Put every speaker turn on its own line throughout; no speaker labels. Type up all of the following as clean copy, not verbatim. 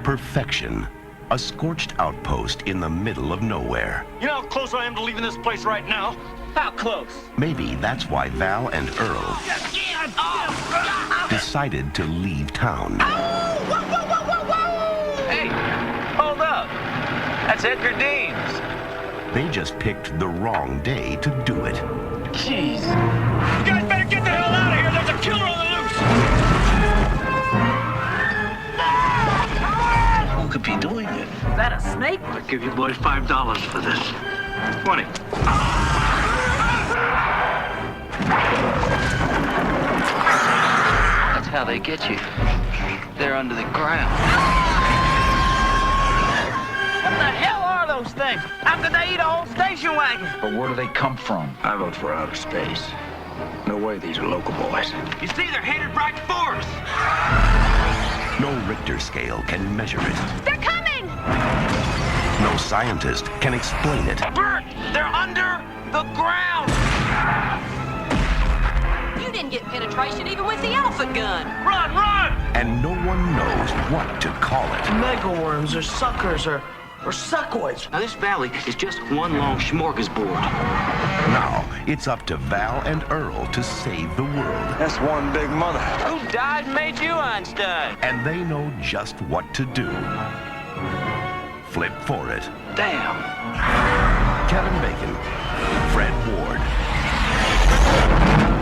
Perfection. A scorched outpost in the middle of nowhere.
You know how close I am to leaving this place right now? How close?
Maybe that's why Val and Earl decided to leave town.
Hey, hold up. That's Edgar Deans.
They just picked the wrong day to do it.
Jeez. You guys better get the hell out of here. There's a killer on the loose. Who could be doing it?
Is that a snake?
I'll give you boys $5 for this. 20. That's how they get you. They're under the ground.
What the hell are those things? How could they eat a whole station wagon?
But where do they come from?
I vote for outer space. No way these are local boys.
You see, they're headed right for us.
No Richter scale can measure it.
They're coming!
No scientist can explain it.
Bert, they're under the ground.
You didn't get penetration even with the elephant gun.
Run, run!
And no one knows what to call it.
Megaworms or suckers or suckoids.
Now, this valley is just one long smorgasbord.
Now, it's up to Val and Earl to save the world.
That's one big mother.
Who died and made you Einstein?
And they know just what to do. Flip for it.
Damn.
Kevin Bacon, Fred Ward,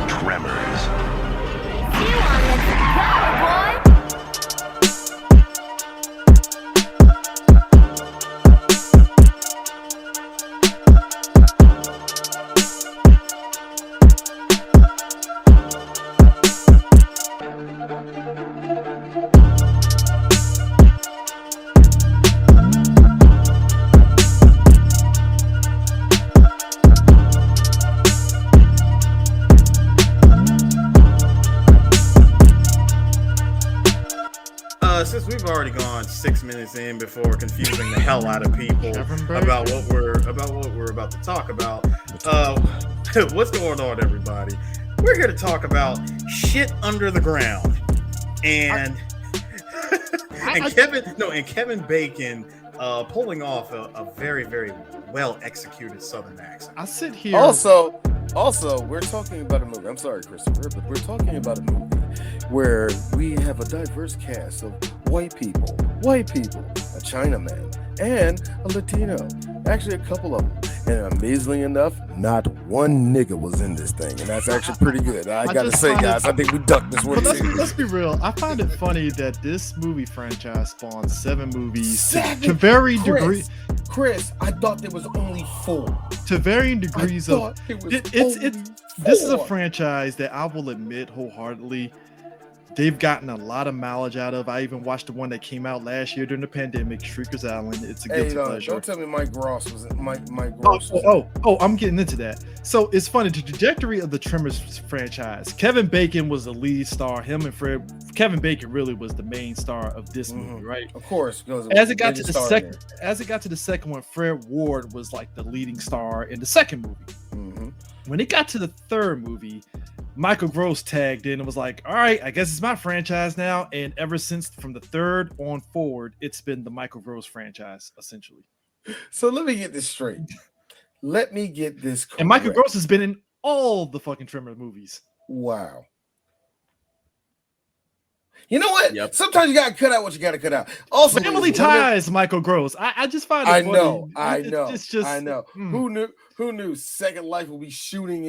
Tremors.
You on this power, boy!
Since we've already gone 6 minutes in before confusing the hell out of people about what we're about to talk about, what's going on, everybody? We're here to talk about shit under the ground, and Kevin Bacon pulling off a very, very well executed Southern accent.
I sit here.
Also, we're talking about a movie. I'm sorry, Christopher, but we're talking about a movie where we have a diverse cast of white people, a Chinaman, and a Latino. Actually, a couple of them. And amazingly enough, not one nigga was in this thing, and that's actually pretty good. I gotta say, guys, I think we ducked this one.
Let's be real. I find it funny that this movie franchise spawned 7 movies to varying degrees.
Chris, I thought there was only 4.
To varying degrees of this is a franchise that I will admit wholeheartedly they've gotten a lot of mileage out of. I even watched the one that came out last year during the pandemic, Shrieker's Island. It's a guilty pleasure.
Don't tell me Mike Gross was
I'm getting into that. So it's funny, the trajectory of the Tremors franchise. Kevin Bacon was the lead star. Kevin Bacon really was the main star of this movie, right?
Of course.
As it got to the second one, Fred Ward was like the leading star in the second movie.
Mm-hmm.
When it got to the third movie, Michael Gross tagged in and was like, all right, I guess it's my franchise now. And ever since, from the third on forward, it's been the Michael Gross franchise, essentially.
So let me get this straight. Let me get this correct.
And Michael Gross has been in all the fucking Tremors movies.
Wow. You know what?
Yep.
Sometimes you gotta cut out what you gotta cut out. Also,
Family Ties, Michael Gross. I just find it funny.
I know.
It's just,
I know. Who knew Second Life will be shooting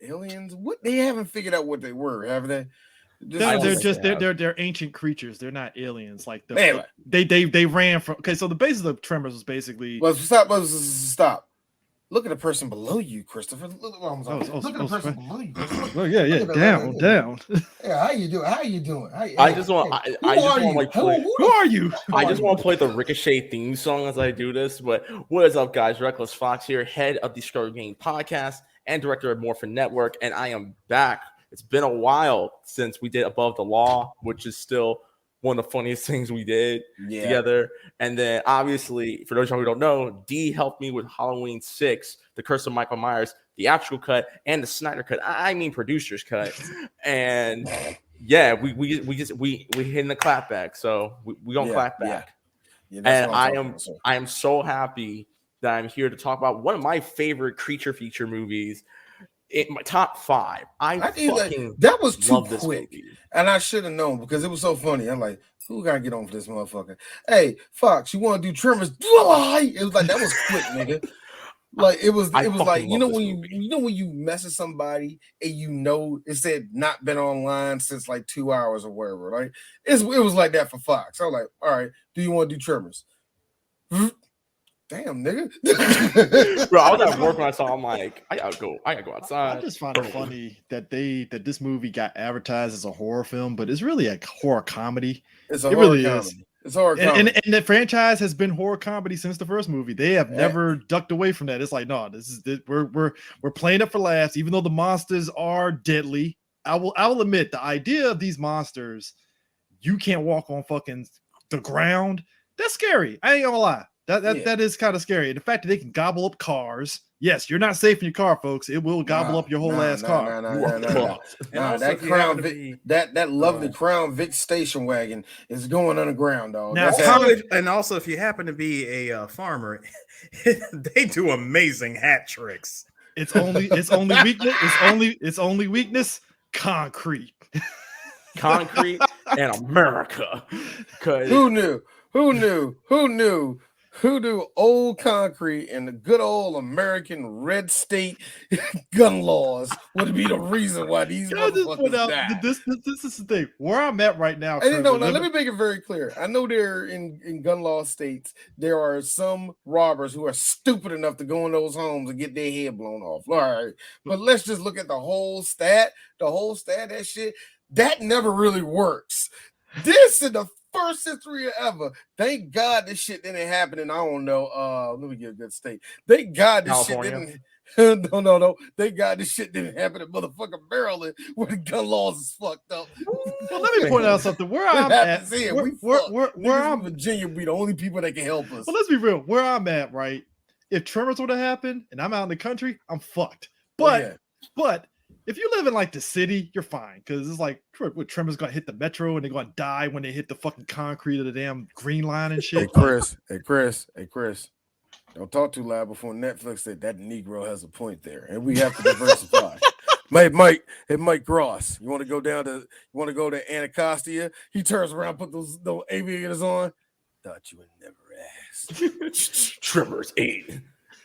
aliens? What? They haven't figured out what they were, have they?
They're ancient creatures. They're not aliens. Like they ran from. Okay, so the basis of Tremors was basically.
Stop. Look at the person below you, Christopher. Look at the person below you.
Oh yeah. Down.
Yeah, how you doing?
I just want
Who are you?
I just want to play the Ricochet theme song as I do this. But what is up, guys? Reckless Fox here, head of the Discovery Game Podcast and director of Morphin Network, and I am back. It's been a while since we did Above the Law, which is still one of the funniest things we did together. And then, obviously, for those of you who don't know, D helped me with Halloween 6, The Curse of Michael Myers, the actual cut, and the Snyder cut. I mean producer's cut. And Yeah, we hitting the clap back, so we gonna clap back.
Yeah,
and I am so happy that I'm here to talk about one of my favorite creature feature movies. In my top 5. I fucking
that was too
love this
quick,
movie.
and I should have known because it was so funny. I'm like, who gotta get on for this motherfucker? Hey, Fox, you want to do Tremors? It was like that was quick, nigga. Like it was like when you message somebody and it said not been online since like 2 hours or whatever, right? It was like that for Fox. I was like, all right, do you want to do Tremors? Damn, nigga.
Bro, I was at work when I saw. I'm like, I gotta go outside.
I just find it funny that this movie got advertised as a horror film, but it's really a horror comedy.
It really is. It's horror comedy.
And the franchise has been horror comedy since the first movie. They have never ducked away from that. It's like, no, we're playing up for laughs, even though the monsters are deadly. I will admit the idea of these monsters, you can't walk on fucking the ground. That's scary. I ain't gonna lie. That is kind of scary. The fact that they can gobble up cars. Yes, you're not safe in your car, folks. It will gobble up your whole ass car.
That lovely Crown Vic station wagon is going underground, dog.
Now, also, if you happen to be a farmer, they do amazing hat tricks.
Its only weakness, concrete.
Concrete and America.
Who knew? Who do old concrete and the good old American red state gun laws would be the reason why these motherfuckers die?
This is the thing. Where I'm at right now.
Let me make it very clear. I know there in gun law states, there are some robbers who are stupid enough to go in those homes and get their head blown off. All right. But let's just look at the whole stat. That shit, that never really works. This is the first history ever. Thank God this shit didn't happen. And I don't know. Let me get a good state. Thank God this
California.
Shit didn't. No. Thank God this shit didn't happen in motherfucking Maryland where the gun laws is fucked up.
Well, let me point out something. Where I'm at,
where I'm Virginia, we the only people that can help us.
Well, let's be real. Where I'm at, right? If Tremors would have happened and I'm out in the country, I'm fucked. But if you live in like the city, you're fine because it's like what Tremors gonna hit the metro and they're gonna die when they hit the fucking concrete of the damn green line and shit.
Hey Chris, don't talk too loud before Netflix said that Negro has a point there, and we have to diversify. Mike Gross, you want to go to Anacostia? He turns around, put those aviators on. Thought you would never ask.
Tremors 8.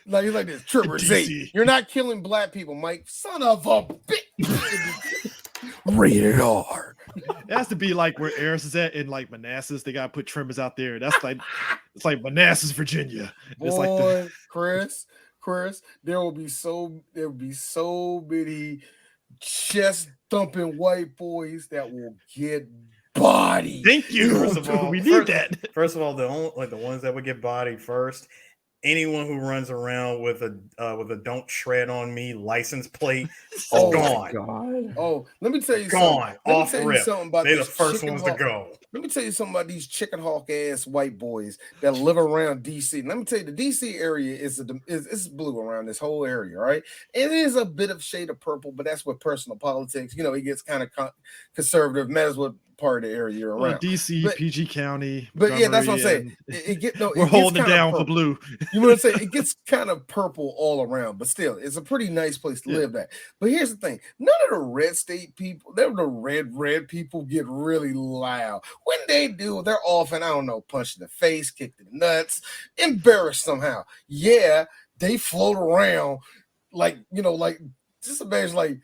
Like he's like this. Tremors 8. You're not killing black people, Mike. Son of a bitch. Rated R.
It has to be like where Eris is at in like Manassas. They gotta put Tremors out there. That's like it's like Manassas, Virginia. It's like
Chris, there will be so many chest thumping white boys that will get bodied.
Thank you.
First of all,
we need that.
First of all, the ones that would get bodied first. Anyone who runs around with a "Don't Shred on Me" license plate is gone.
God. Oh, let me tell you
something. Off rip. They're the first ones to go.
Let me tell you something about these chicken hawk ass white boys that live around DC. Let me tell you, the DC area is blue around this whole area, right? It is a bit of shade of purple, but that's what personal politics. It gets kind of conservative. Matters what part of the area you're around.
DC, PG County.
But yeah, that's what I'm saying.
We're holding it down for blue.
You know what I'm saying? It gets kind of purple all around, but still, it's a pretty nice place to live at. But here's the thing: none of the red state people, the red people, get really loud. When they do, they're often, I don't know, punched in the face, kicked in the nuts, embarrassed somehow. Yeah, they float around like just imagine like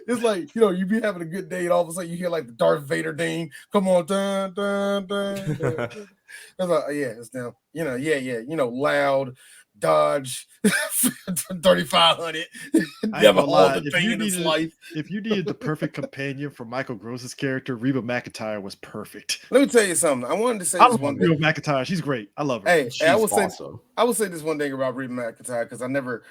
it's like you be having a good day and all of a sudden you hear like the Darth Vader ding, come on, dun dun dun. It's like, it's down. Loud Dodge 3500. Never hauled the thing in his life.
If you needed the perfect companion for Michael Gross's character, Reba McEntire was perfect.
Let me tell you something. I wanted to say
this one thing. Reba McEntire, she's great. I love her.
Hey, I will say this one thing about Reba McEntire because I never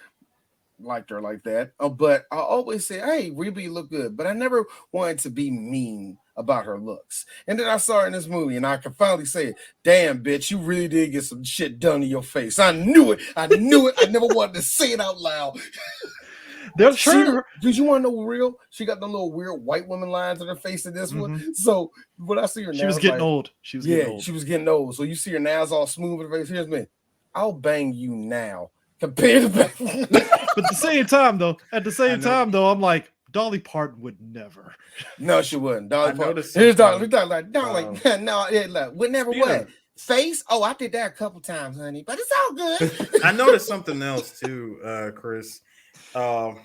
liked her like that. But I always say, hey, Reba, you look good. But I never wanted to be mean about her looks. And then I saw her in this movie and I can finally say, damn, bitch, you really did get some shit done to your face. I knew it. I never wanted to say it out loud.
They're sure.
Did you want to know real? She got the little weird white woman lines on her face in this one. So when I see her now,
she was getting old. She was getting old.
She was getting old. So you see her now it's all smooth in her face. Here's me. I'll bang you now compared to back.
But at the same time, though, I'm like, Dolly Parton would never.
No, she wouldn't. Dolly Parton. Here's Dolly. No, would never what? Face? Oh, I did that a couple times, honey, but it's all good.
I noticed something else too, Chris. God,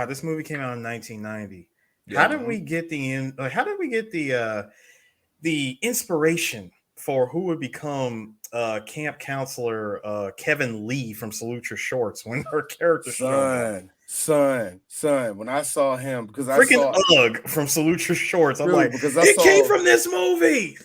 this movie came out in 1990. Yeah. How did we get the inspiration for who would become camp counselor Kevin Lee from Salute Your Shorts when her character
son? When I saw him, because I
saw Ugg from Salute Your Shorts, I'm like, because it came from this movie.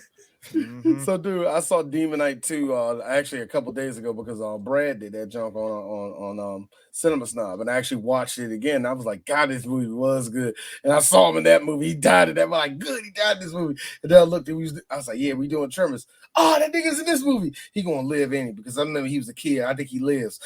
So, dude, I saw Demon Knight 2 actually a couple days ago because Brad did that junk on Cinema Snob, and I actually watched it again. And I was like, God, this movie was good. And I saw him in that movie. He died in that. I'm like, good, he died in this movie. And then I looked, I was like, yeah, we doing Tremors. Oh, that nigga's in this movie. He gonna live in it because I remember he was a kid. I think he lives.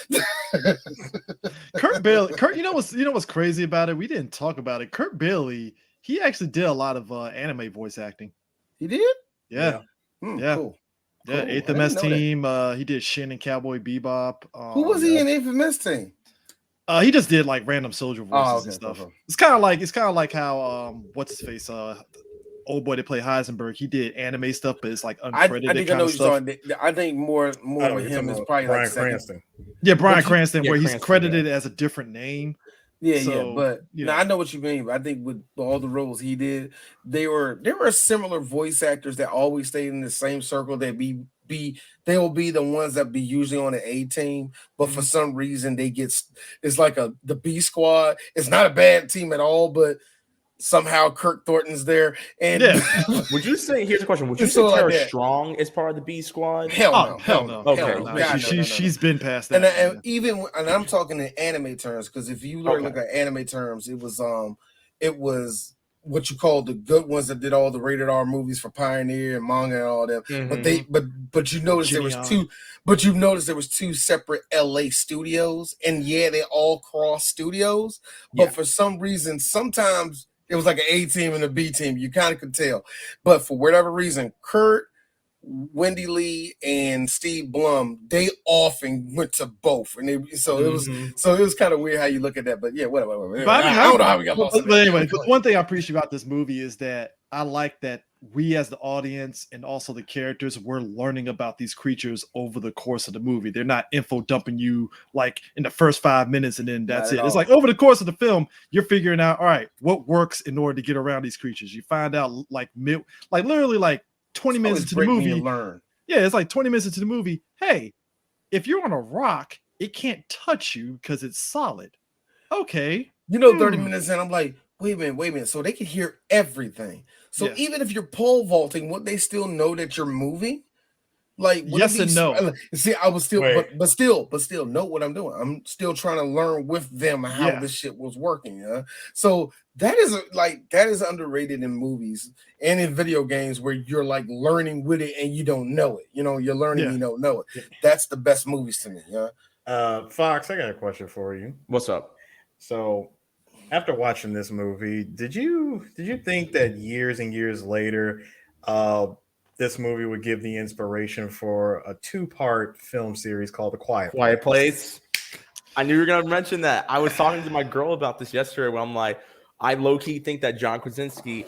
Kurt Bailey. You know what's crazy about it? We didn't talk about it. Kurt Bailey, he actually did a lot of anime voice acting.
He did?
Yeah.
Cool.
Yeah,
Cool.
8th MS Team. He did Shin and Cowboy Bebop.
Who was he in 8th MS Team?
He just did like random soldier voices and stuff. Okay. It's kind of like how what's his face? Old boy that played Heisenberg. He did anime stuff, but it's like uncredited.
I think I know what you're talking. I think more with him is probably
Bryan
like
Cranston.
Yeah, Bryan Cranston, where he's credited as a different name.
Yeah, but I know what you mean. But I think with all the roles he did, there were similar voice actors that always stayed in the same circle. That they will be the ones that be usually on the A team, but for some reason it's like the B squad. It's not a bad team at all, but somehow Kirk Thornton's there. And
would you say? Here's a question: would you say Tara Strong is part of the B squad?
Hell no.
Okay,
she's been past that.
And even I'm talking in anime terms, because if you look at anime terms, it was what you call the good ones that did all the rated R movies for Pioneer and manga and all that. Mm-hmm. But you notice there was two. But you've noticed there was two separate LA studios, and they all cross studios. But for some reason, sometimes it was like an A team and a B team. You kind of could tell. But for whatever reason, Kurt, Wendy Lee, and Steve Blum, they often went to both. And it was kind of weird how you look at that. But yeah, whatever.
But
I don't know how we got lost.
But anyway, the one thing I appreciate about this movie is that I like that we as the audience and also the characters, we're learning about these creatures over the course of the movie. They're not info dumping you like in the first 5 minutes and then that's it. It's like over the course of the film, you're figuring out, all right, what works in order to get around these creatures. You find out like literally like 20 minutes into the movie. Yeah, it's like 20 minutes into the movie. Hey, if you're on a rock, it can't touch you because it's solid. Okay.
30 minutes in, I'm like, wait a minute. So they can hear everything. So even if you're pole vaulting, would they still know that you're moving? Like
yes and no.
See, I was still, but still know what I'm doing. I'm still trying to learn with them how this shit was working. So that is underrated in movies and in video games where you're like learning with it and you don't know it. You're learning, you don't know it. That's the best movies to me.
Fox, I got a question for you.
What's up?
So after watching this movie, did you think that years and years later, this movie would give the inspiration for a 2-part film series called The Quiet
Place? I knew you were going to mention that. I was talking to my girl about this yesterday when I'm like, I low-key think that John Krasinski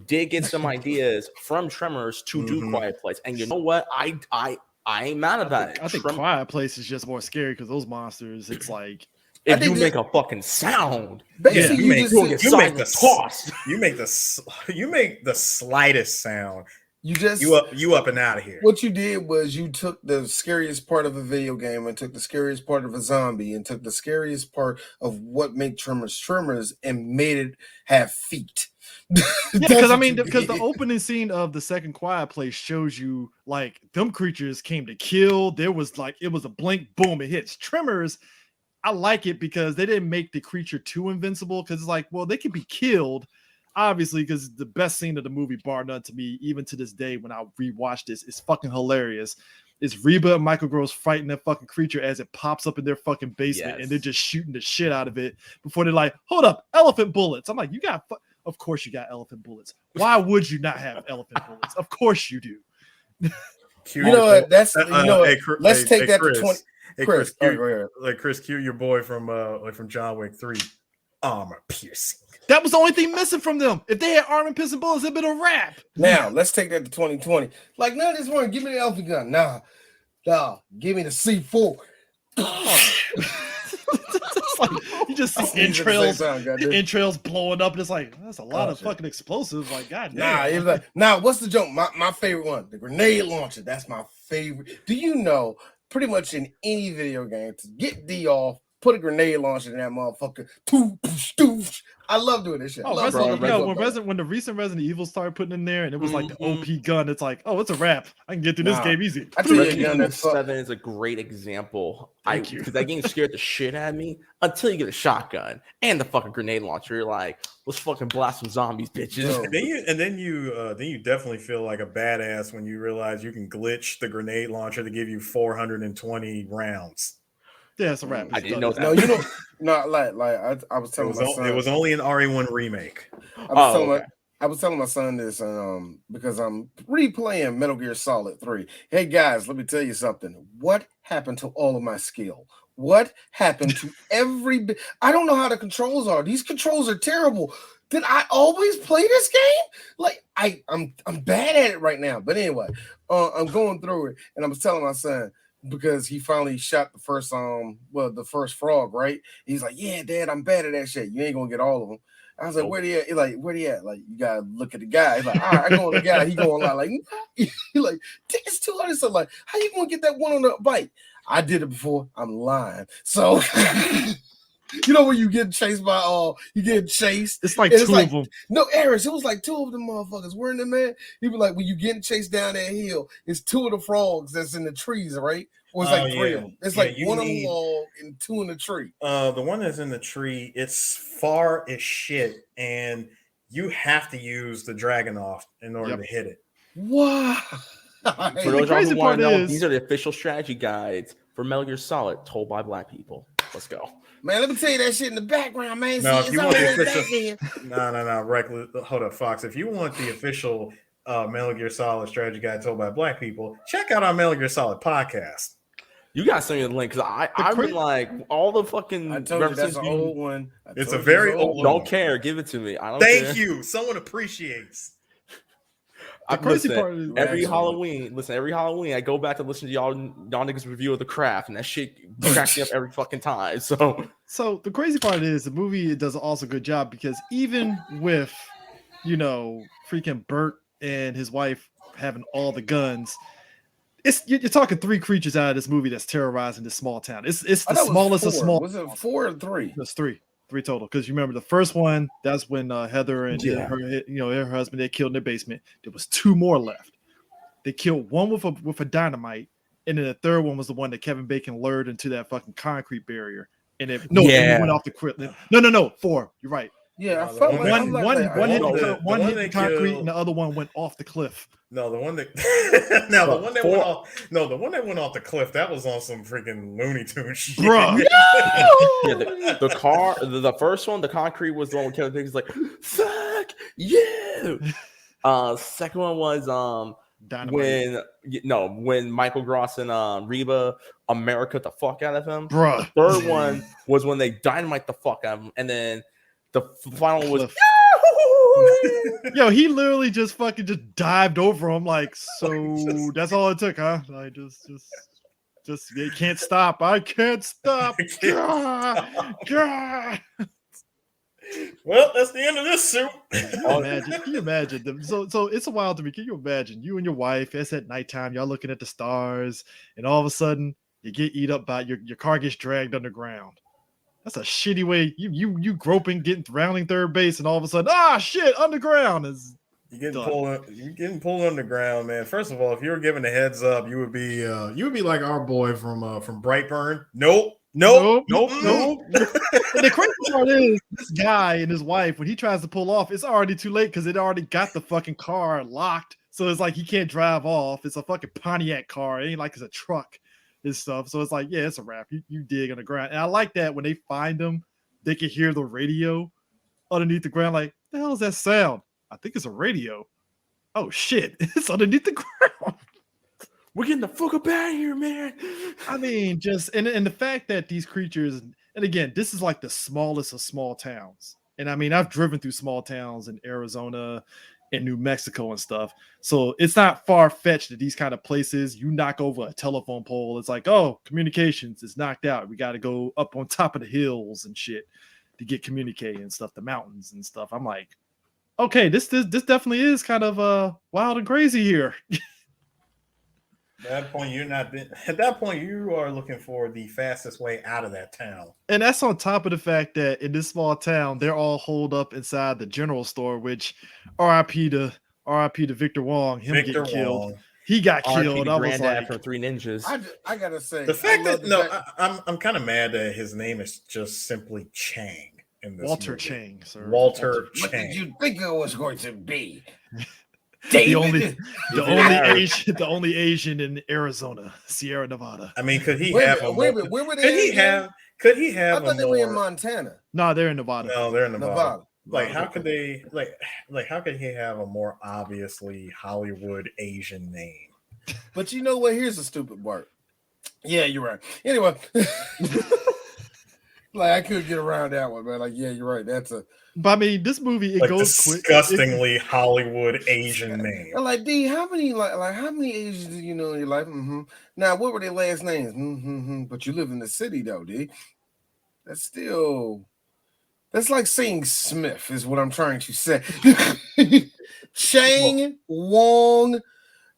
did get some ideas from Tremors to do Quiet Place. And you know what? I ain't mad about it.
I think Quiet Place is just more scary because those monsters, it's like...
If you make a fucking sound,
you make the slightest sound. You up and out of here.
What you did was you took the scariest part of a video game and took the scariest part of a zombie and took the scariest part of what made Tremors and made it have feet.
Because the opening scene of the second Quiet Place shows you like them creatures came to kill. There was like it was a blink, boom, it hits. Tremors, I like it because they didn't make the creature too invincible because it's like, well, they can be killed, obviously, because the best scene of the movie, bar none to me, even to this day when I rewatch this, is fucking hilarious. is Reba and Michael Gross fighting that fucking creature as it pops up in their fucking basement, and they're just shooting the shit out of it before they're like, hold up, elephant bullets. I'm like, of course you got elephant bullets. Why would you not have elephant bullets? Of course you do.
You know what? That's let's take that to 20.
Hey, Chris, Chris, cue your boy from John Wick 3. Armor piercing.
That was the only thing missing from them. If they had armor piercing bullets, it'd been a wrap.
Now let's take that to 2020. Like, none of this one. Give me the elephant gun. Nah, give me the C4.
It's like you just see entrails blowing up, and it's like that's a lot of fucking explosives. Like, god damn.
What's the joke? My favorite one, the grenade launcher. That's my favorite. Do you know? Pretty much in any video game, to get D off, put a grenade launcher in that motherfucker. I love doing this shit.
When the recent Resident Evil started putting in there, and it was like the OP gun, it's like, oh, it's a wrap. I can get through this game easy.
Resident Evil 7 is a great example. Because that game scared the shit out of me until you get a shotgun and the fucking grenade launcher. You're like, let's fucking blast some zombies, bitches.
And then you definitely feel like a badass when you realize you can glitch the grenade launcher to give you 420 rounds.
Yeah, it's a wrap.
I didn't know that.
No, you know, not like I was telling my son.
It was only an RE1 remake.
I was telling my son this because I'm replaying Metal Gear Solid 3. Hey guys, let me tell you something. What happened to all of my skill? What happened to every bit? I don't know how the controls are. These controls are terrible. Did I always play this game? Like I'm bad at it right now. But anyway, I'm going through it, and I was telling my son, because he finally shot the first the first frog, right? He's like, yeah, Dad, I'm bad at that shit. You ain't gonna get all of them. I was like, where he at? He's like, where he at? Like, you gotta look at the guy. He's like, all right, I go on the guy. He going like he like, tickets 200. So like, how you gonna get that one on the bike? I did it before. I'm lying. So you know when you get chased by you get chased.
It's like two of them.
No, Eris, it was like two of them motherfuckers. Weren't it, man? He was like, when you getting chased down that hill, it's two of the frogs that's in the trees, right? Or it's like three of them. It's like one of them log and two in the tree.
The one that's in the tree, it's far as shit, and you have to use the Dragunov in order to hit it.
Wow.
For those crazy part is, these are the official strategy guides for Metal Gear Solid, told by black people. Let's go.
Man, let me tell you that shit in the background, man.
No, if you want the official, no, reckless. Hold up, Fox. If you want the official Metal Gear Solid strategy guide told by black people, check out our Metal Gear Solid podcast.
You got to send me the link, because I've been like all the fucking.
I told you that's an old one.
It's a very old one.
Don't care. Give it to me. I don't
Thank
care.
you. Someone appreciates.
The crazy part is
every Halloween, I go back to listen to y'all niggas review of The Craft, and that shit cracks me up every fucking time.
So the crazy part is the movie does also a good job, because even with, freaking Bert and his wife having all the guns, you're talking three creatures out of this movie that's terrorizing this small town. It's the smallest of small.
Was it 4 or 3?
It's 3 total. Because you remember the first one, that's when Heather and her husband, they killed in their basement. There was 2 more left. They killed one with a dynamite, and then the third one was the one that Kevin Bacon lured into that fucking concrete barrier. And it went off the cliff. No, 4. You're right.
Yeah, I felt
one hit the concrete, and the other one went off the cliff.
No, the one that the one that went off the cliff, that was on some freaking Looney Tunes shit.
Bro.
The car, the first one, the concrete was the one with Kevin Bacon's like, fuck you. Second one was when Michael Gross and Reba America the fuck out of him.
Bro.
The third one was when they dynamite the fuck out of him, and then the final one was
Yo, he literally just dived over him, like, so that's all it took, huh? Like, just you can't stop. I can't stop.
Well, that's the end of this soup.
Can you imagine? So it's a wild to me. Can you imagine you and your wife? It's at nighttime. Y'all looking at the stars, and all of a sudden you get eat up by your car gets dragged underground. That's a shitty way. You groping, rounding third base, and all of a sudden, shit, underground is.
You're getting pulled underground, man. First of all, if you were given a heads up, you would be like our boy from Brightburn. Nope.
And the crazy part is, this guy and his wife, when he tries to pull off, it's already too late because it already got the fucking car locked. So it's like he can't drive off. It's a fucking Pontiac car. It ain't like it's a truck and stuff. So it's like, yeah, it's a wrap. You dig on the ground. And I like that when they find him, they can hear the radio underneath the ground. Like, the hell is that sound? I think it's a radio. Oh shit, it's underneath the ground.
We're getting the fuck up out of here, man.
I mean, just and the fact that these creatures, and again, this is like the smallest of small towns. And I mean, I've driven through small towns in Arizona and New Mexico and stuff. So it's not far-fetched that these kind of places, you knock over a telephone pole, it's like, oh, communications is knocked out. We got to go up on top of the hills and shit to get communicating and stuff, the mountains and stuff. I'm like, okay, this definitely is kind of wild and crazy here.
At that point, you are looking for the fastest way out of that town.
And that's on top of the fact that in this small town, they're all holed up inside the general store, which RIP to Victor Wong, getting killed. He got killed. I was like,
from Three Ninjas.
I gotta say,
the fact I'm kind of mad that his name is just simply Chang in this
Walter
movie.
Chang, sir.
Walter Chang.
What did you think it was going to be?
The only Asian in Arizona, Sierra Nevada.
I mean, could he
Wait
have?
a minute, where were they?
Could he have?
I thought they were in Montana.
No, they're in Nevada.
No, they're in Nevada. Like, how
Okay.
could they? Like, how could he have a more obviously Hollywood Asian name?
But you know what? Here's the stupid part. Yeah, you're right. Anyway, like I couldn't get around that one, man. Like, yeah, you're right. That's a.
But I mean, this movie it
like
goes quick.
Disgustingly Hollywood Asian name.
I'm like, D, how many how many Asians do you know in your life? Mm-hmm. Now, what were their last names? Mm-hmm. But you live in the city, though, D. That's like saying Smith, is what I'm trying to say. Chang, Wong,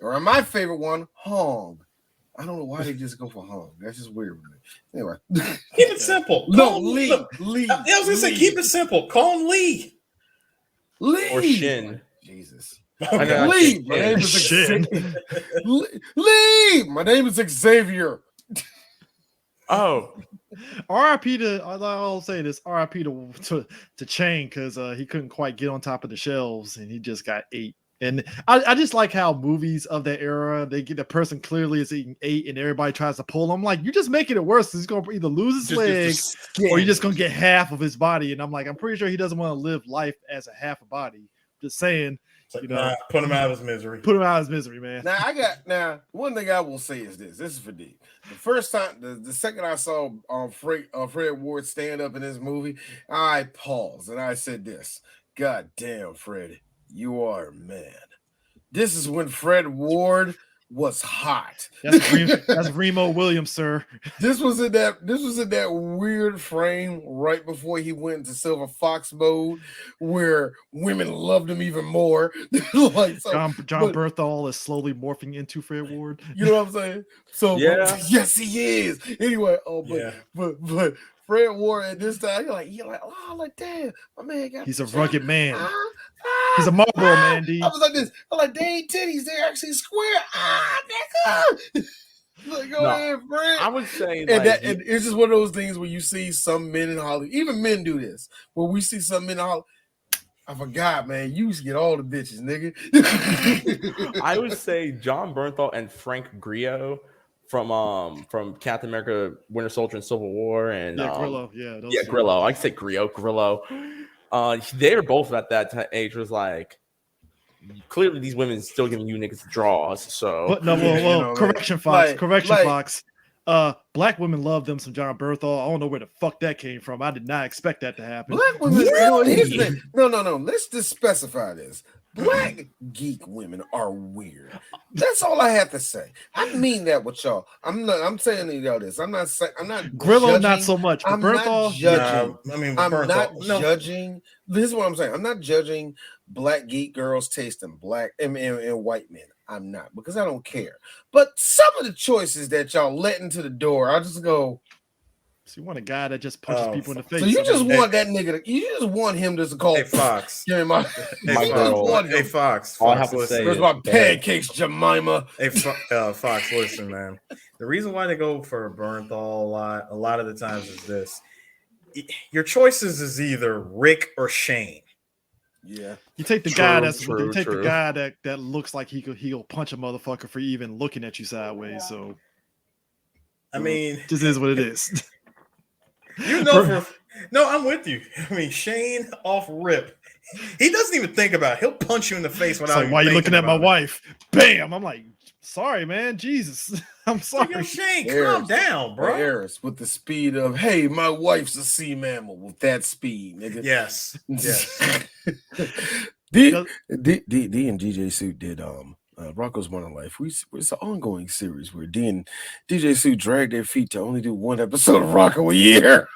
or my favorite one, Hong. I don't know why they just go for Hong. That's just weird with me. Anyway,
Keep it simple.
No,
Call
Lee.
I was gonna say, keep it simple. Call him Lee.
Or Shin.
Jesus.
Okay.
Lee. My name is Xavier. Lee. My name is Xavier.
Oh,
R.I.P. to I'll say this. R.I.P. to Chang because he couldn't quite get on top of the shelves and he just got ate. And I just like how movies of that era, they get the person clearly is eating 8 and everybody tries to pull him. Like, you're just making it worse. He's going to either lose his leg or you're just going to get half of his body. And I'm like, I'm pretty sure he doesn't want to live life as a half a body. Just saying,
you know, put him out of his misery.
Put him out of his misery, man.
Now, one thing I will say is this. This is for D. The first time, the second I saw Fred Ward stand up in this movie, I paused and I said this. God damn, Fred. You are a man. This is when Fred Ward was hot.
That's Remo Williams, sir.
This was in that weird frame right before he went into Silver Fox mode, where women loved him even more. Like
John Berthal is slowly morphing into Fred Ward.
You know what I'm saying? So
yeah,
yes, he is. Anyway, but Fred Ward at this time, you're like, oh, like damn, my man got.
He's a rugged man. He's a Marlboro man, D.
I was like this. I'm like, they ain't titties. They're actually square. Nigga. Like, go ahead, Fred.
I would say,
and it's just one of those things where you see some men in Hollywood, even men do this, where we see some men in Hollywood. I forgot, man. You used to get all the bitches, nigga.
I would say John Bernthal and Frank Grillo from Captain America, Winter Soldier, and Civil War, and
Grillo,
Grillo. I could say Grillo. They're both at that age. Was like, clearly these women still giving you niggas draws. So,
but no, correction, Fox. Fox. Black women love them some John Bernthal. I don't know where the fuck that came from. I did not expect that to happen.
Black women. Really? No. Let's just specify this. Black geek women are weird. That's all I have to say. I mean that with y'all. I'm saying to y'all this. I'm not
Grillo,
judging.
not so much.
I'm
Bernthal,
not judging. I'm
Bernthal,
not judging. This is what I'm saying. I'm not judging black geek girls' taste in black and white men. I'm not, because I don't care. But some of the choices that y'all let into the door, I just go.
So you want a guy that just punches people in the face?
So you just want that nigga? You just want him to call?
Hey Fox.
Hey
Fox.
All I have to say
is my pancakes, Jemima.
Hey Fox, listen, man. The reason why they go for Bernthal a lot of the times is this: your choices is either Rick or Shane.
Yeah.
You take the
True,
guy that's
true,
you take
true.
the guy that looks like he'll punch a motherfucker for even looking at you sideways. So
I mean,
just is what it is.
no, I'm with you. I mean, Shane off rip. He doesn't even think about it. He'll punch you in the face
It's
without
like,
even
why are you looking at my
thinking about it.
wife? Bam! I'm like, sorry, man. Jesus. I'm
It's like, yo,
sorry.
Shane,
Harris,
calm down, bro.
Harris, with the speed of, hey, my wife's a sea mammal with that speed, nigga.
Yes.
D and DJ Suit did Rocco's Modern Life. It's an ongoing series where D and DJ Suit dragged their feet to only do one episode of Rocco a year.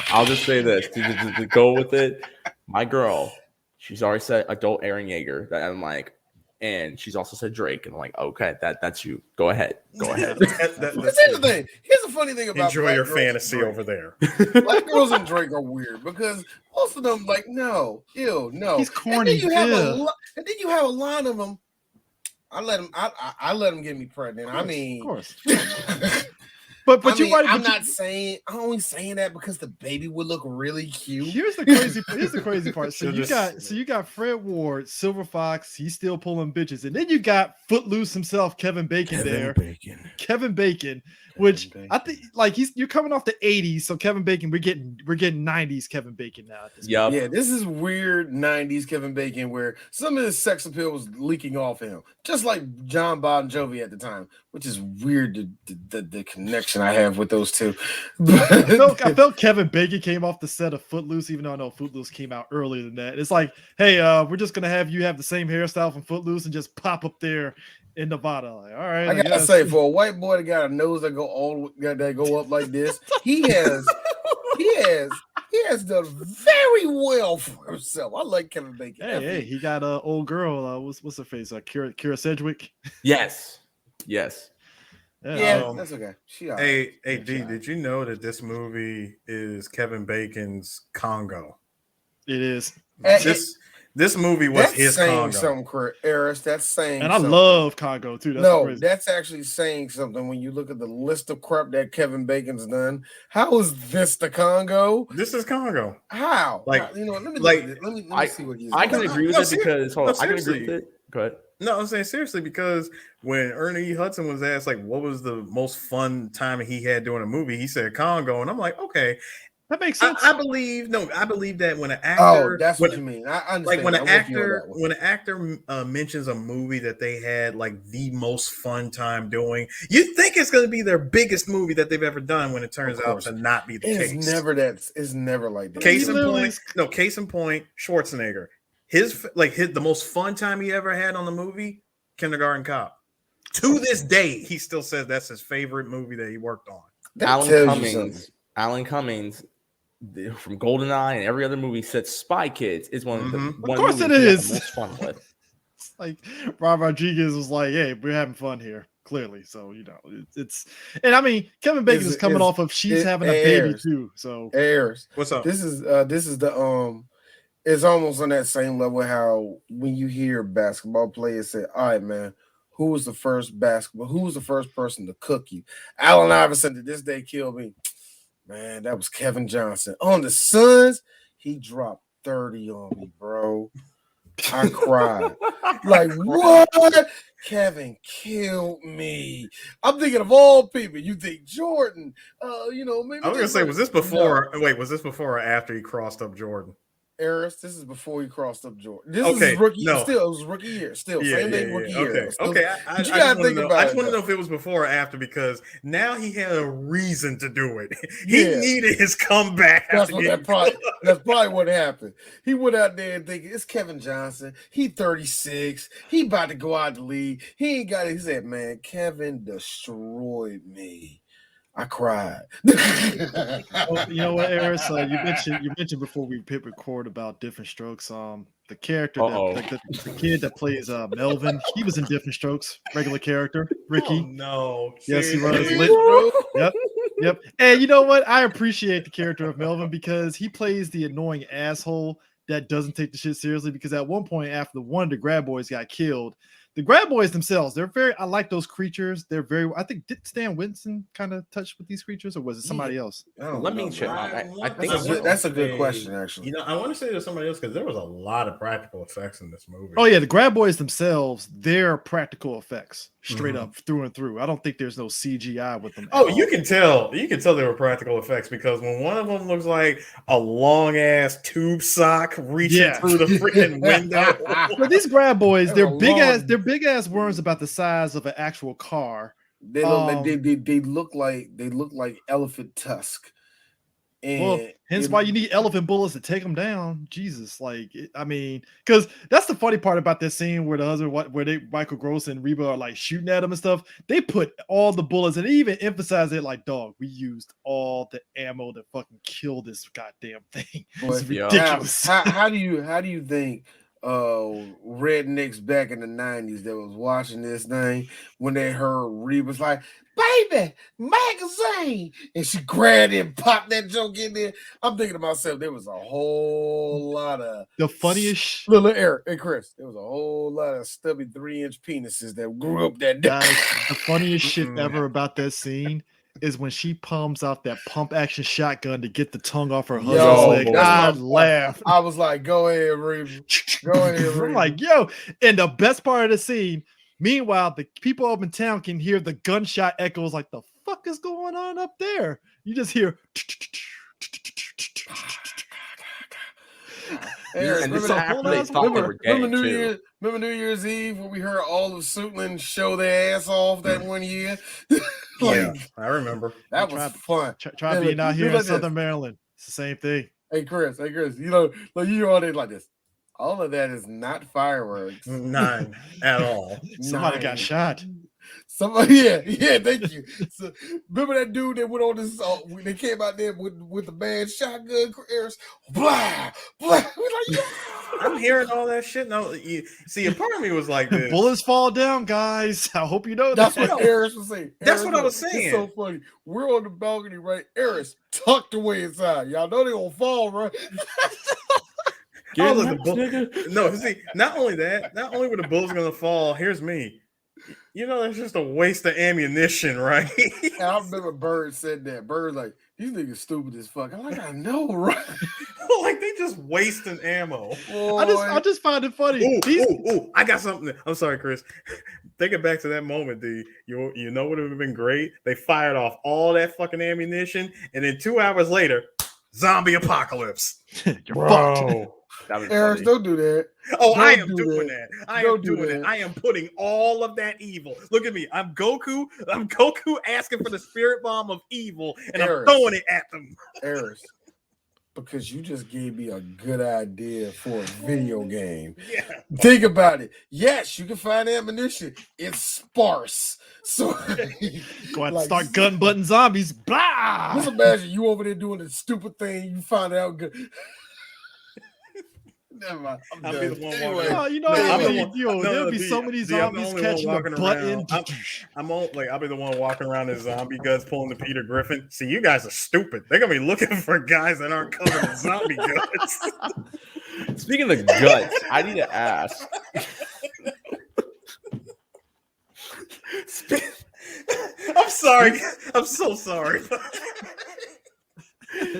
I'll just say this to go with it. My girl, she's already said adult Aaron Yeager. That I'm like, and she's also said Drake, and I'm like, okay, that's you. Go ahead.
Here's the thing. Here's the funny thing about
enjoy your fantasy over there.
Black girls and Drake are weird because most of them like no, ew, no.
He's corny.
And then you have a line of them. I let him get me pregnant. I mean,
of course. But
I mean,
you're right.
I'm only saying that because the baby would look really cute.
Here's the crazy part. So you got Fred Ward, Silver Fox. He's still pulling bitches, and then you got Footloose himself, Kevin Bacon. Kevin Bacon, which I think like you're coming off the '80s, so Kevin Bacon, we're getting '90s Kevin Bacon now.
Yeah, this is weird '90s Kevin Bacon, where some of his sex appeal was leaking off him, just like John Bon Jovi at the time, which is weird. The connection I have with those two.
I felt Kevin Bacon came off the set of Footloose, even though I know Footloose came out earlier than that. It's like, hey, we're just gonna have you have the same hairstyle from Footloose and just pop up there in Nevada. Like, all right,
I gotta say, for a white boy that got a nose that go up like this, he has done very well for himself. I like Kevin Bacon.
Hey, he got an old girl. What's her face? Kira Sedgwick.
Yes.
Yeah, that's okay.
Hey, D, did you know that this movie is Kevin Bacon's Congo?
It is.
This movie was his Congo.
Something, Eris. That's saying,
and I love Congo too.
That's actually saying something when you look at the list of crap that Kevin Bacon's done. How is this the Congo?
This is Congo.
How?
Like,
let me see what he's.
I can agree with it because I can agree with it. Go ahead.
No, I'm saying seriously because when Ernie E. Hudson was asked like what was the most fun time he had doing a movie, he said Congo, and I'm like, okay,
that makes sense.
I believe that when an actor,
that's what you mean. I understand.
Like when an actor mentions a movie that they had like the most fun time doing, you think it's going to be their biggest movie that they've ever done. When it turns out to not be the case,
it's never like that.
Case in point, Schwarzenegger. The most fun time he ever had on the movie, Kindergarten Cop. To this day, he still says that's his favorite movie that he worked on.
Alan Cummings from GoldenEye and every other movie said Spy Kids is one of the
of course it is
most fun with.
It's like Rob Rodriguez was like, hey, we're having fun here, clearly. So it's and I mean Kevin Bacon is coming off of she's having a baby too. So
what's up?
This is the it's almost on that same level how when you hear basketball players say, all right, man, who was the first person to cook you? Allen Iverson to this day killed me. Man, that was Kevin Johnson. On the Suns, he dropped 30 on me, bro. I cried. Like, what? Kevin killed me. I'm thinking of all people. You think Jordan, maybe
I was gonna say, was this before or after he crossed up Jordan?
Eris, this is before he crossed up Jordan. This is rookie. No. Still, it was rookie year. Still, same day rookie year.
Okay. I just want to know if it was before or after because now he had a reason to do it. He needed his comeback.
That's probably what happened. He went out there and thinking it's Kevin Johnson. He 36. He about to go out the league. He ain't got it. He said, "Man, Kevin destroyed me." I cried.
Well, you know what, Eris? You mentioned before we hit record about Different Strokes. The character, the kid that plays Melvin, he was in Different Strokes. Regular character, Ricky.
Oh, no,
yes, he was. Yep. And you know what? I appreciate the character of Melvin because he plays the annoying asshole that doesn't take the shit seriously. Because at one point, after one of the grab boys got killed, The Grab Boys themselves, they're very. I like those creatures. They're very. I think did Stan Winston kind of touch with these creatures, or was it somebody else?
Let me check. I think
that's a good question, actually.
I want to say there's somebody else because there was a lot of practical effects in this movie.
Oh yeah, the Grab Boys themselves, they're practical effects straight up through and through. I don't think there's no CGI with them.
Oh, you can tell they were practical effects because when one of them looks like a long ass tube sock reaching through the freaking window.
But these Grab Boys, they're big ass worms about the size of an actual car.
They look like elephant tusk. And
hence why you need elephant bullets to take them down. Jesus, because that's the funny part about this scene where the husband, where Michael Gross and Reba are like shooting at him and stuff. They put all the bullets and they even emphasize it like, dog, we used all the ammo to fucking kill this goddamn thing. It's ridiculous.
How do you think rednecks back in the 90s that was watching this thing when they heard Reba's like, baby, magazine, and she grabbed it and popped that joke in there? I'm thinking to myself, there was a whole lot of
the funniest
little Eric and Chris. There was a whole lot of stubby 3-inch penises that grew up that day.
The funniest shit ever about that scene is when she pumps out that pump action shotgun to get the tongue off her husband's leg. I laughed.
I was like, go ahead, Reba. Go ahead, Reba.
I'm like, yo. And the best part of the scene, meanwhile, the people up in town can hear the gunshot echoes like, the fuck is going on up there? You just hear.
Remember New Year's Eve when we heard all of Suitland show their ass off that one year?
Yeah, I remember.
That was fun.
Try being out here in Southern Maryland. It's the same thing.
Hey Chris, you all did like this. All of that is not fireworks.
None at all.
Somebody got shot.
Somebody, yeah, thank you. So, remember that dude that went on this? When they came out there with the bad shotgun, blah blah. Like, yeah.
I'm hearing all that shit. No, see, a part of me was like, this.
Bullets fall down, guys. I hope you know
that's what Eris was saying.
That's what I was saying.
It's so funny. We're on the balcony, right? Eris tucked away inside. Y'all know they gonna fall, right?
No, see, not only were the bullets gonna fall. Here's me. That's just a waste of ammunition, right?
I remember Bird said that. Bird like, these niggas stupid as fuck. I'm like, I know, right?
Like they just wasting ammo.
Boy.
I just find it funny.
Ooh, I got something. I'm sorry, Chris. Thinking back to that moment, you know what would have been great? They fired off all that fucking ammunition, and then 2 hours later, zombie apocalypse.
You're fucked.
Eric, don't do that.
Oh, I am doing that. I am doing it. I am putting all of that evil. Look at me. I'm Goku. I'm Goku asking for the spirit bomb of evil, and I'm throwing it at them.
Eris, because you just gave me a good idea for a video game.
Yeah.
Think about it. Yes, you can find ammunition. It's sparse. So
go ahead and start gun button zombies. Blah.
Just imagine you over there doing the stupid thing. You find out good. Never mind.
I'll be the one
anyway,
there'll be so many zombies catching a button.
I'll be the one walking around in zombie guts, pulling the Peter Griffin. See, you guys are stupid. They're gonna be looking for guys that aren't covered in zombie guts.
Speaking of guts, I need to ask.
I'm sorry. I'm so sorry.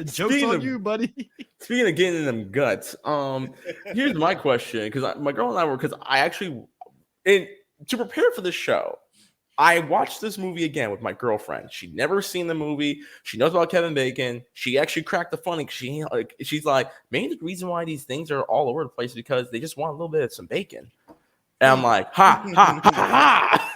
Joke's on you, buddy.
Speaking of getting in them guts, here's my question, because my girl and I were, to prepare for this show, I watched this movie again with my girlfriend. She'd never seen the movie. She knows about Kevin Bacon. She actually cracked the funny. She's like, maybe the reason why these things are all over the place is because they just want a little bit of some bacon. And I'm like, ha ha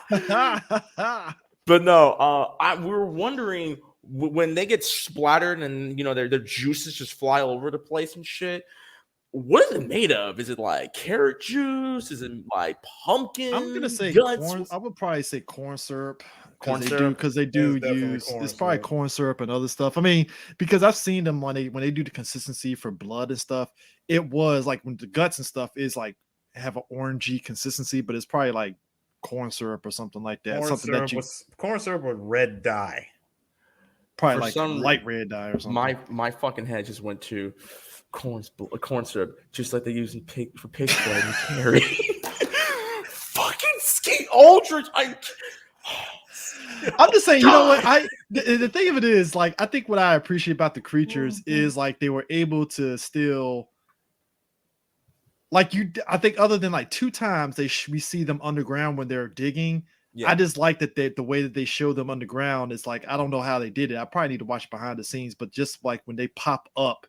ha ha. But no, we were wondering, when they get splattered and their juices just fly all over the place and shit, what is it made of? Is it like carrot juice? Is it like pumpkin?
I'm gonna say
guts?
corn. I would probably say corn syrup.
Corn syrup,
because they do use it's probably corn syrup and other stuff. I mean, because I've seen them when they do the consistency for blood and stuff. It was like when the guts and stuff is like have an orangey consistency, but it's probably like corn syrup or something like that.
Corn syrup with red dye.
Probably like light red dye or something.
My fucking head just went to corn syrup, just like they use in pig blood and carry. Fucking Aldrich. I'm
just saying, you know what? The thing of it is, like, I think what I appreciate about the creatures is like they were able to still, like, I think other than like 2 times we see them underground when they're digging. Yeah. I just like that the way that they show them underground is like, I don't know how they did it. I probably need to watch behind the scenes, but just like when they pop up,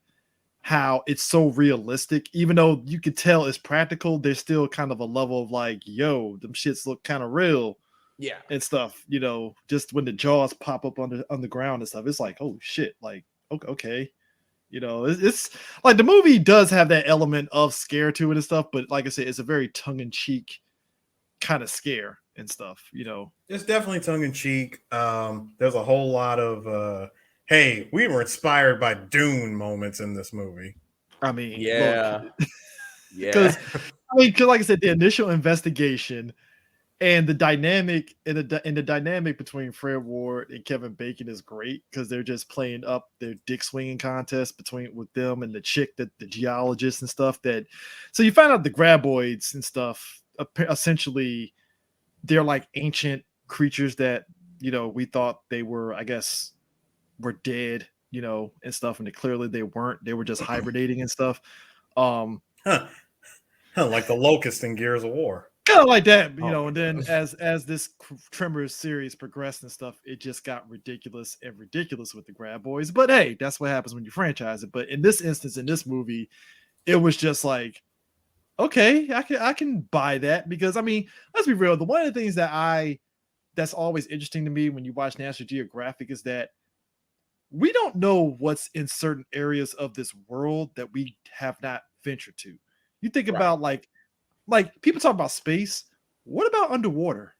how it's so realistic, even though you could tell it's practical, there's still kind of a level of like, yo, them shits look kind of real.
Yeah.
And stuff, you know, just when the jaws pop up on the ground and stuff, it's like, oh shit, like, okay. You know, it's like the movie does have that element of scare to it and stuff, but like I said, it's a very tongue-in-cheek kind of scare and stuff, you know.
It's definitely tongue-in-cheek. There's a whole lot of hey, we were inspired by Dune moments in this movie.
I mean,
yeah.
Because like I said, the initial investigation and the dynamic the dynamic between Fred Ward and Kevin Bacon is great because they're just playing up their dick swinging contest with them and the chick, that the geologist and stuff. So you find out the graboids and stuff, essentially they're like ancient creatures that, you know, we thought they were, I guess, were dead, you know, and stuff, and clearly they weren't. They were just hibernating and stuff.
Like the locust in Gears of War.
Kind of like that, you know. And then as this Tremors series progressed and stuff, it just got ridiculous with the graboids. But hey, that's what happens when you franchise it. But in this instance, in this movie, it was just like, okay, I can buy that, because I mean, let's be real. One of the things that's always interesting to me when you watch National Geographic is that we don't know what's in certain areas of this world that we have not ventured to. You think about like people talk about space. What about underwater?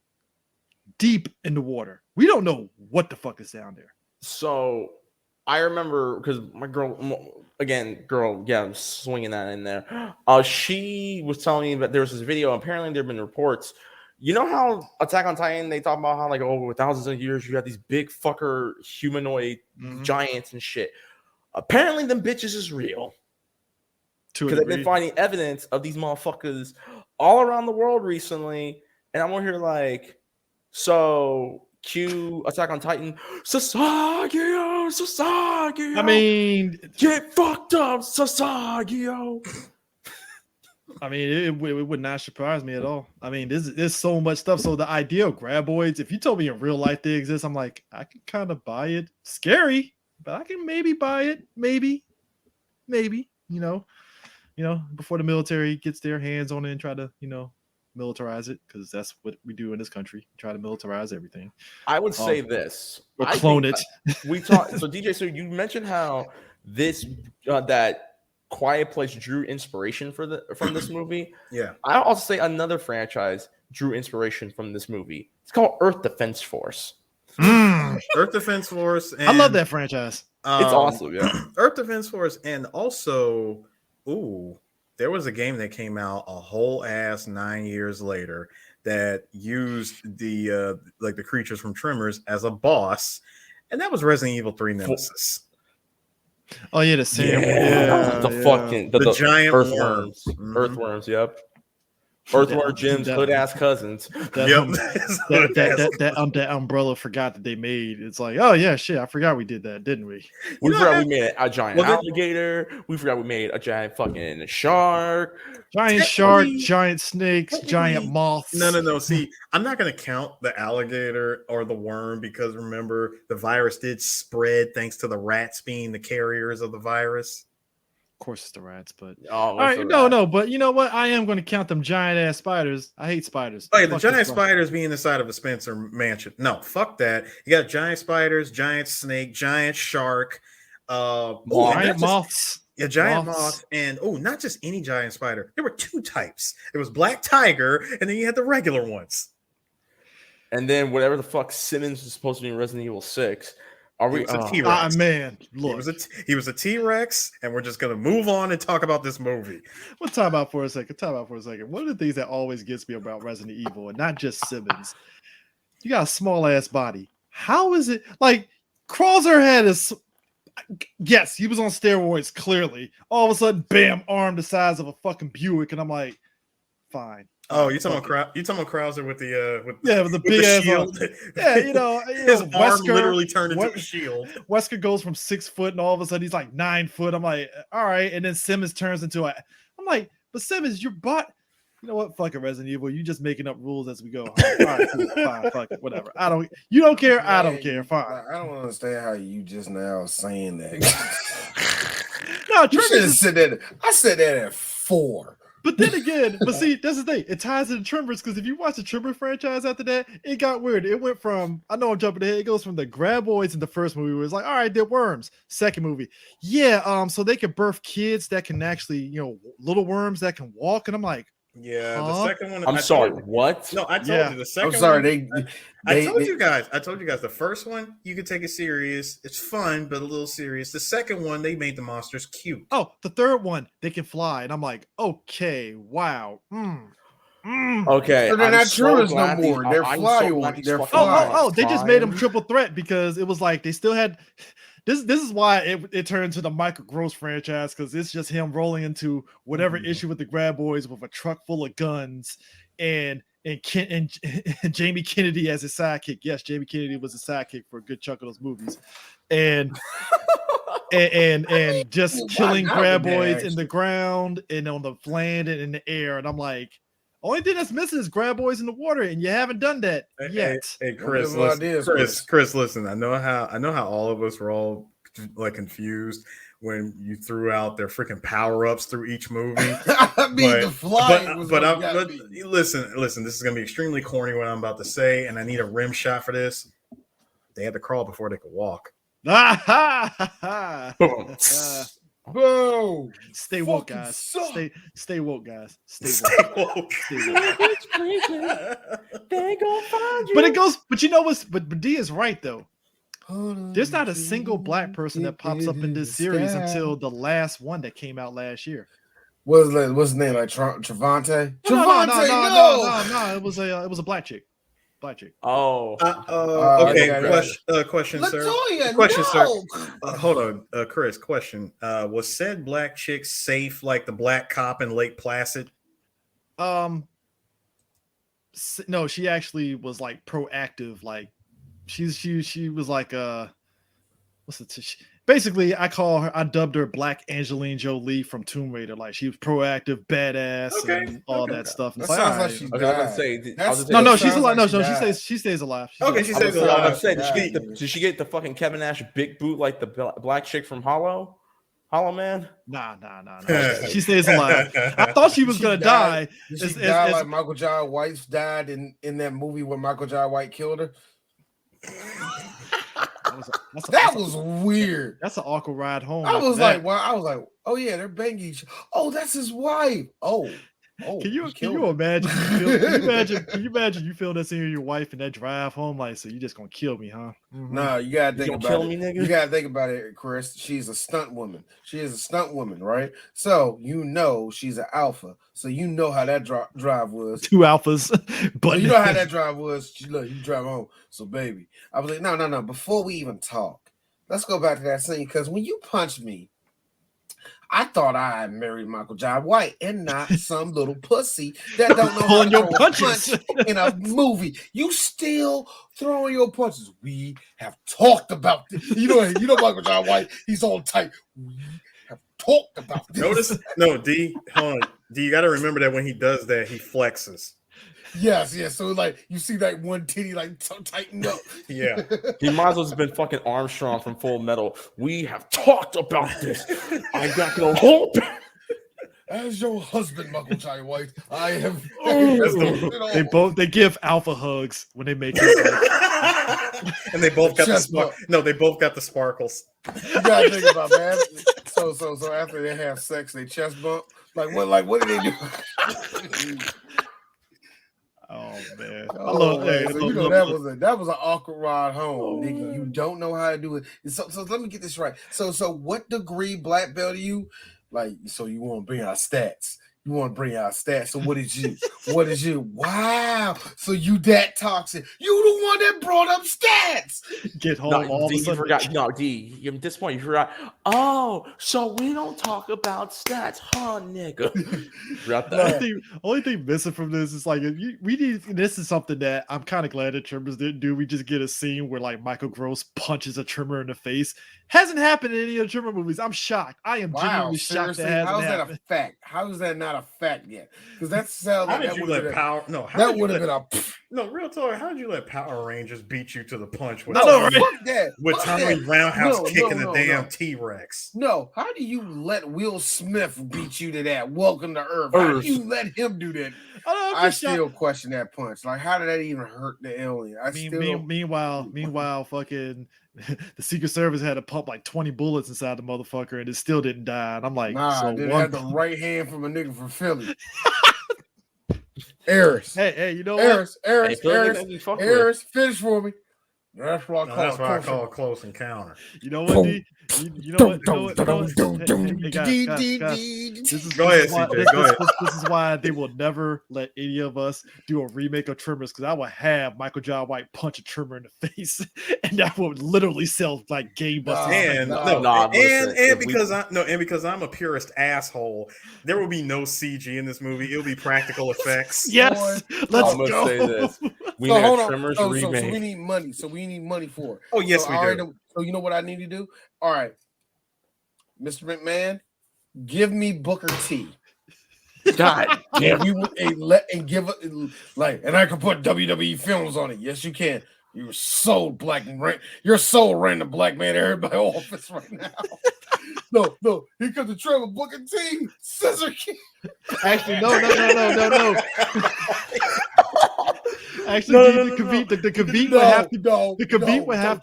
Deep in the water. We don't know what the fuck is down there.
So I remember, because my girl, I'm swinging that in there. She was telling me that there was this video. Apparently, there have been reports. You know how Attack on Titan, they talk about how, like, over thousands of years, you got these big fucker humanoid giants and shit. Apparently, them bitches is real. Because they've been finding evidence of these motherfuckers all around the world recently. And I'm over here like, so cue Attack on Titan. Sasagio.
I mean,
get fucked up, Sasagio.
I mean, it would not surprise me at all. I mean, there's so much stuff. So the idea of graboids, if you told me in real life they exist, I'm like, I can kind of buy it. Scary, but I can maybe buy it. Maybe, you know, before the military gets their hands on it and try to, you know, militarize it, because that's what we do in this country. Try to militarize everything.
I would say this.
Or clone it.
We talked. So DJ, so you mentioned how this that Quiet Place drew inspiration from this movie.
Yeah.
I'll also say another franchise drew inspiration from this movie. It's called Earth Defense Force.
Earth Defense Force. And,
I love that franchise.
It's awesome, yeah.
Earth Defense Force, and also, there was a game that came out a whole ass 9 years later that used the the creatures from Tremors as a boss, and that was Resident Evil 3 Nemesis.
Oh yeah, the same.
Fucking the giant
earthworms.
Earthworms, yep. Earthworm Jim's hood ass cousins.
That umbrella forgot that they made. It's like, oh yeah, shit, I forgot we did that, didn't we?
We forgot we made a giant alligator. We forgot we made a giant fucking shark.
Giant snakes, giant moths.
No. See, I'm not going to count the alligator or the worm, because remember, the virus did spread thanks to the rats being the carriers of the virus.
Of course, it's the rats, but
all
right, no. But you know what? I am going to count them giant ass spiders. I hate spiders.
Oh yeah, the giant spiders being the side of a Spencer mansion. No, fuck that. You got giant spiders, giant snake, giant shark,
giant moths.
Yeah, giant moth, and not just any giant spider. There were 2 types. There was black tiger, and then you had the regular ones.
And then whatever the fuck Simmons was supposed to be in Resident Evil 6.
He was a T-Rex.
Man, look.
He was a T-Rex, and we're just gonna move on and talk about this movie.
We'll talk about for a second. One of the things that always gets me about Resident Evil, and not just Simmons, you got a small ass body. How is it like Krauser had his? Yes, he was on steroids. Clearly, all of a sudden, bam, arm the size of a fucking Buick, and I'm like, fine.
Oh, you talking about Krauser with the
with the big ass
shield?
Yeah,
his arm
Wesker,
literally turned into a shield.
Wesker goes from 6 foot and all of a sudden he's like 9 foot. I'm like, all right, and then Simmons turns into I'm like, but Simmons, your butt. You know what? Fuck it, Resident Evil. You just making up rules as we go. All right, cool, fine, fuck it, whatever. You don't care. Man, I don't care. Fine.
I don't understand how you just now saying that.
No,
you should have said that. I said that at 4.
But then again, see, that's the thing. It ties into Tremors because if you watch the Tremor franchise after that, it got weird. It went from, I know I'm jumping ahead, it goes from the graboids in the first movie where it's like, all right, they're worms. Second movie, yeah, so they can birth kids that can actually, little worms that can walk. And I'm like,
yeah, the second one.
I'm sorry, what?
No, I told you the second.
I'm sorry,
one, I told you guys. The first one you could take it serious. It's fun, but a little serious. The second one, they made the monsters cute.
Oh, the third one, they can fly, and I'm like, okay, wow.
Okay,
so they're not Tremors no more. They're flying. They're flying.
Oh, they just made them triple threat because it was like they still had. This is why it turned into the Michael Gross franchise because it's just him rolling into whatever issue with the Graboids with a truck full of guns and Jamie Kennedy as his sidekick. Yes, Jamie Kennedy was a sidekick for a good chunk of those movies, and just killing Graboids in the ground and on the land and in the air. And I'm like, only thing that's missing is Graboids in the water, and you haven't done that yet.
Hey, Chris, listen. I know how all of us were all like confused when you threw out their freaking power-ups through each movie. Listen. This is gonna be extremely corny what I'm about to say, and I need a rim shot for this. They had to crawl before they could walk.
Boom!
Stay woke, guys. Stay woke, guys. Stay woke.
They gonna find you.
But it goes. But you know what's? But D is right though. There's not a single black person that pops up in this series until the last one that came out last year.
What's his name? Like Travante?
No. It was a black chick. Black chick.
Oh.
Okay. Question, sir.
Latoya,
question, sir. Hold on, Chris. Question. Was said black chick safe like the black cop in Lake Placid?
No, she actually was like proactive. Like she was like what's it? Basically, I dubbed her Black Angelina Jolie from Tomb Raider. Like she was proactive, badass, and all that stuff. And
that sounds like she's
no, she's alive. No, she stays alive.
She stays alive.
Did she get the fucking Kevin Nash big boot like the black chick from Hollow Man?
Nah. She stays alive. I thought she was gonna die.
She died like Michael Jai White died in that movie where Michael Jai White killed her. That was weird.
That's an awkward ride home.
I was like, oh yeah, they're banging each. Oh, that's his wife. Oh.
Can you imagine? Can you imagine you feel that scene with your wife and that drive home? Like, so you just gonna kill me, huh?
Mm-hmm. No, you gotta think about
kill
it.
Me, nigga?
You gotta think about it, Chris. She's a stunt woman. She is a stunt woman, right? So she's an alpha. So you know how that drive was. 2
alphas, but
you know how that drive was. You drive home. So baby, I was like, no. Before we even talk, let's go back to that scene because when you punched me, I thought I married Michael Jai White and not some little pussy that don't know how to throw a punch in a movie. You still throwing your punches. We have talked about this. You know Michael Jai White, he's all tight. We have talked about this.
D, hold on. D, you got to remember that when he does that, he flexes.
Yes. So like you see that one titty like so tightened up.
Yeah.
He might as well have been fucking Armstrong from Full Metal. We have talked about this. I'm not gonna hope.
As your husband, Michael Jai White, I have.
They give alpha hugs when they make it.
And they both got they both got the sparkles.
You gotta think about man. So after they have sex, they chest bump. Like what do they do?
Oh man!
That was an awkward ride home, nigga. You don't know how to do it. So let me get this right. So what degree black belt are you? Like, so you want to bring out stats? You want to bring out stats? So what is you? Wow! So you that toxic? You one that brought up stats.
Get home
No,
all of
D,
a
you
sudden.
forgot. No, D, at this point, you forgot. Oh, so we don't talk about stats, huh, nigga? Forgot that.
Only thing missing from this is like we need. This is something that I'm kind of glad that Tremors didn't do. We just get a scene where like Michael Gross punches a Tremor in the face. Hasn't happened in any of the Tremor movies. I'm shocked. I am genuinely shocked that hasn't
how's
happened.
that a fact? How is that not a fact yet? Because that sounds
How
like
did you let Power? No, how
that
did you
would have
let-
been a.
No, real talk. How did you let Power Rangers beat you to the punch with
No, right?
Fuck that.
with
Fuck
Tommy
that.
Roundhouse
No,
kicking
no,
the damn
no.
T-Rex?
No, how do you let Will Smith beat you to that? Welcome to Earth. How do you let him do that? I still question that punch. Like, how did that even hurt the alien?
Meanwhile, fucking the Secret Service had to pump like 20 bullets inside the motherfucker, and it still didn't die. And I'm like, so
they
one
had the right hand from a nigga from Philly. Harris.
Hey, you know what?
Harris, finish for me. That's what I
call a close encounter.
You know what, D? You know what? Hey, guys. This is why they will never let any of us do a remake of Tremors, because I will have Michael John White punch a Tremor in the face, and that would literally sell like gangbusters.
And because I'm a purist asshole, there will be no CG in this movie. It'll be practical effects.
Yes, let's go.
Say this. We
need
a Tremors remake.
So we need money. So we need money for it.
Oh yes, we do.
So you know what I need to do? All right, Mr. McMahon, give me Booker T.
God damn.
And I can put WWE films on it. Yes, you can. You're so black and you're so random black man in my office right now. No. Here comes the trailer. Booker T. Scissor King.
Actually, no. Actually, the Kavit would have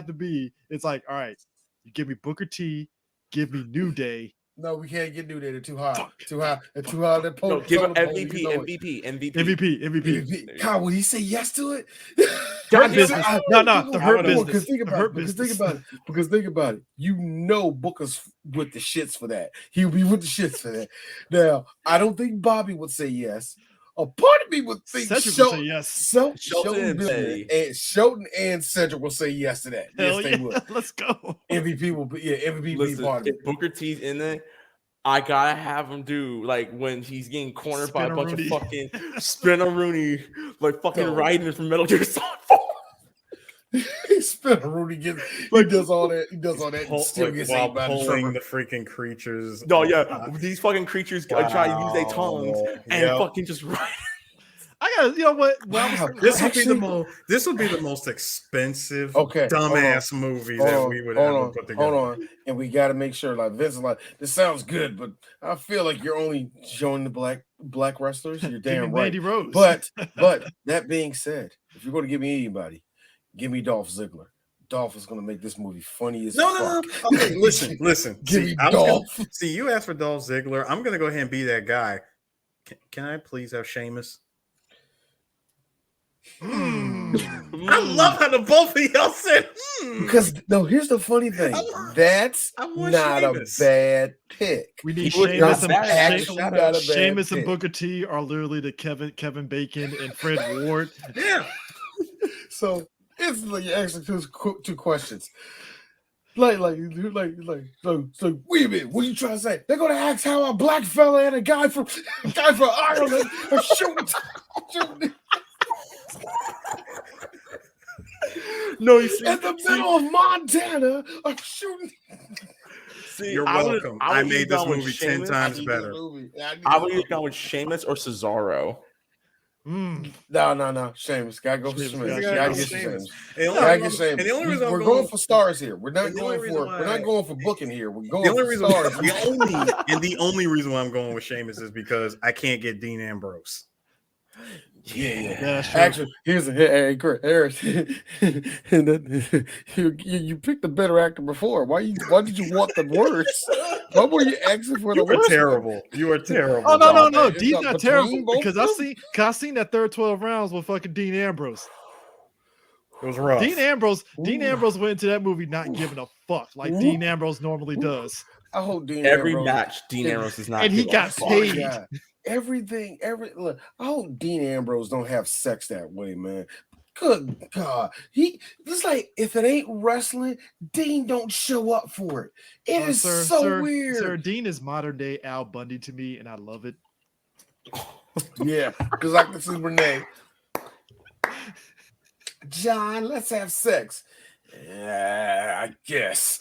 to be. It's like, all right, you give me Booker T, give me New Day.
No, we can't get New Day. They're too high. Too high. They're too high. They're
no, give him MVP.
God, would he say yes to it?
Hurt business. The hurt business.
Because think about it. You know Booker's with the shits for that. He'll be with the shits for that. Now, I don't think Bobby would say yes. A part of me would think Shelton and Cedric will say yes to that.
Hell
yes, they would.
Let's go.
MVP will be MVP.
Listen,
part of it.
If Booker T's in there, I gotta have him do like when he's getting cornered by a bunch of fucking Spinner-Rooney, like fucking Raiden from Metal Gear Solid 4.
Spinner-Rooney he does all that. He does all that. And still gets
while pulling the freaking creatures.
No, these fucking creatures try to use their tongues and fucking just ride.
I got, you know what?
This would be the most expensive, dumbass movie that we would ever put together.
Hold on, and we got to make sure. Like Vince is like, this sounds good, but I feel like you're only showing the black wrestlers. You're damn right.
Mandy Rose.
But that being said, if you're going to give me anybody, give me Dolph Ziggler. Dolph is going to make this movie funny as fuck.
No. Okay, listen.
Give me Dolph.
You asked for Dolph Ziggler. I'm going to go ahead and be that guy. Can I please have Sheamus? I love how the both of y'all said
because here's the funny thing. That's not
Sheamus.
A bad pick.
We need Sheamus and Booker T are literally the Kevin Bacon and Fred Ward.
Yeah.
So it's like you ask two questions. So wait a minute, what are you trying to say? They're gonna ask how a black fella and a guy from Ireland are shooting.
No, you see,
in the middle of Montana, I'm shooting.
See,
you're welcome. I made this movie 10 times better.
I would either go with Sheamus or Cesaro.
No. Sheamus. Gotta go for Sheamus. Gotta get Sheamus.
And the only reason
we're going for stars here. We're not going for booking here. We're going for stars.
The only reason why I'm going with Sheamus is because I can't get Dean Ambrose.
Yeah. Actually, Harris. You picked the better actor before. Why did you want the worst? Why were you asking for the worst?
You are terrible.
Oh no. Dean's not terrible because I seen that third 12 rounds with fucking Dean Ambrose.
It was rough.
Dean Ambrose went into that movie not giving a fuck like Dean Ambrose normally does.
I hope Dean
Ambrose is not.
And he got paid.
everything. Look, I hope Dean Ambrose don't have sex that way, man. Good God, it's like if it ain't wrestling, Dean don't show up for it. It is so weird.
Sir, Dean is modern day Al Bundy to me, and I love it.
Yeah, because I can see Renee. John, let's have sex. Yeah, I guess.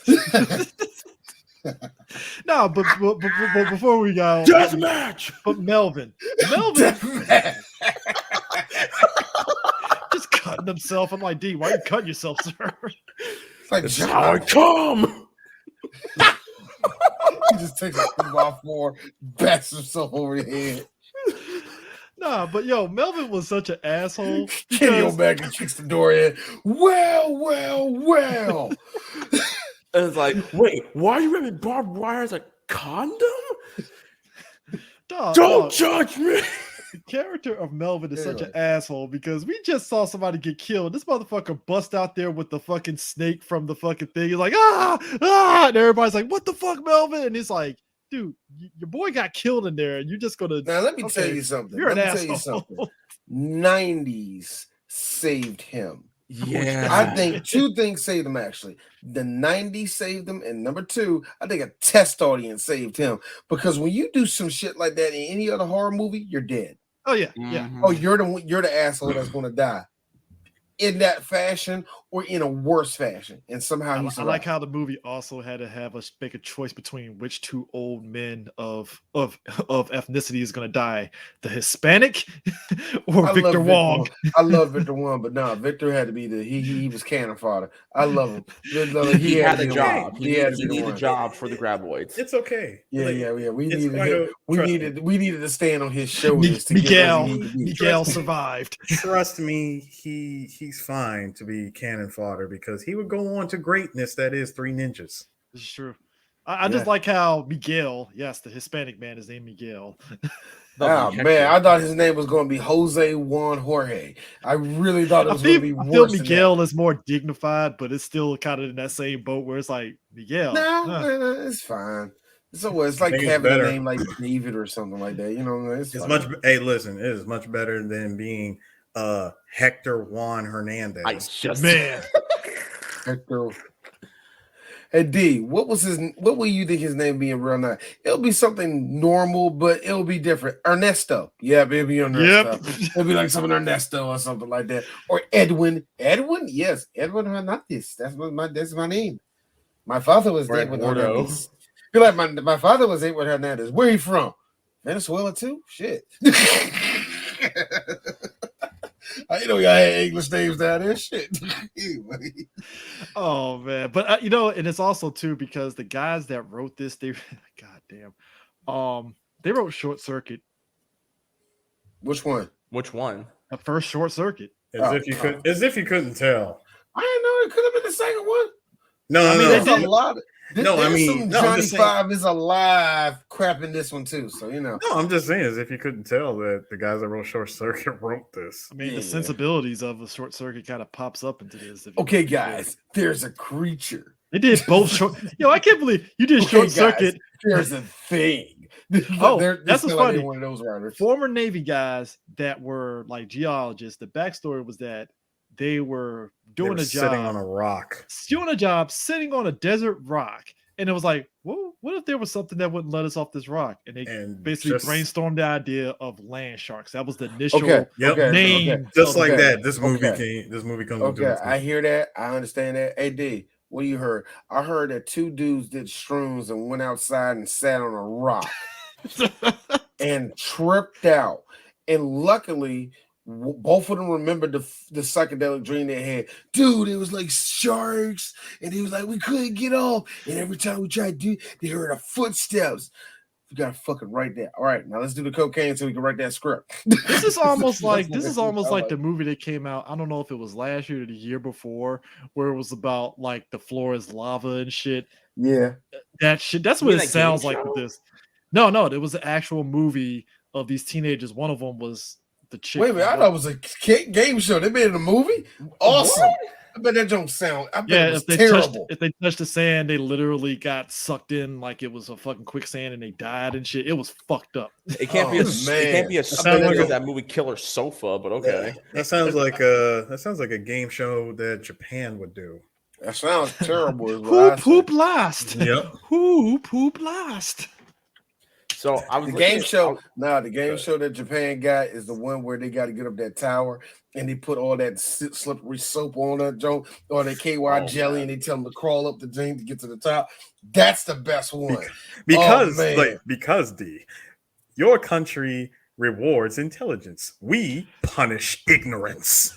No, but before we go,
Deathmatch.
But Melvin, just cutting himself. I'm like, D, why are you cutting yourself, sir?
It's like
That's how I come.
He just takes a off more, bats himself over the head.
Nah, but yo, Melvin was such an asshole.
Kenny Omega kicks the door in. Well.
And it's like, wait, why are you wearing barbed wire as a condom? Don't judge me.
The character of Melvin is such an asshole because we just saw somebody get killed. This motherfucker bust out there with the fucking snake from the fucking thing. He's like, and everybody's like, what the fuck, Melvin? And it's like, dude, your boy got killed in there, and you're just gonna.
Now let me tell you something.
You're an asshole.
90s saved him.
Yeah,
I think two things saved him. Actually, the 90s saved him, and number two, I think a test audience saved him because when you do some shit like that in any other horror movie, you're dead.
Oh yeah, yeah.
Oh, you're the asshole that's going to die in that fashion or in a worse fashion, and somehow he's.
I like how the movie also had to have us make a choice between which two old men of ethnicity is going to die: the Hispanic or Victor Wong.
I love Victor Wong, but no, Victor had to be he was cannon fodder. I love him.
He had a job. He needed a job for the graboids.
It's okay.
Yeah. We needed to stand on his shoulders.
Miguel survived.
Trust me, he's fine to be cannon fodder because he would go on to greatness. That is Three Ninjas.
This is true. I just like how Miguel, yes, the Hispanic man is named Miguel.
Oh man, I thought his name was going to be Jose Juan Jorge. I really thought it was going to be worse. I feel
Miguel is more dignified, but it's still kind of in that same boat where it's like Miguel.
No, it's fine. So it's like having a name like David or something like that. You know, it's
much. Hey, listen, it is much better than being Hector Juan Hernandez.
Hector. Hey D, what will you think his name be in real life? It'll be something normal, but it'll be different. Ernesto. Yeah, baby, Ernesto. Yep. It'll be like something Ernesto or something like that. Or Edwin. Edwin? Yes, Edwin Hernandez. That's my name. My father was Edwin Hernandez. Feel like my father was Edwin Hernandez. Where he from? Venezuela too? Shit. I know y'all had English names down there. Shit. Anyway.
Oh man, but and it's also too because the guys that wrote this, they wrote Short Circuit.
Which one?
The first Short Circuit.
As if you couldn't tell.
I didn't know it could have been the second one.
No.
There's a lot.
Johnny
Five is alive crap in this one too. So
No, I'm just saying, as if you couldn't tell that the guys that wrote Short Circuit wrote this.
I mean, the sensibilities of a Short Circuit kind of pops up into this.
Okay, guys, there's a creature.
They did both short. I can't believe you did Short Circuit.
There's a thing.
That's what's funny.
One of those writers.
Former Navy guys that were like geologists. The backstory was that they were doing a job
sitting on a rock.
Sitting on a desert rock. And it was like, well, what if there was something that wouldn't let us off this rock? And they basically brainstormed the idea of land sharks. That was the initial name.
Just like that. This movie comes into it.
I hear that. I understand that. Hey, D, what do you heard? I heard that two dudes did shrooms and went outside and sat on a rock and tripped out. And luckily, both of them remembered the psychedelic dream they had. Dude, it was like sharks, and he was like, we couldn't get off. And every time we tried to do, they heard our footsteps. You gotta fucking write that. All right, now let's do the cocaine so we can write that script.
This is almost like the movie that came out. I don't know if it was last year or the year before, where it was about like the floor is lava and shit.
Yeah,
that shit. That's what it sounds like with this. No, it was an actual movie of these teenagers. One of them was the chick.
Wait a minute, I thought it was a game show. They made it a movie? Awesome. bet that don't sound. I bet
Yeah,
it was
if they
terrible.
if they touched the sand, they literally got sucked in like it was a fucking quicksand and they died and shit. It was fucked up.
It can't be it can't be as
sounds
stupid
like
as that movie Killer Sofa, but okay.
That sounds like a game show that Japan would do.
That sounds terrible. is what
Who
I
poop
said.
last?
Yep.
Who poop last?
So I was
The
looking-
game show. Nah, the game show that Japan got is the one where they got to get up that tower and they put all that slippery soap on that joke or that KY jelly and they tell them to crawl up the thing to get to the top. That's the best one.
Because D, your country rewards intelligence. We punish ignorance.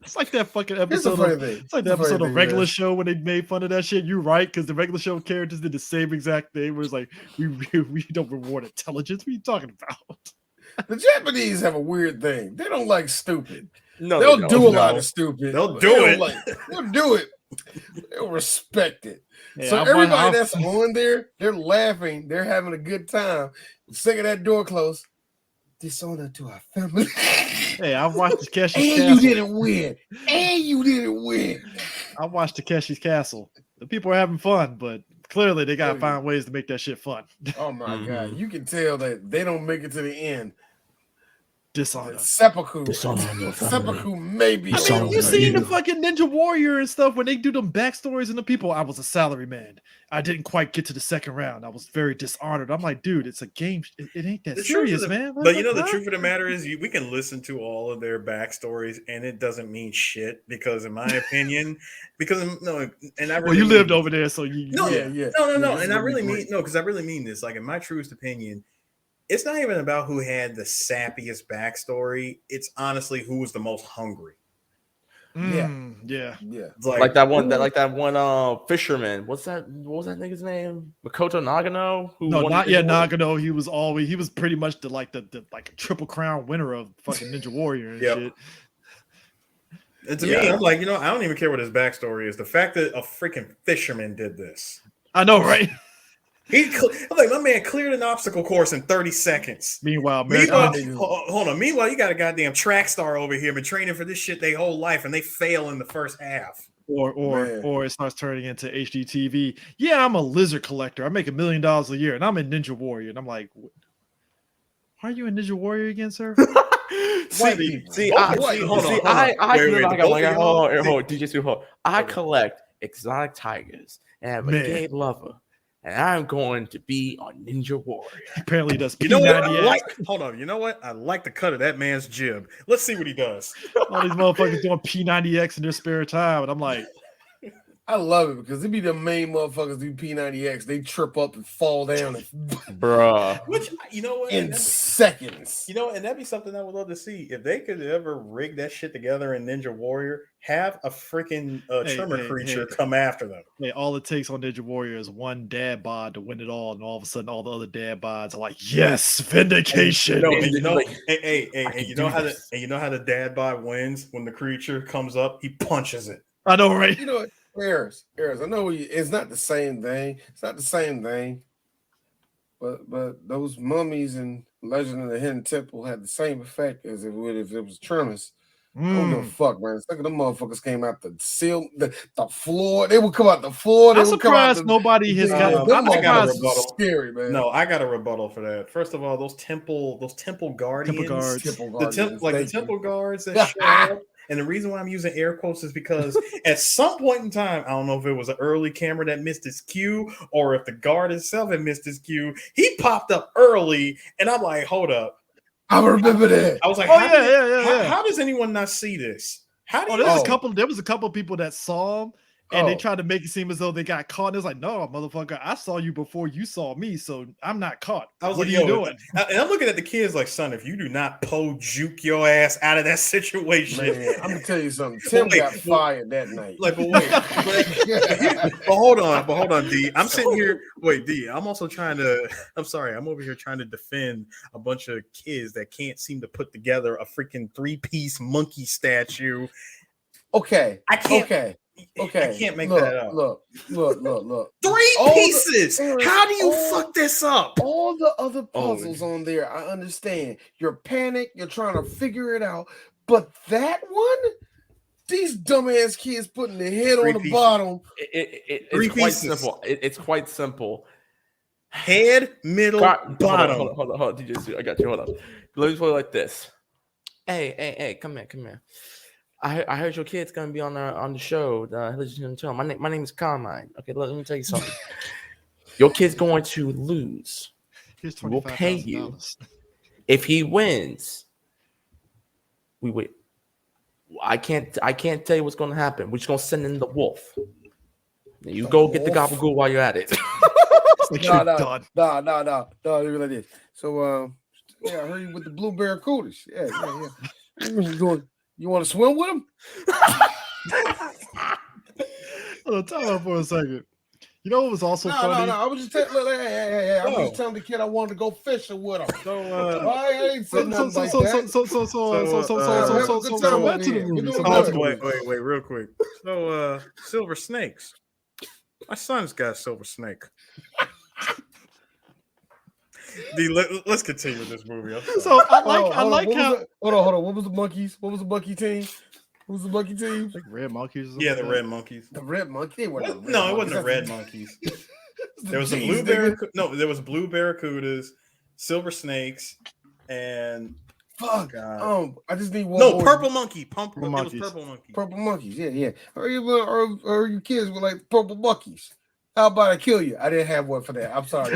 It's like that fucking
Here's the
episode.
funny
Of,
thing.
it's like the
Here's the
episode
funny
of
thing,
Regular
man.
Show when they made fun of that shit. You're right, because the Regular Show characters did the same exact thing. Where it's like we don't reward intelligence. What are you talking about?
The Japanese have a weird thing. They don't like stupid.
No,
They'll
they
do
don't.
a lot of stupid.
They'll
but
do
they don't
it.
They'll do it. They'll respect it.
Yeah,
So
I want-
everybody that's on there, they're laughing. They're having a good time. Second that door closed, dishonor to our family.
Hey, I watched Takeshi's
And
Castle.
you didn't win. And you didn't win.
I watched Takeshi's Castle. The people are having fun, but clearly they gotta
Oh,
find ways to make that shit fun.
Oh my God. You can tell that they don't make it to the end.
Dishonor.
Seppuku maybe.
I mean, you seen the fucking Ninja Warrior and stuff when they do them backstories and the people. I was a salaryman. I didn't quite get to the second round. I was very dishonored. I'm like, dude, it's a game. It ain't that serious, man.
But you know, the truth of the matter is, we can listen to all of their backstories, and it doesn't mean shit. Because, in my opinion, and I really
Well, you lived over there, so you.
No,
Yeah.
no,
This
and I
would be
really mean
great.
because I really mean this. Like, in my truest opinion, it's not even about who had the sappiest backstory. It's honestly who was the most hungry.
Yeah.
It's
like that one fisherman. What was that nigga's name? Makoto Nagano?
No,
won
not
the
yet.
Ninja Warrior?
Nagano. He was pretty much the like a triple crown winner of fucking Ninja Warrior and
Yep.
shit.
And to me, I'm like, I don't even care what his backstory is. The fact that a freaking fisherman did this.
I know, right?
I'm like, my man cleared an obstacle course in 30 seconds.
Meanwhile,
Hold on. Meanwhile, you got a goddamn track star over here been training for this shit their whole life, and they fail in the first half.
Or it starts turning into HDTV. Yeah, I'm a lizard collector. I make $1 million a year, and I'm in Ninja Warrior. And I'm like, why are you in Ninja Warrior again, sir?
Hold on, DJ Sue, hold. I collect exotic tigers and have a gay lover, and I'm going to be on Ninja Warrior.
Apparently, he does.
You know what? Hold on. You know what? I like the cut of that man's jib. Let's see what he does.
All these motherfuckers doing P90X in their spare time, and I'm like,
I love it because it be the main motherfuckers do P90X. They trip up and fall down,
Bruh.
Which, you know what?
in seconds.
You know, and that'd be something I would love to see. If they could ever rig that shit together in Ninja Warrior, have a freaking Tremor creature come after them.
Hey, all it takes on Ninja Warrior is one dad bod to win it all, and all of a sudden, all the other dad bods are like, "Yes, vindication."
You know how the dad bod wins when the creature comes up, he punches it.
I know, right?
You know what? Harris, I know it's not the same thing. It's not the same thing. But those mummies and Legend of the Hidden Temple had the same effect as it would if it was Tremors. I don't give a fuck, man. Look at them motherfuckers came out the floor. They would come out the floor.
I'm surprised nobody has got.
Them
I got a
motherfuckers
rebuttal.
scary, man.
No, I got a rebuttal for that. First of all, those temple guardians, the temple guards that show up. And the reason why I'm using air quotes is because at some point in time, I don't know if it was an early camera that missed his cue or if the guard itself had missed his cue. He popped up early, and I'm like, hold up.
I remember that.
I was like, how does anyone not see this? How do you
There was a couple people that saw him, and they tried to make it seem as though they got caught. And it's like, no, motherfucker, I saw you before you saw me, so I'm not caught.
I was
what
like,
are you doing?
And I'm looking at the kids like, son, if you do not juke your ass out of that situation,
man, I'm gonna tell you something. Tim got fired that night.
Like, but hold on, D. I'm sitting here. Wait, D. I'm also trying to. I'm sorry. I'm over here trying to defend a bunch of kids that can't seem to put together a freaking 3-piece monkey statue.
Okay,
I can't.
Okay,
I can't make that up.
Look.
3 pieces. How do you fuck this up?
All the other puzzles on there, I understand. You're panicked. You're trying to figure it out. But that one, These dumbass kids putting their head on the bottom.
It's quite simple. It's quite simple.
Head, middle, bottom.
Hold on. DJ, I got you. Hold on. Let me put it like this. Hey, come here. I heard your kid's gonna be on the show. My name is Carmine. Okay, let me tell you something. Your kid's going to lose. We'll pay you. If he wins, we wait. I can't tell you what's gonna happen. We're just gonna send in the wolf. You go get the gabagool while you're at it.
No. Like this. So I heard you with the blue barracudas. Yeah. You want to swim with them?
Time out for a second. You know what was also funny?
No. I was just telling. I was just telling the kid I wanted to go fishing with him. So I ain't saying nothing like that.
So back to the movie.
Wait, real quick. So silver snakes. My son's got a silver snake. Let's continue with this movie.
So I like how.
Hold on. What was the monkeys? What was the monkey team? What was the monkey team?
Like red monkeys.
Yeah, the red monkeys.
The red monkey.
No, it wasn't the red monkeys. There was there was blue barracudas, silver snakes, and
fuck. I just need one.
No, purple monkey. It was purple monkey.
Purple monkeys. Yeah. Or you kids were like purple monkeys. How about I kill you? I didn't have one for that. I'm sorry.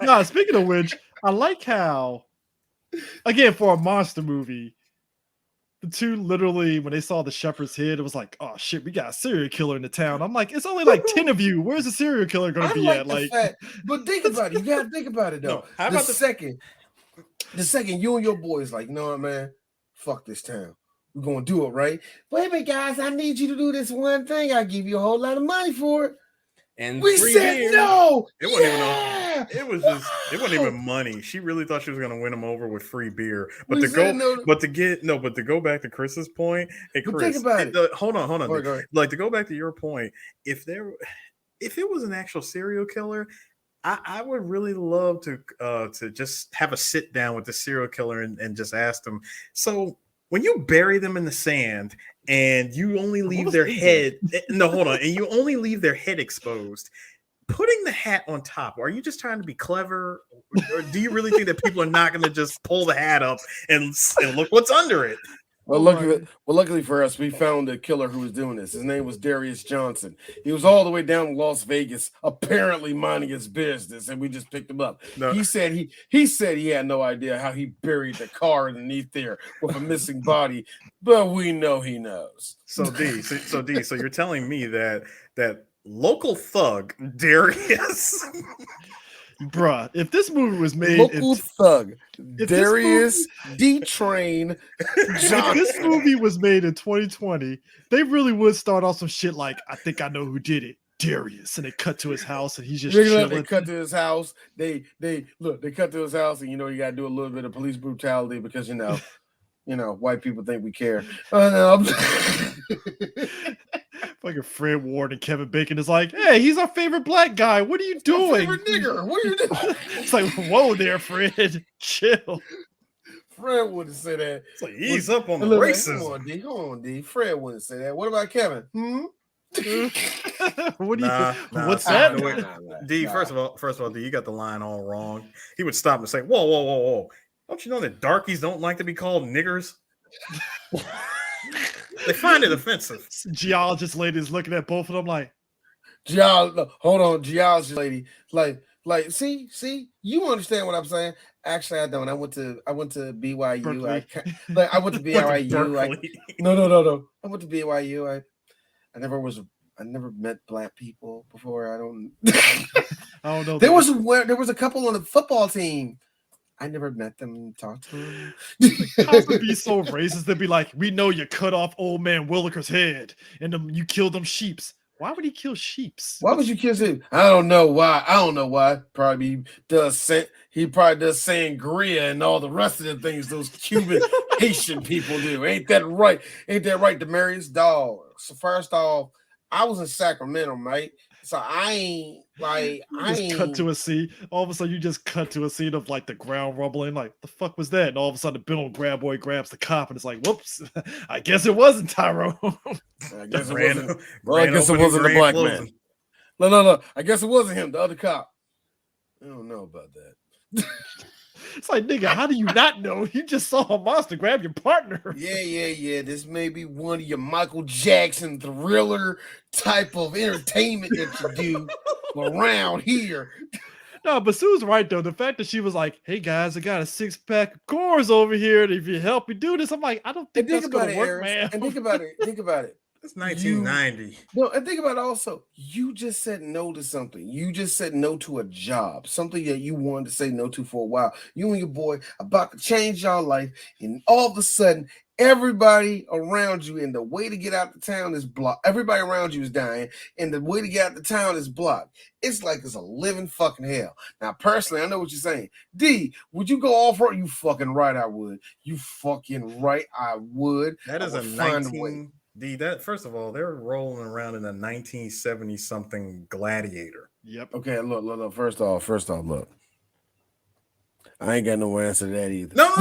No, speaking of which, I like how, again, for a monster movie, the two literally, when they saw the shepherd's head, it was like, oh shit, we got a serial killer in the town. I'm like, it's only like 10 of you. Where's the serial killer going to be at?
But think about it. You got to think about it, though.
No, how about
the second you and your boys like, you know what, man? Fuck this town. We're going to do it, right? Wait a minute, guys. I need you to do this one thing. I'll give you a whole lot of money for it.
And
we said no.
It wasn't even money. She really thought she was gonna win him over with free beer. But to go back to Chris's point, hey Chris,
think about it.
Hold on. Like to go back to your point, if it was an actual serial killer, I would really love to just have a sit down with the serial killer and just ask them. So when you bury them in the sand and you only leave their head, and you only leave their head exposed, putting the hat on top, are you just trying to be clever? Or do you really think that people are not going to just pull the hat up and look what's under it?
Well, luckily for us, we found a killer who was doing this. His name was Darius Johnson. He was all the way down in Las Vegas, apparently minding his business, and we just picked him up. No. He said he had no idea how he buried the car underneath there with a missing body, but we know he knows.
So you're telling me that local thug Darius.
Bruh, if this movie was made
Darius D-Train Johnson.
If this movie was made in 2020, they really would start off some shit like, I think I know who did it, Darius, and they cut to his house and he's just chilling.
They cut to his house. They cut to his house, and you got to do a little bit of police brutality because white people think we care.
Fucking Fred Ward and Kevin Bacon is like, hey, he's our favorite black guy. What are you doing?
Favorite nigger. What are you doing?
It's like, whoa there, Fred. Chill.
Fred wouldn't say that.
It's like, ease up on the racism.
Come on, D. Fred wouldn't say that. What about Kevin?
What's that?
D, first of all, D, you got the line all wrong. He would stop and say, whoa. Don't you know that darkies don't like to be called niggers? They find it offensive.
Geologist lady is looking at both of them like,
hold on, geologist lady. Like, see, you understand what I'm saying? Actually, I don't. I went to BYU. I went to BYU. No. I went to BYU. I never met black people before. I don't know. There was a couple on the football team. I never met them, talked to them.
How to be so racist? They'd be like, we know you cut off old man Williker's head and you killed them sheeps. Why would he kill sheeps?
Why would you kill him? I don't know why. Probably he does sangria and all the rest of the things those Cuban Haitian people do. Ain't that right? Demarius? Dog. So first off, I was in Sacramento, right? I ain't like
cut to a scene. All of a sudden, you just cut to a scene of like the ground rumbling. Like, the fuck was that? And all of a sudden, Bill Grab Boy grabs the cop, and it's like, whoops! I guess it wasn't Tyrone.
I guess it wasn't. Well, I guess it wasn't the black man. No. I guess it wasn't him. The other cop. I don't know about that.
It's like, nigga, how do you not know? You just saw a monster grab your partner.
Yeah. This may be one of your Michael Jackson thriller type of entertainment that you do around here.
No, but Sue's right though. The fact that she was like, "Hey guys, I got a 6-pack of Coors over here, and if you help me do this," I'm like, I don't think that's gonna work, man.
And think about it.
It's 1990.
And think about it also. You just said no to something. You just said no to a job, something that you wanted to say no to for a while. You and your boy about to change your life, and all of a sudden, everybody around you, and the way to get out the town is blocked. Everybody around you is dying, and the way to get out the town is blocked. It's like it's a living fucking hell. Now, personally, I know what you're saying. D, would you go off road? You fucking right, I would. You fucking right, I would.
That is a 19. That first of all, they're rolling around in a 1970 something Gladiator.
Yep.
Okay, look. First off, look. I ain't got no answer to that either.
No.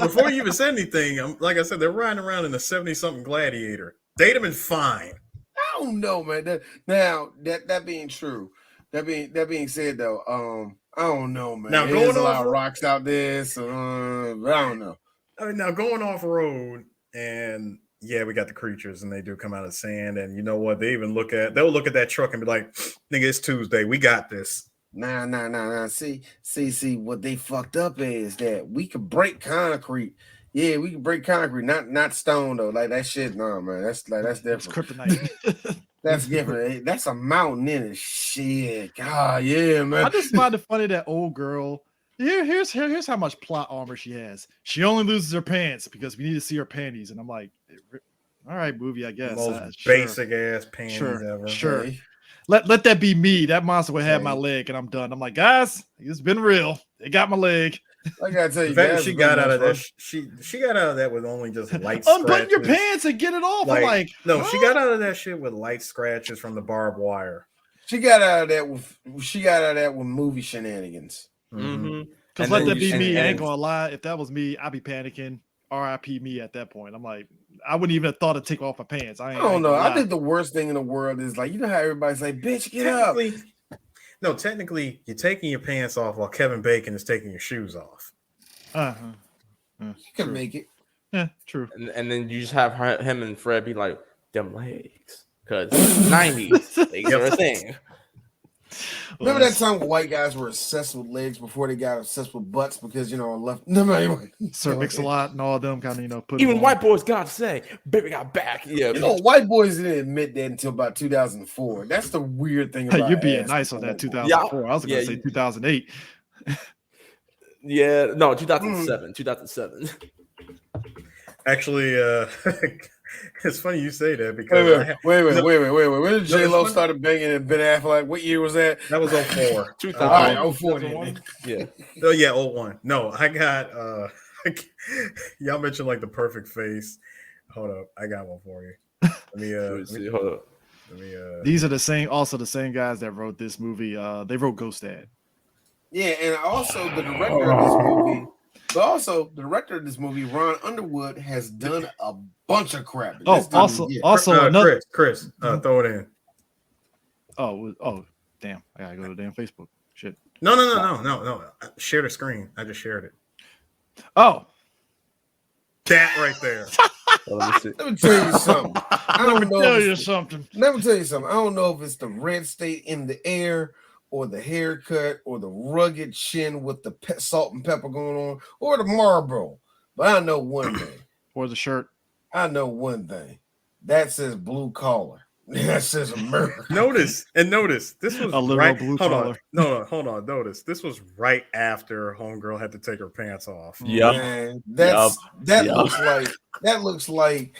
Before you even said anything, like I said, they're riding around in a 70 something Gladiator. They'd have been fine.
I don't know, man. That being true, that being said though, I don't know, man.
Now
there's a lot of rocks out there, so but I don't know.
I mean, now going off road and. Yeah, we got the creatures, and they do come out of sand. And you know what? They'll look at that truck and be like, "Nigga, it's Tuesday. We got this."
Nah. See. What they fucked up is that we could break concrete. Yeah, we can break concrete, not stone though. Like that shit, no man. That's different.
It's kryptonite.
That's different. That's a mountain in it. Shit. God, yeah, man.
I just find it funny that old girl. Here's how much plot armor she has. She only loses her pants because we need to see her panties, and I'm like, all right, movie, I guess.
Most basic ass panties ever.
Sure. Let that be me. That monster would have my leg, and I'm done. I'm like, guys, it's been real. They got my leg.
I gotta tell you,
that she got out of that. She got out of that with only just light.
Unbutton your pants and get it off. I'm like,
no, huh? She got out of that shit with light scratches from the barbed wire.
She got out of that with movie shenanigans.
Mm-hmm. Because let that be me. I ain't gonna lie. If that was me, I'd be panicking. R.I.P. me at that point. I'm like, I wouldn't even have thought to take off my pants. I don't know.
I think the worst thing in the world is like, you know how everybody's like, bitch, get up.
No, technically, you're taking your pants off while Kevin Bacon is taking your shoes off.
You can make it.
Yeah, true.
And then you just have him and Fred be like, them legs. Because 90s, legs are a thing.
Remember that time when white guys were obsessed with legs before they got obsessed with butts because left. No, anyway.
Sir Mix-a-Lot and all them kind of put
even white boys got to say, baby got back. Yeah,
white boys didn't admit that until about 2004. That's the weird thing about
you're being nice on that 2004. Yeah, I was gonna say 2008.
Yeah, no, 2007. 2007.
Actually, it's funny you say that because
wait. When did J-Lo started banging and Ben Affleck? What year was that?
That was 04.
04.
Yeah.
Oh yeah, 01. No, I got y'all mentioned like the perfect face. Hold up, I got one for you. Let me
see. Hold up.
These are the same guys that wrote this movie. They wrote Ghost Dad.
Yeah, and also the director of this movie. But also, the director of this movie, Ron Underwood, has done a bunch of crap.
Chris, throw it in.
Oh, damn! I gotta go to damn Facebook. Shit.
No. Share the screen. I just shared it.
Oh,
that right there.
Let me tell you something.
Let me tell you something.
I don't know if it's the red state in the air, or the haircut, or the rugged chin with the salt and pepper going on, or the Marlboro. But I know one thing.
Or the shirt.
I know one thing. That says blue collar. That says America.
Notice. This was
a literal blue collar.
Hold on. Notice. This was right after Homegirl had to take her pants off.
Yeah.
That looks like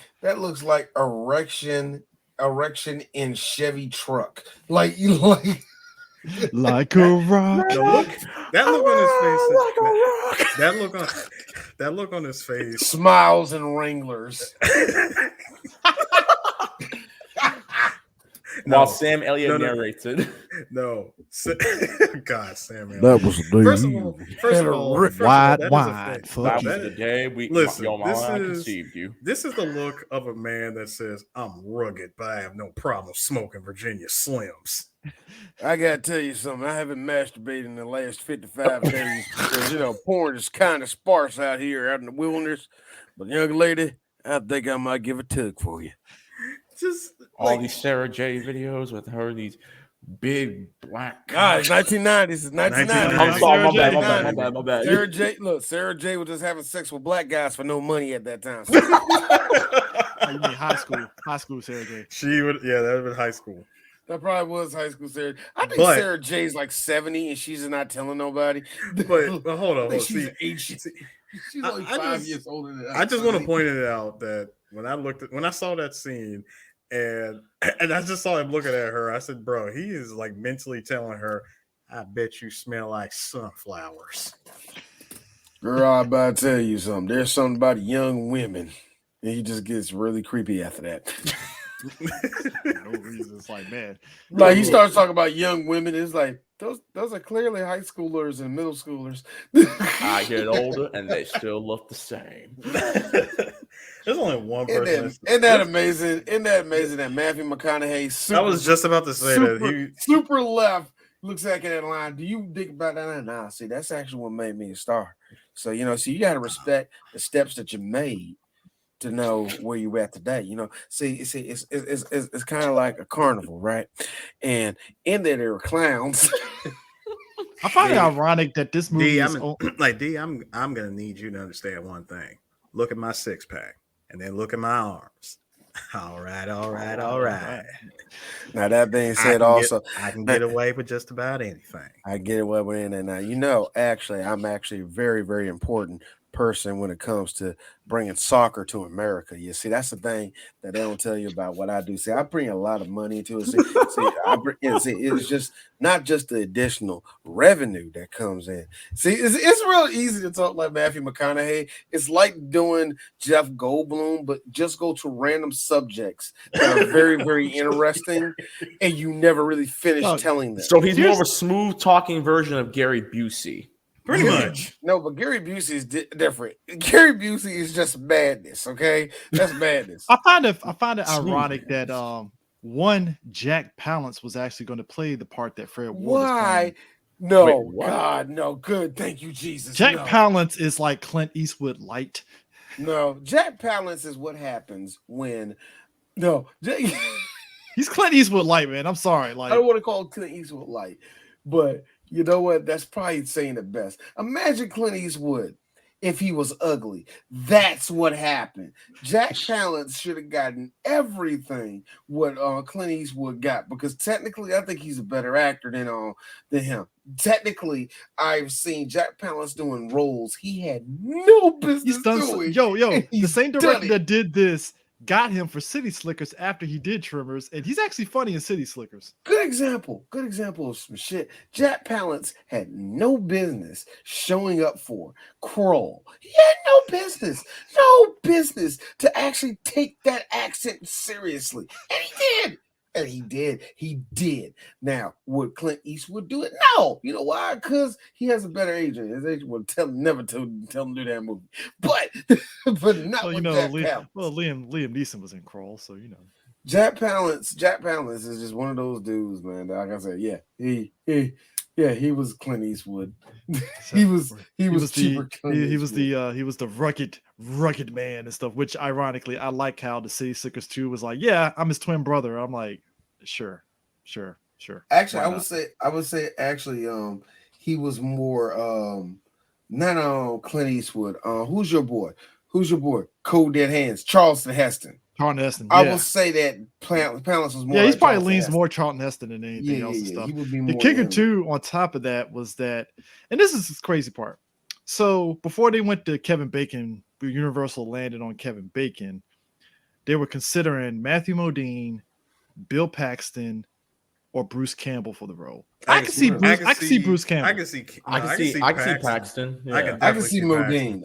erection in Chevy truck. Like you like.
Like a rock.
That look on his face. That look on his face.
Smiles and Wranglers.
while Sam Elliott narrates it.
No, God, Sam Elliott.
That was the
First of all,
wide.
That was the day your mama conceived you.
This is the look of a man that says, "I'm rugged, but I have no problem smoking Virginia Slims."
I gotta tell you something. I haven't masturbated in the last 55 days because porn is kind of sparse out here, out in the wilderness. But young lady, I think I might give a tug for you.
Just
all these Sarah J videos with her, these big black.
God, it's 1990s. It's 1990s.
I'm sorry, my bad.
Sarah J was just having sex with black guys for no money at that time.
You mean high school Sarah J?
She would, that would have been high school.
That probably was high school Sarah. I think Sarah J's like 70 and she's not telling nobody.
But hold on.
She's like 5 years older than us.
I just want to point it out that when I saw that scene and I just saw him looking at her, I said, bro, he is like mentally telling her, I bet you smell like sunflowers.
Girl, I'm about to tell you something. There's something about young women. And he just gets really creepy after that.
No reason. It's like, man,
like he starts talking about young women. It's like those are clearly high schoolers and middle schoolers.
I get older and they still look the same.
There's only one person.
Isn't that amazing? Isn't that amazing that Matthew McConaughey?
I was just about to say that he
super left looks back at that line. Do you think about that? Nah, see, that's actually what made me a star. So you got to respect the steps that you made to know where you at today. See, it's kind of like a carnival, right? And in there were clowns.
I find it ironic that this movie
I'm gonna need you to understand one thing. Look at my six pack, and then look at my arms. All right.
Now that being said,
I can get away with just about anything.
I get away with anything. Now, actually, I'm actually a very, very important person when it comes to bringing soccer to America. You see, that's the thing that they don't tell you about what I do. See, I bring a lot of money into it. It's just not just the additional revenue that comes in. See, it's real easy to talk like Matthew McConaughey. It's like doing Jeff Goldblum, but just go to random subjects that are very, very interesting, and you never really finish telling them.
So he's more of a smooth talking version of Gary Busey.
Pretty much.
No, but Gary Busey is different. Gary Busey is just madness, okay? That's madness.
I find it ironic that Jack Palance was actually going to play the part that Fred Ward was playing.
No, God, no. Good. Thank you, Jesus.
Jack Palance is like Clint Eastwood light.
No, Jack Palance is what happens when
he's Clint Eastwood light, man. I'm sorry. Like,
I don't want to call Clint Eastwood light, but you know what? That's probably saying it best. Imagine Clint Eastwood if he was ugly. That's what happened. Jack Palance should have gotten everything what Clint Eastwood got, because technically I think he's a better actor than him. Technically, I've seen Jack Palance doing roles he had no business doing.
The same director that did this got him for City Slickers after he did Tremors, and he's actually funny in City Slickers.
Good example of some shit Jack Palance had no business showing up for. Kroll. He had no business to actually take that accent seriously. And he did. Now, would Clint Eastwood do it? No. You know why? Because he has a better agent. His agent would never tell him to do that movie. But not with Jack Palance.
Well, Liam Neeson was in Kroll, so you know.
Jack Palance is just one of those dudes, man. Like I said, he was Clint Eastwood. he was the rugged man and stuff, which ironically I like how the City Slickers 2 was like, yeah, I'm his twin brother. I'm like, sure. Actually, I would say he was more not on Clint Eastwood. Who's your boy? Cold Dead Hands, Charlton Heston. I will say that Palance was more.
Yeah, he's probably leans more Charlton Heston than anything else and stuff.
He would be more
the kicker too, on top of that, was that, and this is the crazy part. So before they went to Kevin Bacon, Universal landed on Kevin Bacon, they were considering Matthew Modine, Bill Paxton, or Bruce Campbell for the role. I can see Bruce Campbell.
I can see
Paxton.
Yeah.
I can see Modine.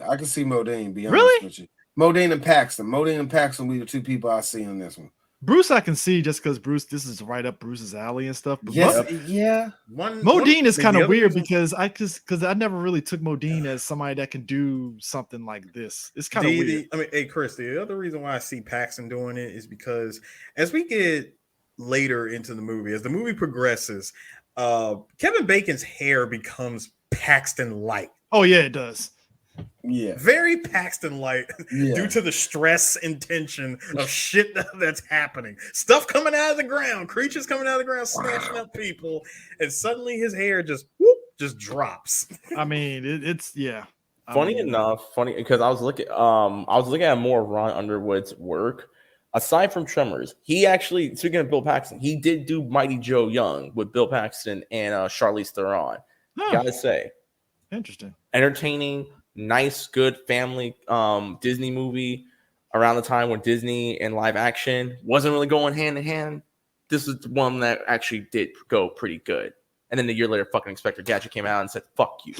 Be honest
really?
with you. Modine and Paxton. Modine and Paxton will be the two people I see on this one.
Bruce, I can see just because Bruce, this is right up Bruce's alley and stuff. But
Yeah.
Modine is kind of weird because I never really took Modine as somebody that can do something like this. It's kind of weird.
I mean, hey, Chris, the other reason why I see Paxton doing it is because as we get later into the movie, as the movie progresses, Kevin Bacon's hair becomes Paxton-like.
Oh yeah, it does.
Yeah,
very Paxton-like due to the stress and tension of shit that's happening. Stuff coming out of the ground, creatures coming out of the ground, snatching up people, and suddenly his hair just drops.
I mean, it's yeah.
Funny because I was looking at more of Ron Underwood's work. Aside from Tremors, he actually, speaking of Bill Paxton, he did do Mighty Joe Young with Bill Paxton and Charlize Theron. Gotta say,
interesting,
entertaining, nice, good family Disney movie around the time when Disney and live action wasn't really going hand in hand. This is one that actually did go pretty good. And then a year later, fucking Inspector Gadget came out and said, "Fuck you."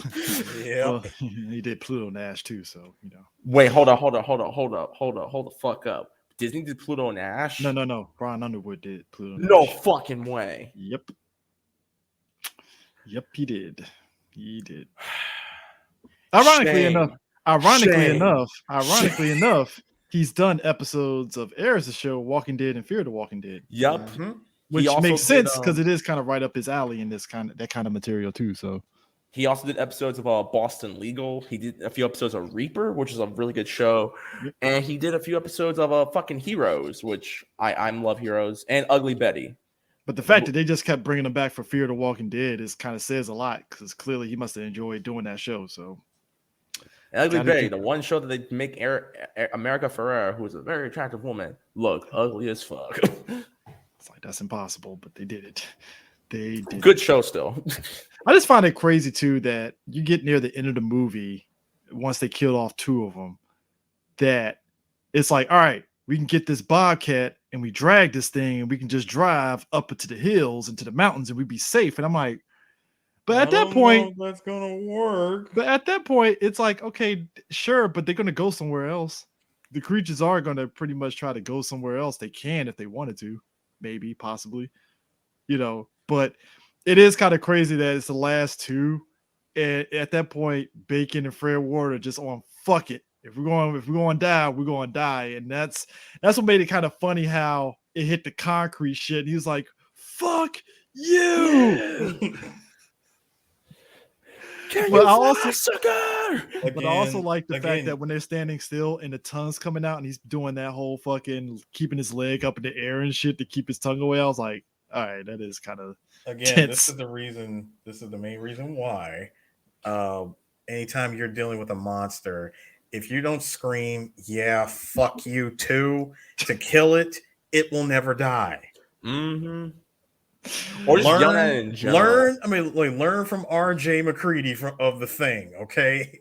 Yeah,
well, he did Pluto Nash too, so you know.
Wait, hold the fuck up. Disney did Pluto Nash?
No. Ron Underwood did Pluto Nash.
No fucking way.
Yep, he did. Ironically enough, he's done episodes of Era's the Show, Walking Dead, and Fear the Walking Dead.
Yep.
Mm-hmm.
Which makes sense because it is kind of right up his alley in that kind of material too. So
he also did episodes of Boston Legal. He did a few episodes of Reaper, which is a really good show, and he did a few episodes of fucking Heroes, which I love Heroes, and Ugly Betty.
But the fact that they just kept bringing him back for Fear the Walking Dead is kind of says a lot because clearly he must have enjoyed doing that show. So
and Ugly Betty, the one show that they make America Ferrera, who is a very attractive woman, look ugly as fuck.
It's like that's impossible, but they did it. They did.
Good show still.
I just find it crazy too that you get near the end of the movie once they killed off two of them. That it's like, all right, we can get this Bobcat and we drag this thing and we can just drive up into the hills into the mountains and we'd be safe. And I'm like, but at that point,
that's gonna work.
But at that point, it's like, okay, sure, but they're gonna go somewhere else. The creatures are gonna pretty much try to go somewhere else. They can if they wanted to. Maybe, possibly, you know, but it is kind of crazy that it's the last two. And at that point, Bacon and Fred Ward are just on fuck it. If we're going to die, we're going to die. And that's what made it kind of funny how it hit the concrete shit. And he was like, fuck you. Yeah. But I also like the fact that when they're standing still and the tongue's coming out and he's doing that whole fucking keeping his leg up in the air and shit to keep his tongue away. I was like, all right, that is kind of tense.
This is the main reason why anytime you're dealing with a monster, if you don't scream, yeah, fuck you too, to kill it, it will never die.
Mm-hmm. Or just yell at it in general.
Learn from RJ McCready of The Thing, okay?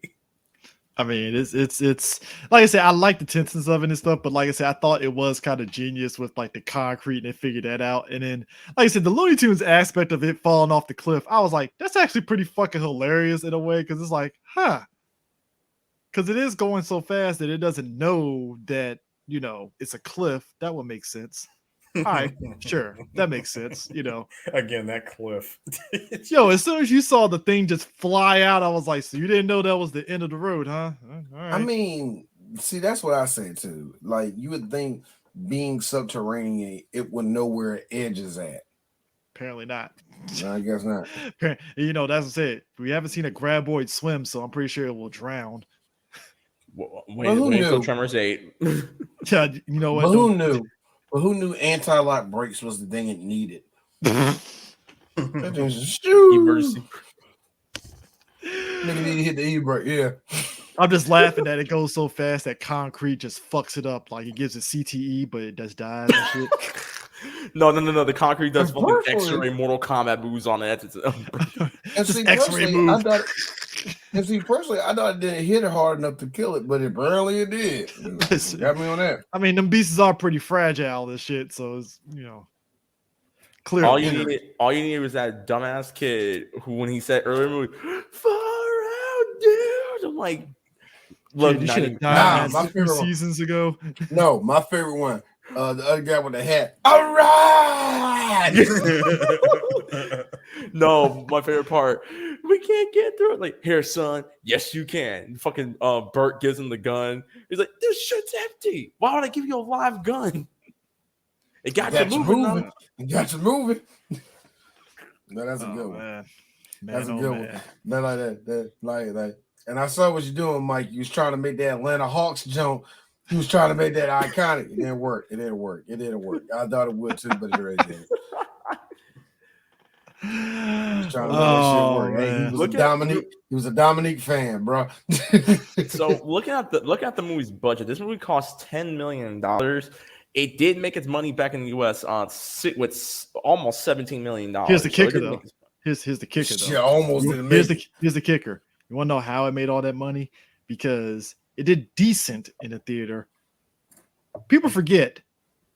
I mean, it's like I said, I like the tenseness of it and stuff, but like I said, I thought it was kind of genius with like the concrete and they figured that out. And then, like I said, the Looney Tunes aspect of it falling off the cliff, I was like, that's actually pretty fucking hilarious in a way, because it's like, because it is going so fast that it doesn't know that, you know, it's a cliff. That would make sense. All right, sure, that makes sense. You know,
again, that cliff.
Yo, as soon as you saw the thing just fly out, I was like, so you didn't know that was the end of the road, huh? All right.
I mean, see, that's what I say too. Like, you would think being subterranean, it would know where it edges at.
Apparently not.
No, I guess not.
You know, that's it. We haven't seen a graboid swim, so I'm pretty sure it will drown.
Wait until Tremors 8.
Yeah, you know what?
But who knew? But who knew anti-lock brakes was the thing it needed? That just
emergency.
Nigga need to hit the e-brake, yeah.
I'm just laughing that it goes so fast that concrete just fucks it up. Like it gives it CTE, but it just dies and shit.
No. The concrete does fucking X-ray Mortal Kombat moves on it.
And see, X-ray move. Personally, I thought it didn't hit it hard enough to kill it, but apparently it did. Got me on that.
I mean, them beasts are pretty fragile, this shit, so it's, you know, clear.
All you needed was that dumbass kid who, when he said earlier in the movie, far out, dude. I'm like, look,
you should have died 2 seasons ago.
No, my favorite one. The other guy with the hat. All right.
No, my favorite part. We can't get through it. Like, here, son. Yes, you can. Fucking Bert gives him the gun. He's like, this shit's empty. Why would I give you a live gun? It got you moving.
It got you moving. No, that's a good one.
Man.
That's a good one. Not like that. Like. And I saw what you're doing, Mike. You was trying to make that Atlanta Hawks jump. He was trying to make that iconic. It didn't work. I thought it would too, but it already did. He was trying to make that shit work. Hey, he was a Dominique fan, bro.
So looking at the movie's budget, this movie cost $10 million. It did make its money back in the U.S. With almost $17 million.
Here's the kicker, though. Here's the kicker, though.
Yeah, almost didn't make it.
Here's the kicker. You want to know how it made all that money? Because it did decent in the theater. People forget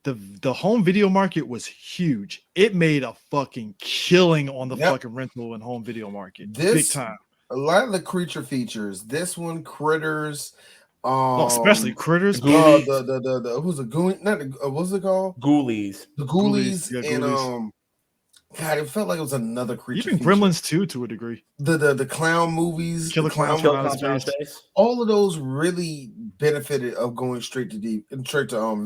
the home video market was huge. It made a fucking killing on the fucking rental and home video market. Big time.
A lot of the creature features. This one, Critters.
Especially Critters.
The who's a Goon? Not the, what's it called?
Ghoulies.
The Ghoulies.
Yeah,
and
Ghoulies.
God, it felt like it was another creature.
Even Gremlins too, to a degree.
The clown movies,
Killer Clowns from Outer Space.
All of those really benefited of going straight to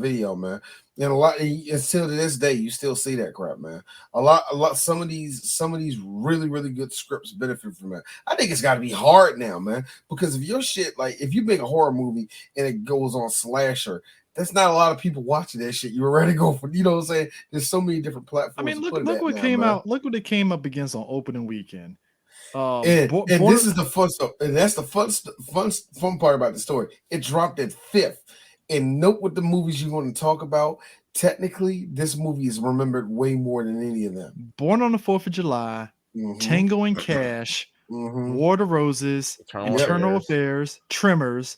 video, man. And a lot, and still to this day, you still see that crap, man. A lot. Some of these really, really good scripts benefit from that. I think it's got to be hard now, man, because if your shit, like if you make a horror movie and it goes on slasher. That's not a lot of people watching that shit. You were ready to go for, you know what I'm saying? There's so many different platforms.
I mean, look what came out. Look what it came up against on opening weekend.
And this is the fun stuff, and that's the fun part about the story. It dropped at 5th. And note what the movies you want to talk about. Technically, this movie is remembered way more than any of them.
Born on the 4th of July, Tango and Cash, War of the Roses, Internal Affairs, Tremors.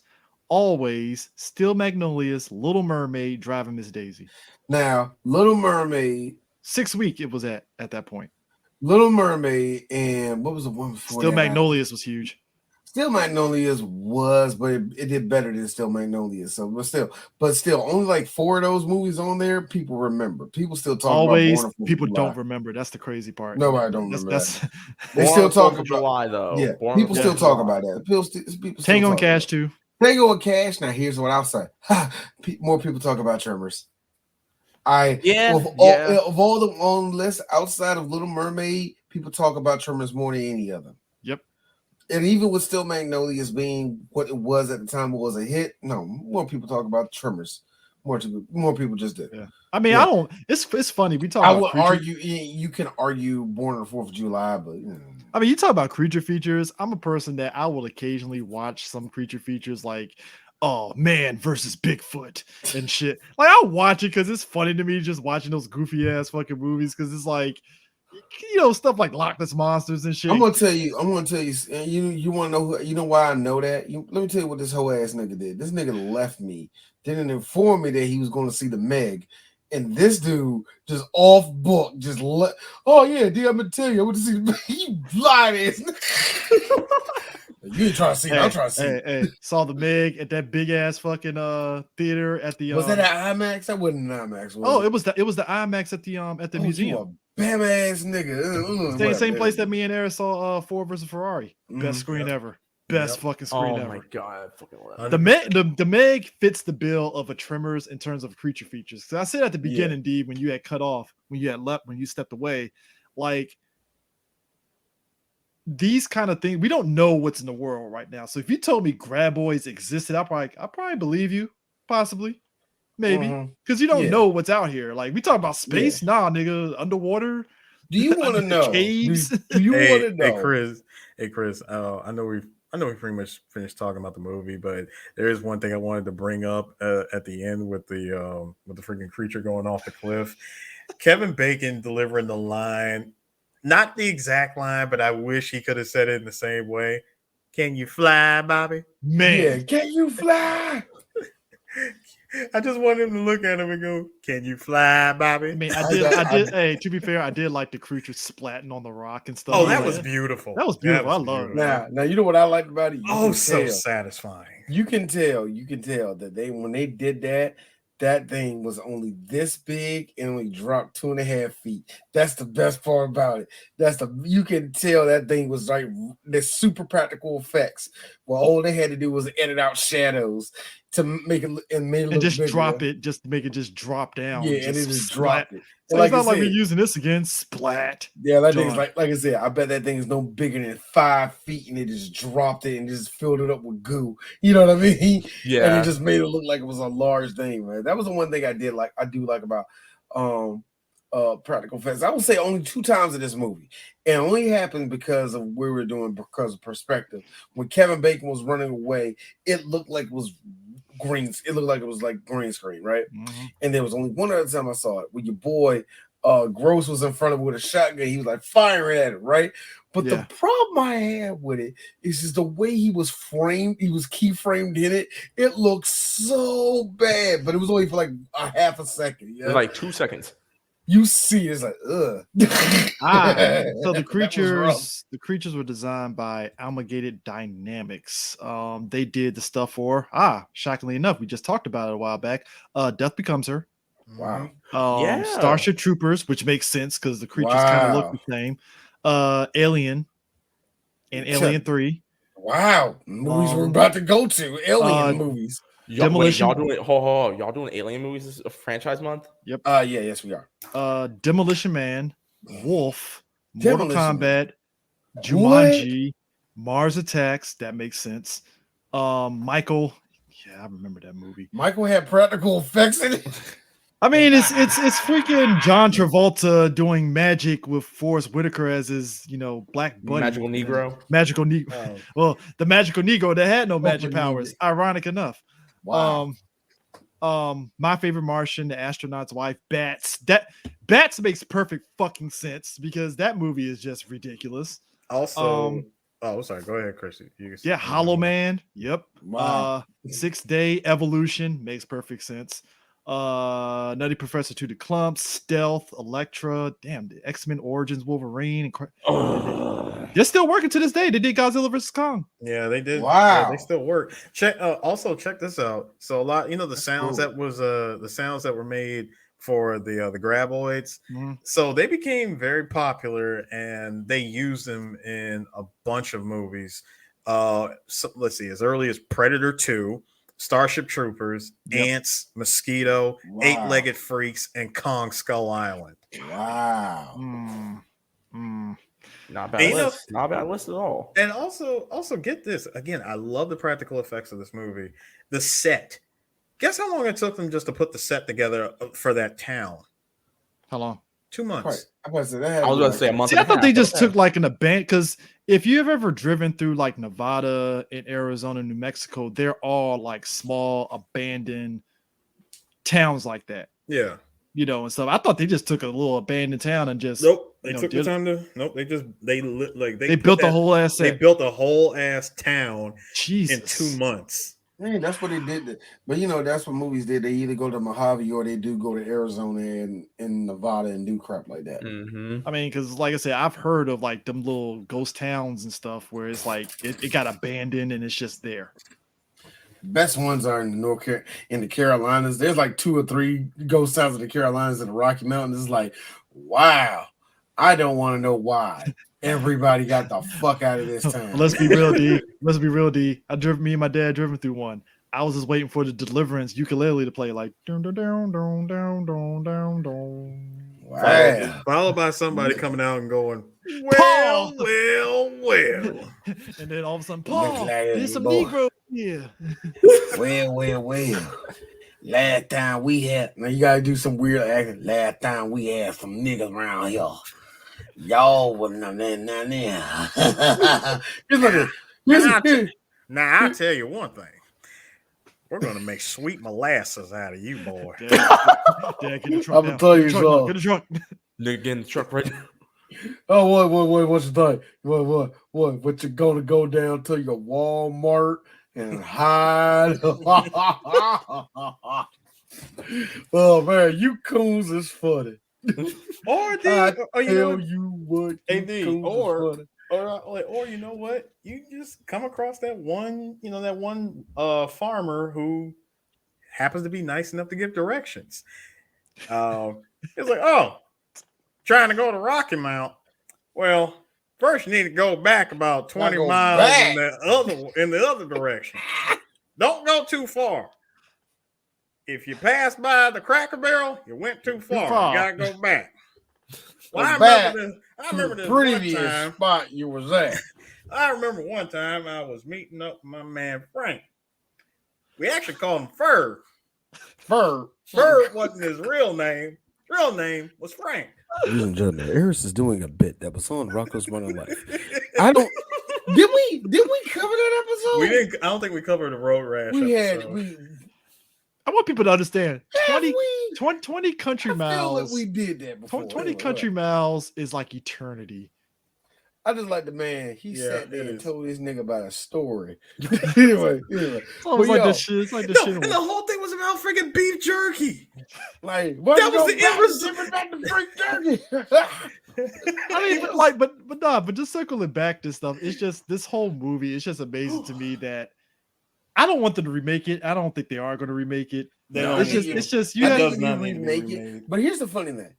Always, Still Magnolias, Little Mermaid, Driving Miss Daisy.
Now, Little Mermaid.
6 week it was at that point.
Little Mermaid and what was the one before?
Still Magnolias was huge.
Still Magnolias was, but it did better than Still Magnolias. So, but still, only like 4 of those movies on there. People remember. People still talk.
Always,
about
people don't remember. That's the crazy part.
Nobody don't remember. They still talk about
July though.
Yeah, people still talk about that. People
Tango and Cash too.
Tango and Cash. Now, here's what I'll say. More people talk about Tremors. Of all the on list outside of Little Mermaid, people talk about Tremors more than any of them.
Yep.
And even with Still Magnolias being what it was at the time, it was a hit. No, more people talk about Tremors. More people just did.
Yeah. I mean, I don't. It's funny. We talk.
I would argue. You can argue Born on the 4th of July, but you know.
I mean, you talk about creature features. I'm a person that I will occasionally watch some creature features like, oh, man versus Bigfoot and shit. Like, I'll watch it because it's funny to me just watching those goofy ass fucking movies because it's like, you know, stuff like Loch Ness Monsters and shit.
I'm gonna tell you. You want to know? You know why I know that? Let me tell you what this whole ass nigga did. This nigga left me, didn't inform me that he was going to see the Meg. And this dude just off book, just oh yeah, dude, I'm gonna tell you, I want to see the you lying ass. You ain't trying to see it. I'm trying to see it.
Hey, saw the Meg at that big ass fucking theater at the
was that at IMAX? That wasn't an IMAX.
It was the IMAX at the museum.
Bam ass nigga.
Same place that me and Eric saw Ford versus Ferrari. Best screen ever. Best fucking screen ever.
Oh my god, I fucking love
the Meg fits the bill of a Tremors in terms of creature features. So I said at the beginning, D, when you had cut off, when you stepped away, like these kind of things, we don't know what's in the world right now. So if you told me Graboids existed, I'll probably believe you, possibly, maybe, because you don't know what's out here. Like we talk about space, nah, nigga, underwater.
Do you want to know?
Caves?
Do you want to know?
Hey Chris, I know we pretty much finished talking about the movie, but there is one thing I wanted to bring up at the end with the freaking creature going off the cliff. Kevin Bacon delivering the line, not the exact line, but I wish he could have said it in the same way. Can you fly, Bobby?
Man,
yeah, can you fly?
I just wanted him to look at him and go, "Can you fly, Bobby?"
I mean, I did. Hey, to be fair, I did like the creature splatting on the rock and stuff.
Oh, that was beautiful.
That was beautiful. I love it.
Now you know what I liked about it.
So satisfying.
You can tell that when they did that, that thing was only this big and only dropped 2.5 feet. That's the best part about it. You can tell that thing was like the super practical effects. Well, all they had to do was edit out shadows to make it and
just
bigger.
drop it, just make it just drop down.
Yeah, and it just dropped it.
So
like
it's not like we're using this again. Splat.
Yeah, that thing's like I said, I bet that thing is no bigger than 5 feet, and it just dropped it and just filled it up with goo. You know what I mean?
Yeah.
And it just made it look like it was a large thing, man. That was the one thing I do like about practical effects. I would say only 2 times in this movie. It only happened because of where we're doing because of perspective. When Kevin Bacon was running away, it looked like it was green. It looked like it was like green screen, right? Mm-hmm. And there was only one other time I saw it when your boy Gross was in front of it with a shotgun. He was like firing at it, right? But the problem I had with it is just the way he was framed. He was key framed in it. It looked so bad, but it was only for like a half a second.
You know? Like 2 seconds.
You see, it's like, ugh.
So the creatures were designed by Amalgamated Dynamics. They did the stuff for shockingly enough, we just talked about it a while back. Death Becomes Her.
Wow.
Starship Troopers, which makes sense because the creatures kind of look the same. Alien and Alien 3.
Wow. Movies we're about to go to. Alien movies.
Y'all doing Alien movies this franchise month?
Yep.
Yes, we are.
Demolition Man, Wolf, Mortal Kombat, Jumanji, Mars Attacks. That makes sense. Michael. Yeah, I remember that movie.
Michael had practical effects in it.
I mean, it's freaking John Travolta doing magic with Forrest Whitaker as his, black buddy.
Magical Negro.
Magical Negro. Well, the magical Negro that had no magic powers. Ironic enough.
Wow.
My Favorite Martian, The Astronaut's Wife, Bats. Bats makes perfect fucking sense because that movie is just ridiculous.
Also, sorry. Go ahead, Chris.
Hollow Man. Yep.
Wow.
6 Day Evolution makes perfect sense. Nutty Professor to the Clumps, Stealth, Elektra, the X-Men Origins, Wolverine, they're still working to this day. They did Godzilla vs. Kong.
Yeah, they did.
Wow,
they still work. Check this out. So a lot, the sounds that was the sounds that were made for the Graboids. Mm-hmm. So they became very popular, and they used them in a bunch of movies. So let's see, as early as Predator 2. Starship Troopers, Ants, Mosquito, Eight-Legged Freaks, and Kong Skull Island.
Wow.
Not bad list. Not bad list at all.
And also get this. Again, I love the practical effects of this movie. The set. Guess how long it took them just to put the set together for that town?
How long?
2 months.
Right. I was
about to say a month.
I thought they just took like an abandoned, because if you've ever driven through like Nevada and Arizona, New Mexico, they're all like small abandoned towns like that.
Yeah.
And stuff. I thought they just took a little abandoned town and just
They took the time to they
built the whole ass set.
They built a whole ass town in 2 months.
Man, that's what they did. But that's what movies did. They either go to Mojave or they do go to Arizona and Nevada and do crap like that.
Mm-hmm.
I mean, because like I said, I've heard of like them little ghost towns and stuff where it's like it got abandoned and it's just there.
Best ones are in the Carolinas. There's like 2 or 3 ghost towns in the Carolinas and the Rocky Mountains. It's like, wow, I don't want to know why. Everybody got the fuck out of this town.
Let's be real, D. Me and my dad driven through one. I was just waiting for the Deliverance ukulele to play, like down, down, down, down, down, down, down, down.
Wow.
Followed by somebody coming out and going,
Paul!
well.
And then all of a sudden, Paul, there's some Negro here.
Well. Last time we had, now you gotta do some weird acting. Last time we had some niggas around here. Y'all wasn't nothing there.
Now I'll tell you one thing. We're gonna make sweet molasses out of you, boy.
Dad, get the truck.
I'm gonna tell you so.
Get the truck.
Nigga, get in the truck right now.
Oh, what's the thing? What you gonna go down to your Walmart and hide? Oh man, you coons is funny.
Or
you what?
Or you know what? You just come across that one, farmer who happens to be nice enough to give directions. It's like, oh, trying to go to Rocky Mount. Well, first you need to go back about 20 miles in the other direction. Don't go too far. If you pass by the Cracker Barrel, you went too far. You gotta go back. Well, I remember this
previous
one time,
spot you was at.
I remember one time I was meeting up with my man Frank. We actually called him Ferg. Ferg wasn't his real name. His real name was Frank.
Ladies and gentlemen, Eris is doing a bit that was on Rocco's Modern Life. I don't. Did we cover that episode?
We didn't. I don't think we covered the road rash.
I want people to understand 20 country miles.
We did that before.
20 country miles is like eternity.
I just like the man. He sat there and told this nigga about a story. anyway.
It's like this shit. It's like this shit.
And the whole thing was about freaking beef jerky.
Like
that was the
back to beef jerky.
I mean, but just circling back to stuff. It's just this whole movie. It's just amazing to me that I don't want them to remake it. I don't think they are going to remake it. It's just you have to
remake it. But here's the funny thing.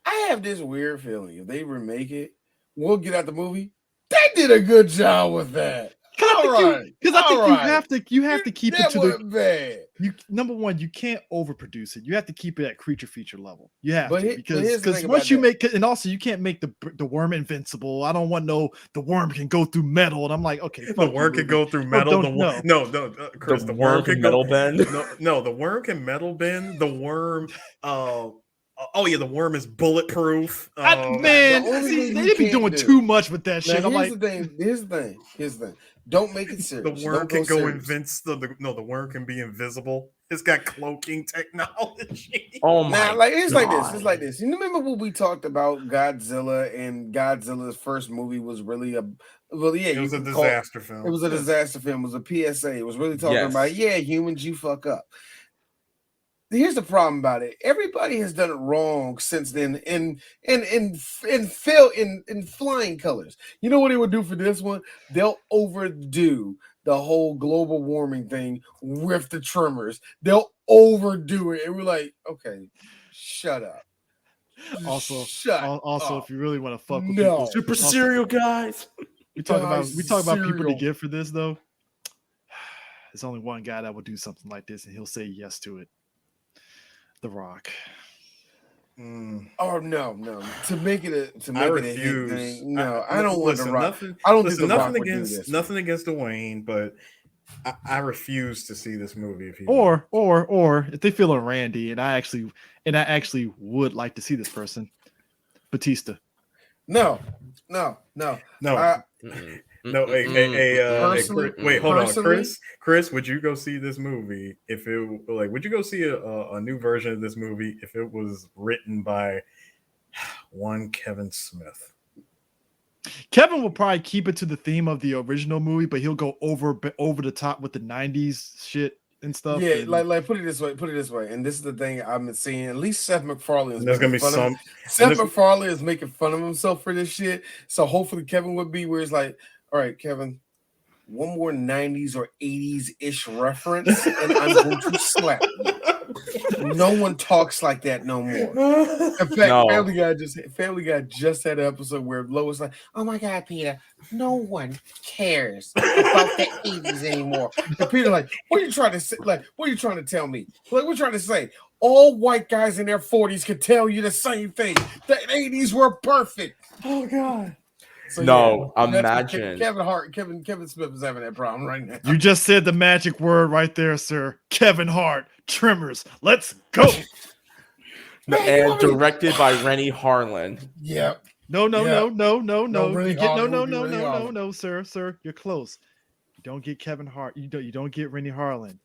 I have this weird feeling if they remake it, we'll get out the movie. They did a good job with that.
Because I think you have to keep it to the
bad.
Number one, you can't overproduce it. You have to keep it at creature feature level. You have to because
once
you make it, and also you can't make the worm invincible. I don't want the worm can go through metal, and I'm like, okay,
the worm can go through metal. Chris, the worm can
metal bend.
No, the worm can metal bend. The worm, the worm is bulletproof.
They be doing too much with that shit.
Here's the thing. Don't make it serious.
The worm can go invincible. The worm can be invisible. It's got cloaking technology.
Oh my!
Now, it's like this. You remember what we talked about Godzilla, and Godzilla's first movie was really it was a disaster film. It was a disaster film. It was a PSA. It was really talking about humans, you fuck up. Here's the problem about it. Everybody has done it wrong since then in flying colors. You know what they would do for this one? They'll overdo the whole global warming thing with the Tremors. They'll overdo it. And we're like, okay, shut up.
Also,
up.
If you really want to fuck with people,
super serial guys.
We talk about people to get for this though. There's only one guy that will do something like this, and he'll say yes to it. The Rock.
Oh no! To make it a hit thing. No, I don't want The Rock.
I don't think The Rock would do this. Nothing against Dwayne, but I refuse to see this movie.
Or if they feel Randy, and I actually would like to see this person, Batista.
No.
Wait, hold on, Chris, would you go see this movie if it would you go see a new version of this movie if it was written by one Kevin Smith?
Kevin will probably keep it to the theme of the original movie, but he'll go over the top with the 90s shit and stuff.
Yeah, like put it this way, and this is the thing I've been seeing. At least Seth MacFarlane is making fun of himself for this shit. So hopefully Kevin would be where it's like, all right, Kevin, one more 90s or 80s-ish reference, and I'm going to slap you. No one talks like that no more. In fact, Family Guy just had an episode where Lois like, "Oh my God, Peter, no one cares about the 80s anymore." And Peter like, "What are you trying to say? Like, what are you trying to tell me? Like, what are you trying to say? All white guys in their 40s could tell you the same thing. The 80s were perfect."
Oh God.
So,
imagine
Kevin Smith is having that problem right now.
You just said the magic word right there, sir. Kevin Hart, Tremors. Let's go.
And directed by Rennie Harlan.
Yep.
No, sir. You're close. You don't get Kevin Hart. You don't get Rennie Harlan.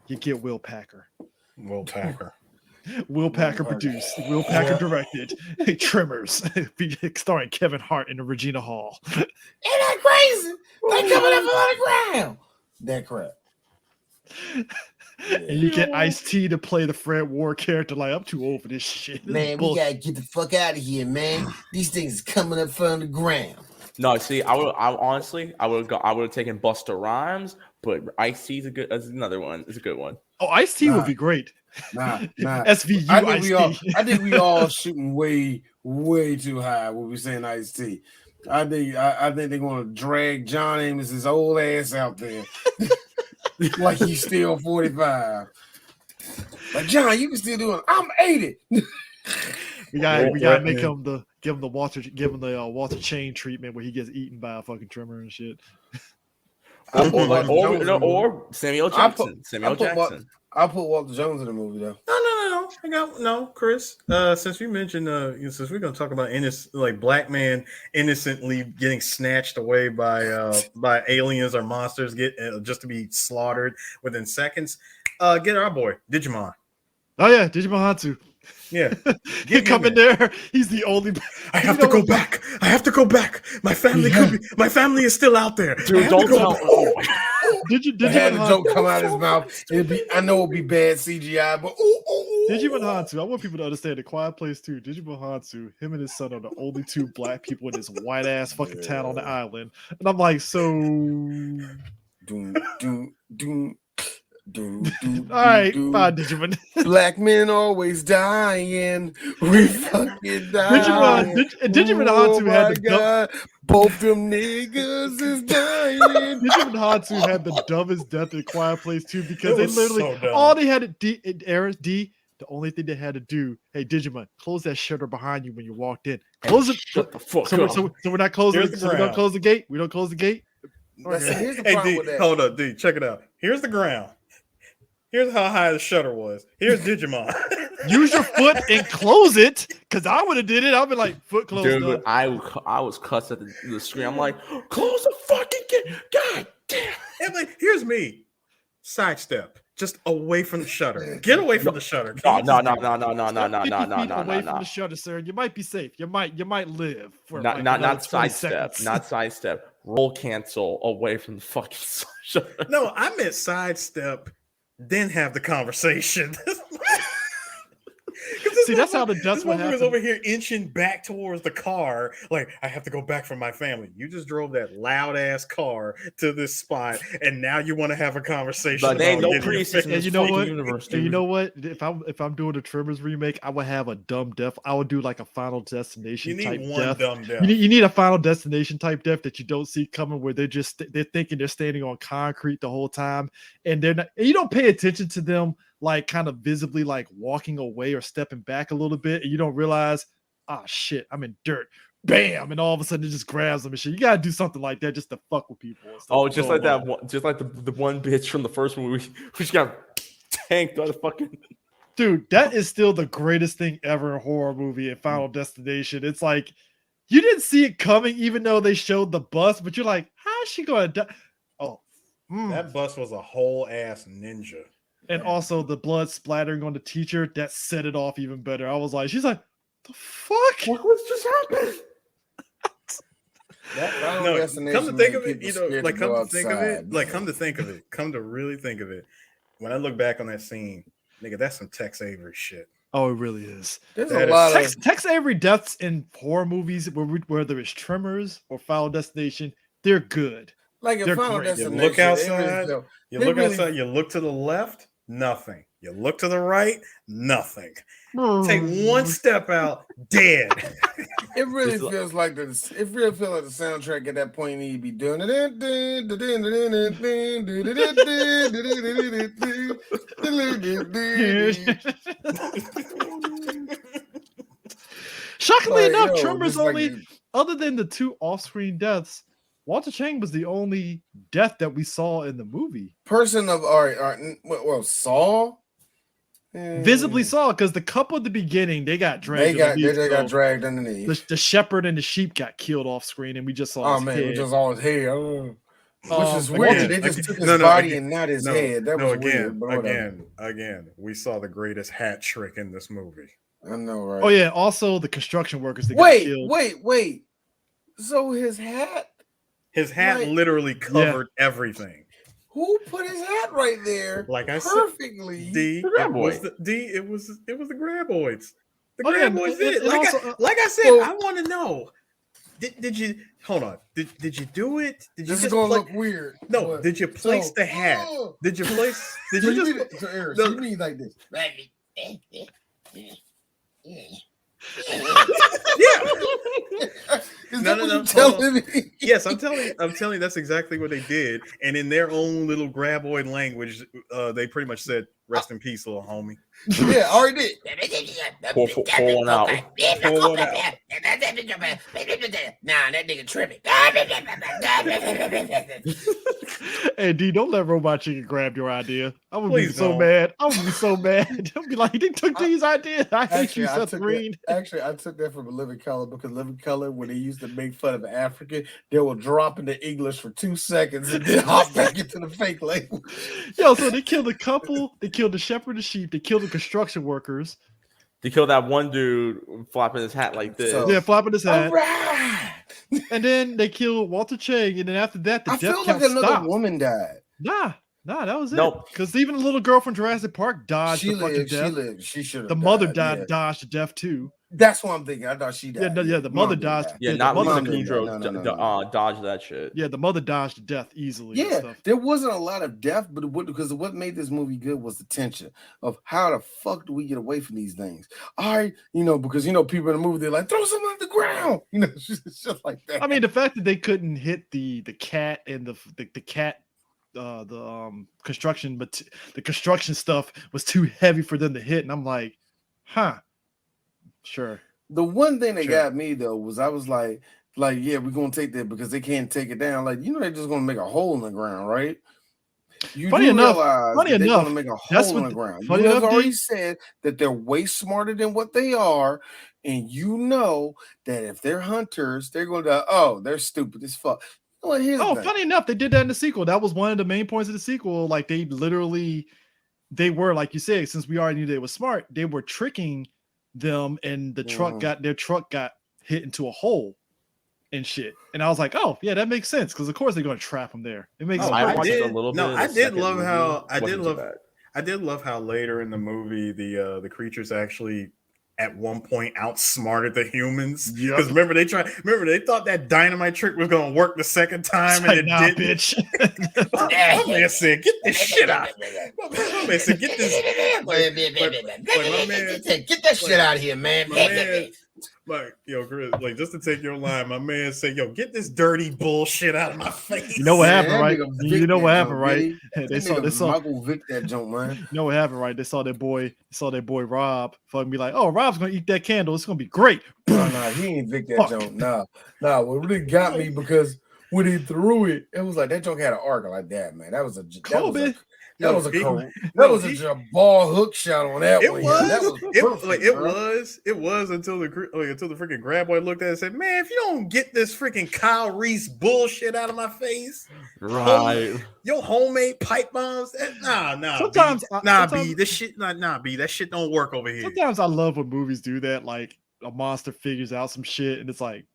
You get Will Packer. Will Packer produced. Will Packer directed. Tremors, starring Kevin Hart and Regina Hall.
Ain't that crazy? They coming up on the ground. That crap.
And you get Ice-T to play the Fred Ward character. Like, I'm too old for this shit.
Man, we gotta get the fuck out of here, man. These things are coming up from the ground.
No, see, I would have taken Busta Rhymes, but Ice-T is another one. It's a good one.
Oh, Ice-T would be great.
Nah.
SVU
I think we all shooting way too high when we saying Ice-T. I think they're gonna drag John Amos's old ass out there like he's still 45. Like, John, you can still do it. I'm 80.
We gotta make him give him the Walter Chain treatment where he gets eaten by a fucking Tremor and shit.
Or Samuel Jackson.
I'll put Walter Jones in the movie though.
No, Chris. Since we mentioned, since we're gonna talk about black man innocently getting snatched away by aliens or monsters, just to be slaughtered within seconds. Get our boy Digimon.
Oh yeah, Digimon Hansu.
Yeah,
he come in there. He's the only.
I have to go back. My family my family is still out there.
Dude, don't tell.
Digimon had a joke come out of his mouth. I know it'll be bad CGI, but
Digimon Hansu. I want people to understand the Quiet Place 2. Digimon Hansu, him and his son are the only two black people in this white ass fucking town on the island, and I'm like, so. All right, fine, Digimon.
Black men always dying. We fucking dying.
Digimon Hansu had the
God. Both them niggas is dying.
Digimon Hansu had the dumbest death in Quiet Place 2 because they literally all they had to the only thing they had to do, hey Digimon, close that shutter behind you when you walked in. Close it.
Shut the fuck
up.
So
we're not closing. So we don't close the gate. We don't close the gate.
Here's the problem with that.
Hold up, D. Check it out. Here's the ground. Here's how high the shutter was. Here's Digimon.
Use your foot and close it, because I would have did it. I'd be like, foot closed.
Dude, I was cussed at the screen. I'm like, close the fucking gate. God damn.
And like, here's me. Sidestep. Just away from the shutter. Get away from the shutter.
No.
Away from the shutter, sir. You might be safe. You might live. For
not sidestep. Not sidestep. Roll cancel away from the fucking shutter.
No, I meant sidestep. Then have the conversation.
See, that's how the deaths would happen.
Was over here inching back towards the car, like I have to go back from my family. You just drove that loud ass car to this spot, and now you want to have a conversation.
But they ain't no priest in this universe.
And you know what? If I'm doing a Tremors remake, I would have a dumb death. I would do like a Final Destination type death.
Dumb death.
You need a Final Destination type death that you don't see coming, where they're thinking they're standing on concrete the whole time, and they're not. And you don't pay attention to them, like kind of visibly like walking away or stepping back a little bit, and you don't realize, shit, I'm in dirt. Bam, and all of a sudden it just grabs them and shit. You gotta do something like that just to fuck with people.
Just like that one, just like the one bitch from the first movie who just got tanked by the fucking
dude. That is still the greatest thing ever in a horror movie and Final Destination. It's like you didn't see it coming, even though they showed the bus, but you're like, how is she gonna die?
That bus was a whole ass ninja.
And also the blood splattering on the teacher, that set it off even better. I was like, she's like, the fuck?
What's just happened?
Come to think of it, come to really think of it. When I look back on that scene, nigga, that's some Tex Avery shit.
Oh, it really is.
There's a lot of
Tex Avery deaths in horror movies, whether it's Tremors or Final Destination, they're good.
Like in Final Destination,
you look outside, you look to the left, nothing. You look to the right, nothing. Take one step out, dead.
It really feels like the soundtrack at that point need to be doing it.
Shockingly enough, Tremors only, other than the two off-screen deaths, Walter Chang was the only death that we saw in the movie.
Saw?
Visibly saw, because the couple at the beginning, they got dragged.
They got dragged underneath.
The shepherd and the sheep got killed off screen, and we just saw his head.
We just saw his head. Which is weird. They just took his body and not his head. That was weird.
Again, we saw the greatest hat trick in this movie.
I know, right?
Oh yeah. Also, the construction workers that got killed.
Wait. So his hat
literally covered everything.
Who put his hat right there?
Like I
perfectly.
It was the graboids. The graboids did. Like I said, I want to know Did you hold on? Did you do it? Did you
This is
just
gonna
play-
look weird.
No,
but-
did you place the hat? Did you place? Did you just?
so Eric,
No.
so you mean like this?
Yeah.
Is
No,
that
no,
what
no,
you telling me?
Yes, I'm telling you that's exactly what they did. And in their own little graboid language, they pretty much said, "Rest in peace, little homie."
Yeah, I already did.
Pour one out.
Pour one out.
Nah, that nigga tripping.
Hey, D, don't let Robot Chicken grab your idea. I would be
Please
so
don't.
mad. I would be so mad. I'll be like, they took D's idea. I hate you, Seth Green.
I took that from a Living Color because Living Color, when they used to make fun of African, they will drop into English for 2 seconds and then hop back into the fake language.
Yo, so they killed the couple, they killed the shepherd, the sheep, they killed the construction workers.
They killed that one dude flopping his hat like this.
So-
Yeah, flopping his hat.
All right.
And then they killed Walter Chang, and then after that, the
I
death
feel
count
like another
stopped.
woman died.
Nah, that was it.
Nope.
Because even the little girl from Jurassic Park dodged
She
the fucking
lived.
death.
She lived. She should have.
The mother
died. Yeah.
dodged the death too.
That's what I'm thinking. I thought she died.
Yeah, the mother dodged.
Yeah,
the
not
mother
Lisa
didn't.
Kudrow
No.
dodged that shit.
Yeah, the mother dodged the death easily. and
Yeah,
stuff.
there wasn't a lot of death, but because what made this movie good was the tension of how the fuck do we get away from these things? All right, because people in the movie they're like throw something on the ground, it's just like that.
I mean, the fact that they couldn't hit the cat and the cat, construction, but the construction stuff was too heavy for them to hit, and I'm like, sure.
The one thing that
Sure.
got me though was I was like, yeah, we're gonna take that because they can't take it down. Like, they're just gonna make a hole in the ground, right? You
Funny
do
enough,
realize
funny
that they're
enough,
gonna make a
that's
hole in
what
the ground.
funny
You guys
enough,
already
D-
said that they're way smarter than what they are, and you know that if they're hunters, they're going to they're stupid as fuck. Here's the thing.
Funny enough, they did that in the sequel. That was one of the main points of the sequel. Like they were, like you said, since we already knew they were smart, they were tricking them, and their truck got hit into a hole and shit. And I was like, oh yeah, that makes sense because of course they're going to trap them there. It makes sense.
I watched a little bit.
No,
of
I
the
did
second
love
movie.
how I did love how later in the movie the creatures actually at one point outsmarted the humans.
Yep.
Because remember they thought that dynamite trick was gonna work the second time and it
Nah,
didn't.
bitch.
My man said, "Get this shit out." My man said, "Get this."
Get that shit out of here, man.
My man, Chris, just to take your line, my man said, "Yo, get this dirty bullshit out of my face."
You know what
Yeah,
happened,
that
right?
nigga
You
Vic
know
that
what happened,
joint,
right?
Billy.
They
That
saw
nigga Michael Vick that joint, man.
You know what happened, right? They saw their boy Rob fucking be like, oh, Rob's gonna eat that candle. It's gonna be great.
No, he ain't Vic that
Fuck.
joint. Nah. What really got me because when he threw it, it was like that joint had an arc like that, man. That was a
Kobe.
That was a ball hook shot on that
It
one.
was.
That was perfect, bro.
It was until the freaking grab boy looked at it and said, "Man, if you don't get this freaking Kyle Reese bullshit out of my face,
Right?
your homemade pipe bombs, nah,
Sometimes,
B, this shit, B, that shit don't work over here."
sometimes I love when movies do that. Like a monster figures out some shit, and it's like,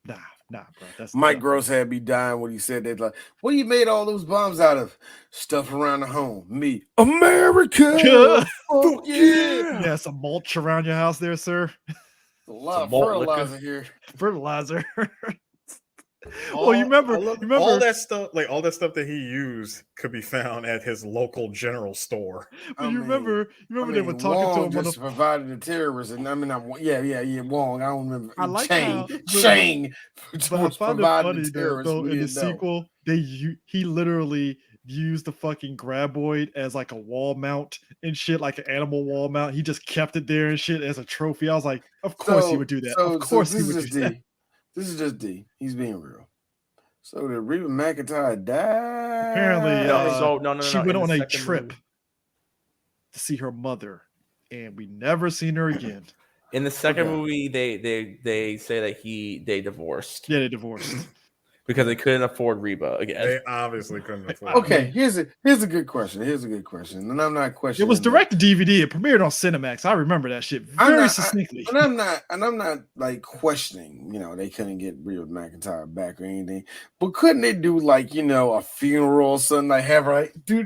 nah, bro. That's
Mike Gross had me dying when he said that. Like, what you made all those bombs out of? Stuff around the home. Me, America. Fuck yeah.
Yeah, some mulch around your house there, sir.
A lot of
malt
fertilizer here.
Fertilizer. Well, you remember
all that stuff, all that stuff that he used could be found at his local general store.
You remember they were talking
Wong
to him.
just provided the terrorists, and Wong. I don't remember.
I like
Chang.
But I found it funny though in the sequel, he literally used the fucking graboid as like a wall mount and shit, like an animal wall mount. He just kept it there and shit as a trophy. I was like, of course he would do that. Of course he would do that.
This is just D. He's being real. So did Reba McEntire die?
Apparently, she went on a trip to see her mother, and we never seen her again.
In the second movie, they say that they divorced.
Yeah, they divorced
because they couldn't afford Reba again.
They obviously couldn't afford.
Okay, here's a good question. And I'm not questioning.
It was direct to DVD. It premiered on Cinemax. I remember that shit very succinctly.
I'm not like questioning. They couldn't get Reba McEntire back or anything. But couldn't they do like a funeral or something? Like have her like do.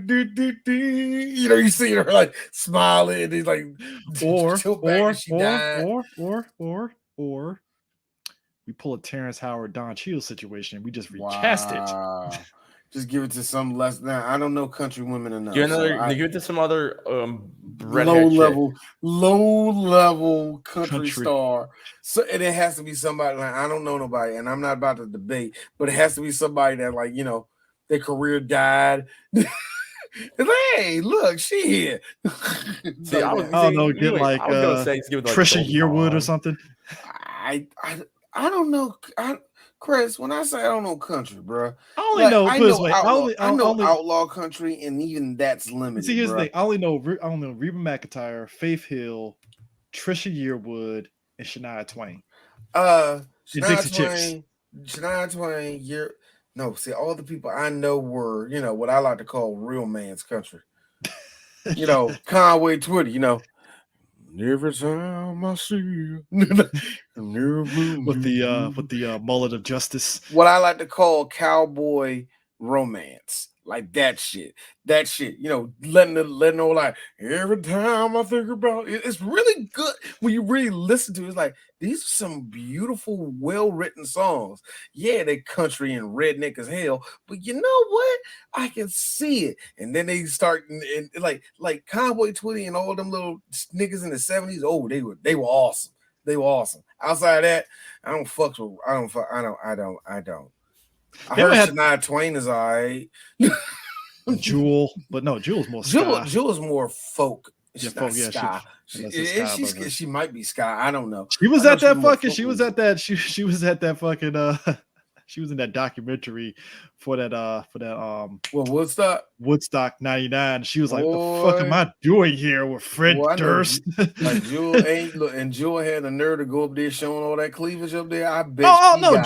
You see her like smiling and he's like
or we pull a Terrence Howard, Don Cheadle situation, and we just recast it.
Just give it to some less. Now I don't know country women enough.
Give it to some other
low level country star. So and it has to be somebody like I don't know nobody, and I'm not about to debate, but it has to be somebody that like their career died. Hey, look, she here.
See, I don't know, get like Trisha Yearwood or something.
I don't know. Chris, when I say I don't know country, bro,
I
know outlaw country, and even that's limited.
See, here's the thing: I only know Reba McEntire, Faith Hill, Trisha Yearwood, and Shania Twain.
Shania Twain. No, see, all the people I know were, what I like to call real man's country. Conway Twitty, every time I see you,
with the mullet of justice.
What I like to call cowboy romance, like that shit, letting all like every time I think about it, it's really good when you really listen to it. It's like these are some beautiful, well-written songs. Yeah, they country and redneck as hell, but you know what? I can see it. And then they start and like Conway Twitty and all them little niggas in the 70s. Oh, they were awesome. They were awesome. Outside of that, I don't. I heard Shania Twain is all right.
Jewel, but no, Jewel's more ska.
Jewel's more folk. She's
folk,
ska. She might be ska. I don't know.
She was at that fucking. She was at that. She was at that fucking. She was in that documentary for that Woodstock 99. She was like, "What the fuck am I doing here with Fred Durst?"
Like Jewel had the nerve to go up there showing all that cleavage up there. I bet.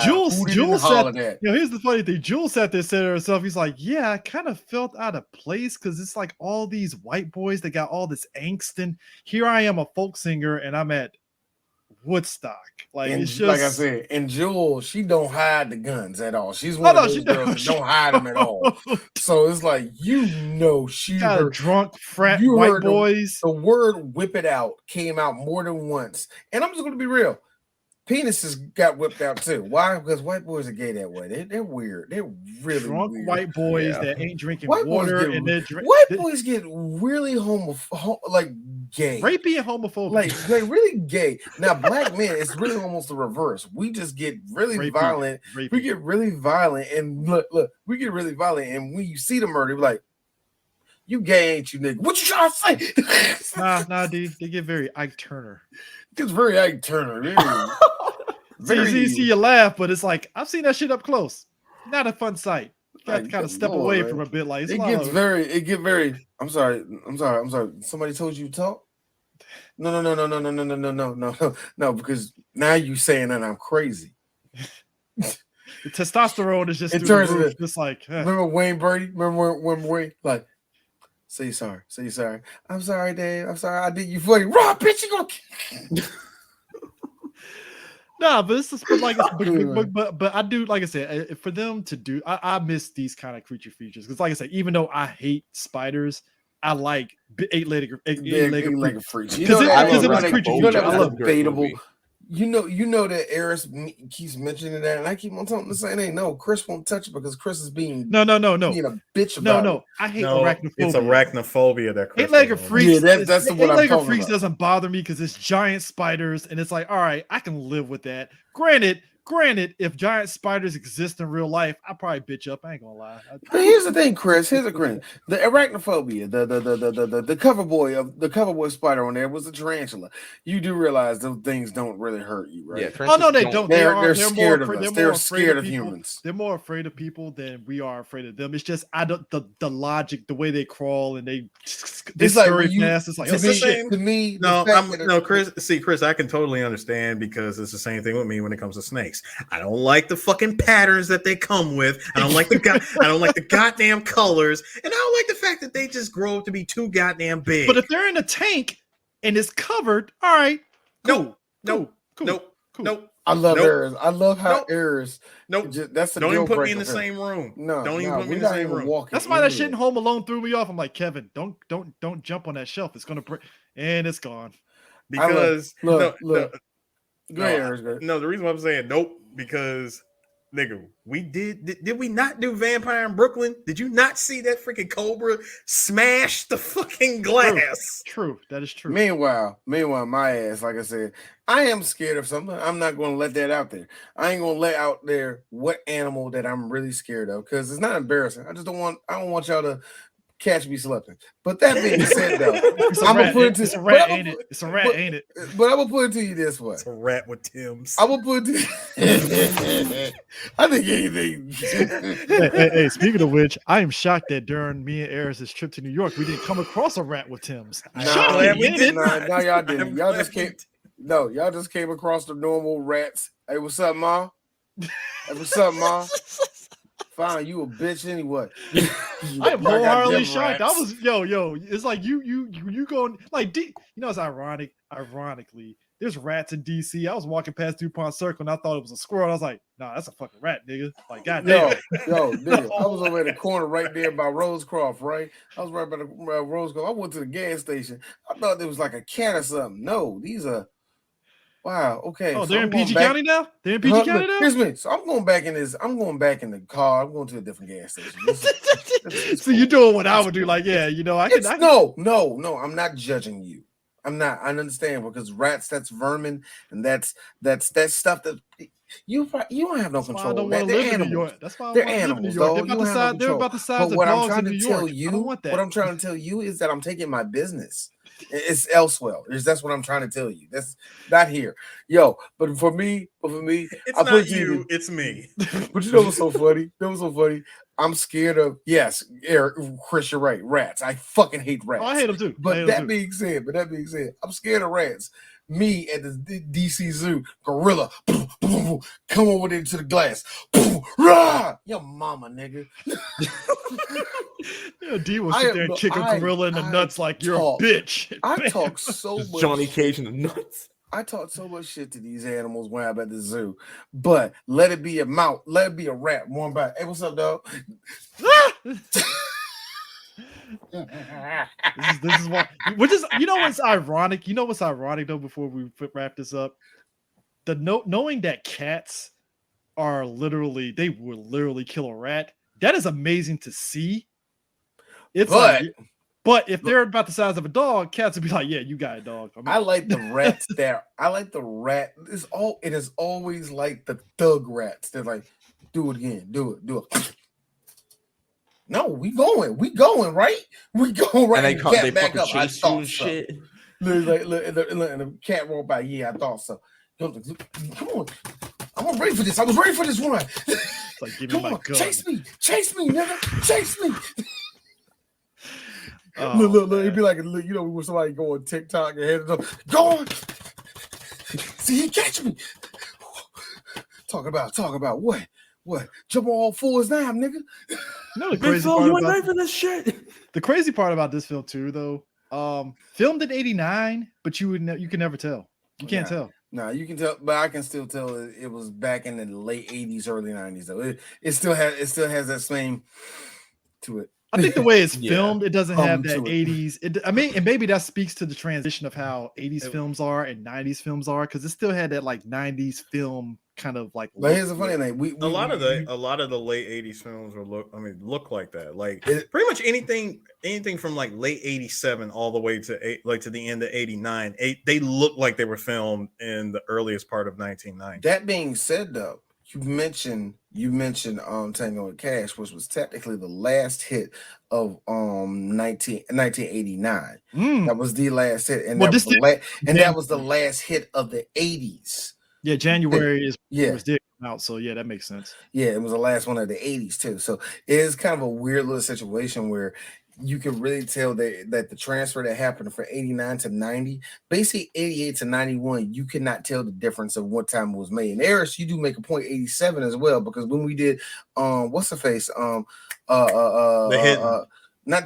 Jewel said that. Here's the funny thing. Jewel sat there said to herself, he's like, "Yeah, I kind of felt out of place because it's like all these white boys that got all this angst, and here I am, a folk singer, and I'm at Woodstock." Like, it's just
like I said, and Jewel, she don't hide the guns at all. She's one of those girls that don't hide them at all. So it's like she
got drunk frat white boys.
The word "whip it out" came out more than once, and I'm just going to be real. Penises got whipped out too. Why? Because white boys are gay that way. They're weird. They're really
drunk
weird.
White boys that ain't drinking water and they're
white boys get really gay,
rapey and homophobic,
like really gay. Now black men, it's really almost the reverse. We just get really violent. We get really violent, and look, we get really violent, and when you see the murder, you're like, "You gay, ain't you, nigga? What you trying to say?"
Nah, dude. They get very Ike Turner.
It's very Ike Turner.
See, you laugh, but it's like I've seen that shit up close. Not a fun sight. You got to kind of step away from a bit. Like
it gets very. I'm sorry. Somebody told you to talk? No. Because now you saying that I'm crazy.
The testosterone is just
in terms of
just like
remember Wayne Brady? Remember when Wayne like say sorry. I'm sorry, Dave. I'm sorry. I did you funny. Rob, bitch, you gonna.
Nah, but it's just but I do, like I said, for them to do, I miss these kind of creature features because, like I said, even though I hate spiders, I like eight-legged
freaks.
Because it was a creature feature. I love
debatable. You know that Eris keeps mentioning that, and I keep on telling the same thing. No, Chris won't touch it because Chris is being
no
being a bitch about it.
I hate arachnophobia.
It's arachnophobia that Chris
eight-legged freaks.
Yeah, that's what I'm talking about.
Freaks doesn't bother me because it's giant spiders, and it's like, all right, I can live with that. Granted, if giant spiders exist in real life, I probably bitch up. I ain't gonna lie.
But here's the thing, Chris. Here's a grin. The arachnophobia, the cover boy spider on there was a tarantula. You do realize those things don't really hurt you, right?
Yeah,
no, they don't.
They're scared of us. They're scared of humans.
They're more afraid of people than we are afraid of them. It's just the logic, the way they crawl and they scurry past. It's like
to me.
No, Chris. See, Chris, I can totally understand because it's the same thing with me when it comes to snakes. I don't like the fucking patterns that they come with. I don't like the goddamn colors, and I don't like the fact that they just grow up to be too goddamn big.
But if they're in a tank and it's covered, all right.
Cool.
I love Eris. I love how Eris.
Nope.
That's a
don't
deal
even put me
breaker
in the
for him.
same room.
No,
don't even put me in the same room.
That's why that shit in Home Alone threw me off. I'm like, Kevin, don't jump on that shelf. It's gonna break, and it's gone.
Because
look. Go ahead, Ernest.
No, the reason why I'm saying nope because nigga, we did we not do Vampire in Brooklyn? Did you not see that freaking Cobra smash the fucking glass?
True. That is true.
Meanwhile, my ass, like I said, I am scared of something. I'm not going to let that out there. I ain't going to let out there what animal that I'm really scared of because it's not embarrassing. I don't want y'all to catch me slipping. But that being said, though, I'm gonna put it to
it's a rat, ain't it? It's a rat, ain't it?
But I'm gonna put it to you this way:
it's a rat with Tim's.
I'm gonna put it to I think anything.
Hey, speaking of which, I am shocked that during me and Eris's trip to New York, we didn't come across a rat with Tim's.
No, y'all didn't. Y'all just came. No, y'all just came across the normal rats. Hey, what's up, Ma? Hey, what's up, Ma? Fine, you a bitch anyway.
I am wholeheartedly shocked. I was yo. It's like you going like it's ironic. Ironically, there's rats in DC. I was walking past DuPont Circle and I thought it was a squirrel. I was like, nah, that's a fucking rat, nigga. Like, goddamn.
Nigga, I was over at the corner right there by Rosecroft, right? I was right by the Rosecroft. I went to the gas station. I thought there was like a cat or something. No, these are. Wow. Okay.
Oh, they're in PG County now. They're in PG County now.
Here's me. So I'm going back in this. I'm going back in the car. I'm going to a different gas station.
So cool. You're doing what I would do. Like, yeah, I can.
No. I'm not judging you. I'm not. I understand because rats. That's vermin, and that's stuff that you don't have no control over. They're animals. That's why they're animals. They're
about the size of dogs in New York. I don't want that.
What I'm trying to tell you is that I'm taking my business. It's elsewhere. That's what I'm trying to tell you. That's not here, But for me,
it's not you. It's me.
But you know what's so funny? I'm scared of Eric, Chris, you're right. Rats. I fucking hate rats.
Oh, I hate them too.
But that being said, I'm scared of rats. Me at the DC Zoo, gorilla, come over there to the glass, your mama, nigga.
D will sit there and kick a gorilla in the nuts like you're a bitch.
I talk so much.
Johnny Cage in the nuts.
I talk so much shit to these animals when I'm at the zoo, but let it be a mouth, let it be a rat. One by. Hey, what's up, dog?
This is what, which is, what's ironic? What's ironic though? Before we wrap this up, knowing that cats are literally, they will literally kill a rat. That is amazing to see. But if they're about the size of a dog, cats would be like, "Yeah, you got it, dog."
I like the rats there. I like the rat. It is always like the thug rats. They're like, "Do it again. Do it." No, we going, right? We going right.
And they back up. I thought so. Shit.
Look, and the cat rolled by. Yeah, I thought so. Come on, I'm ready for this. I was ready for this one.
Like, give me my gun.
Chase me, nigga, chase me.
Oh,
look, it'd be like when somebody go on TikTok and head up, go on. See, he catch me. Talk about what? What? Jump on all fours now, nigga.
The crazy part about this shit. The crazy part about this film too, though, filmed in '89, but you can never tell. You can't tell.
No, you can tell, but I can still tell it was back in the late '80s, early '90s. Though it still has that same to it.
I think the way it's filmed, it doesn't have that 80s. And maybe that speaks to the transition of how 80s films are and 90s films are, because it still had that like 90s film kind of like.
But here's the funny thing: a lot of
the late 80s films look like that. Like pretty much anything from like late 87 all the way to the end of 89. They look like they were filmed in the earliest part of 1990.
That being said, though, you mentioned Tango and Cash, which was technically the last hit of 1989. That was the last hit, and that was the last hit of the 80s.
Yeah, January was there out, so yeah, that makes sense.
Yeah, it was the last one of the 80s too. So it is kind of a weird little situation where you can really tell that the transfer that happened from 89 to 90, basically 88 to 91, you cannot tell the difference of what time it was made. And Eris, you do make a point 87 as well, because when we did what's the face? The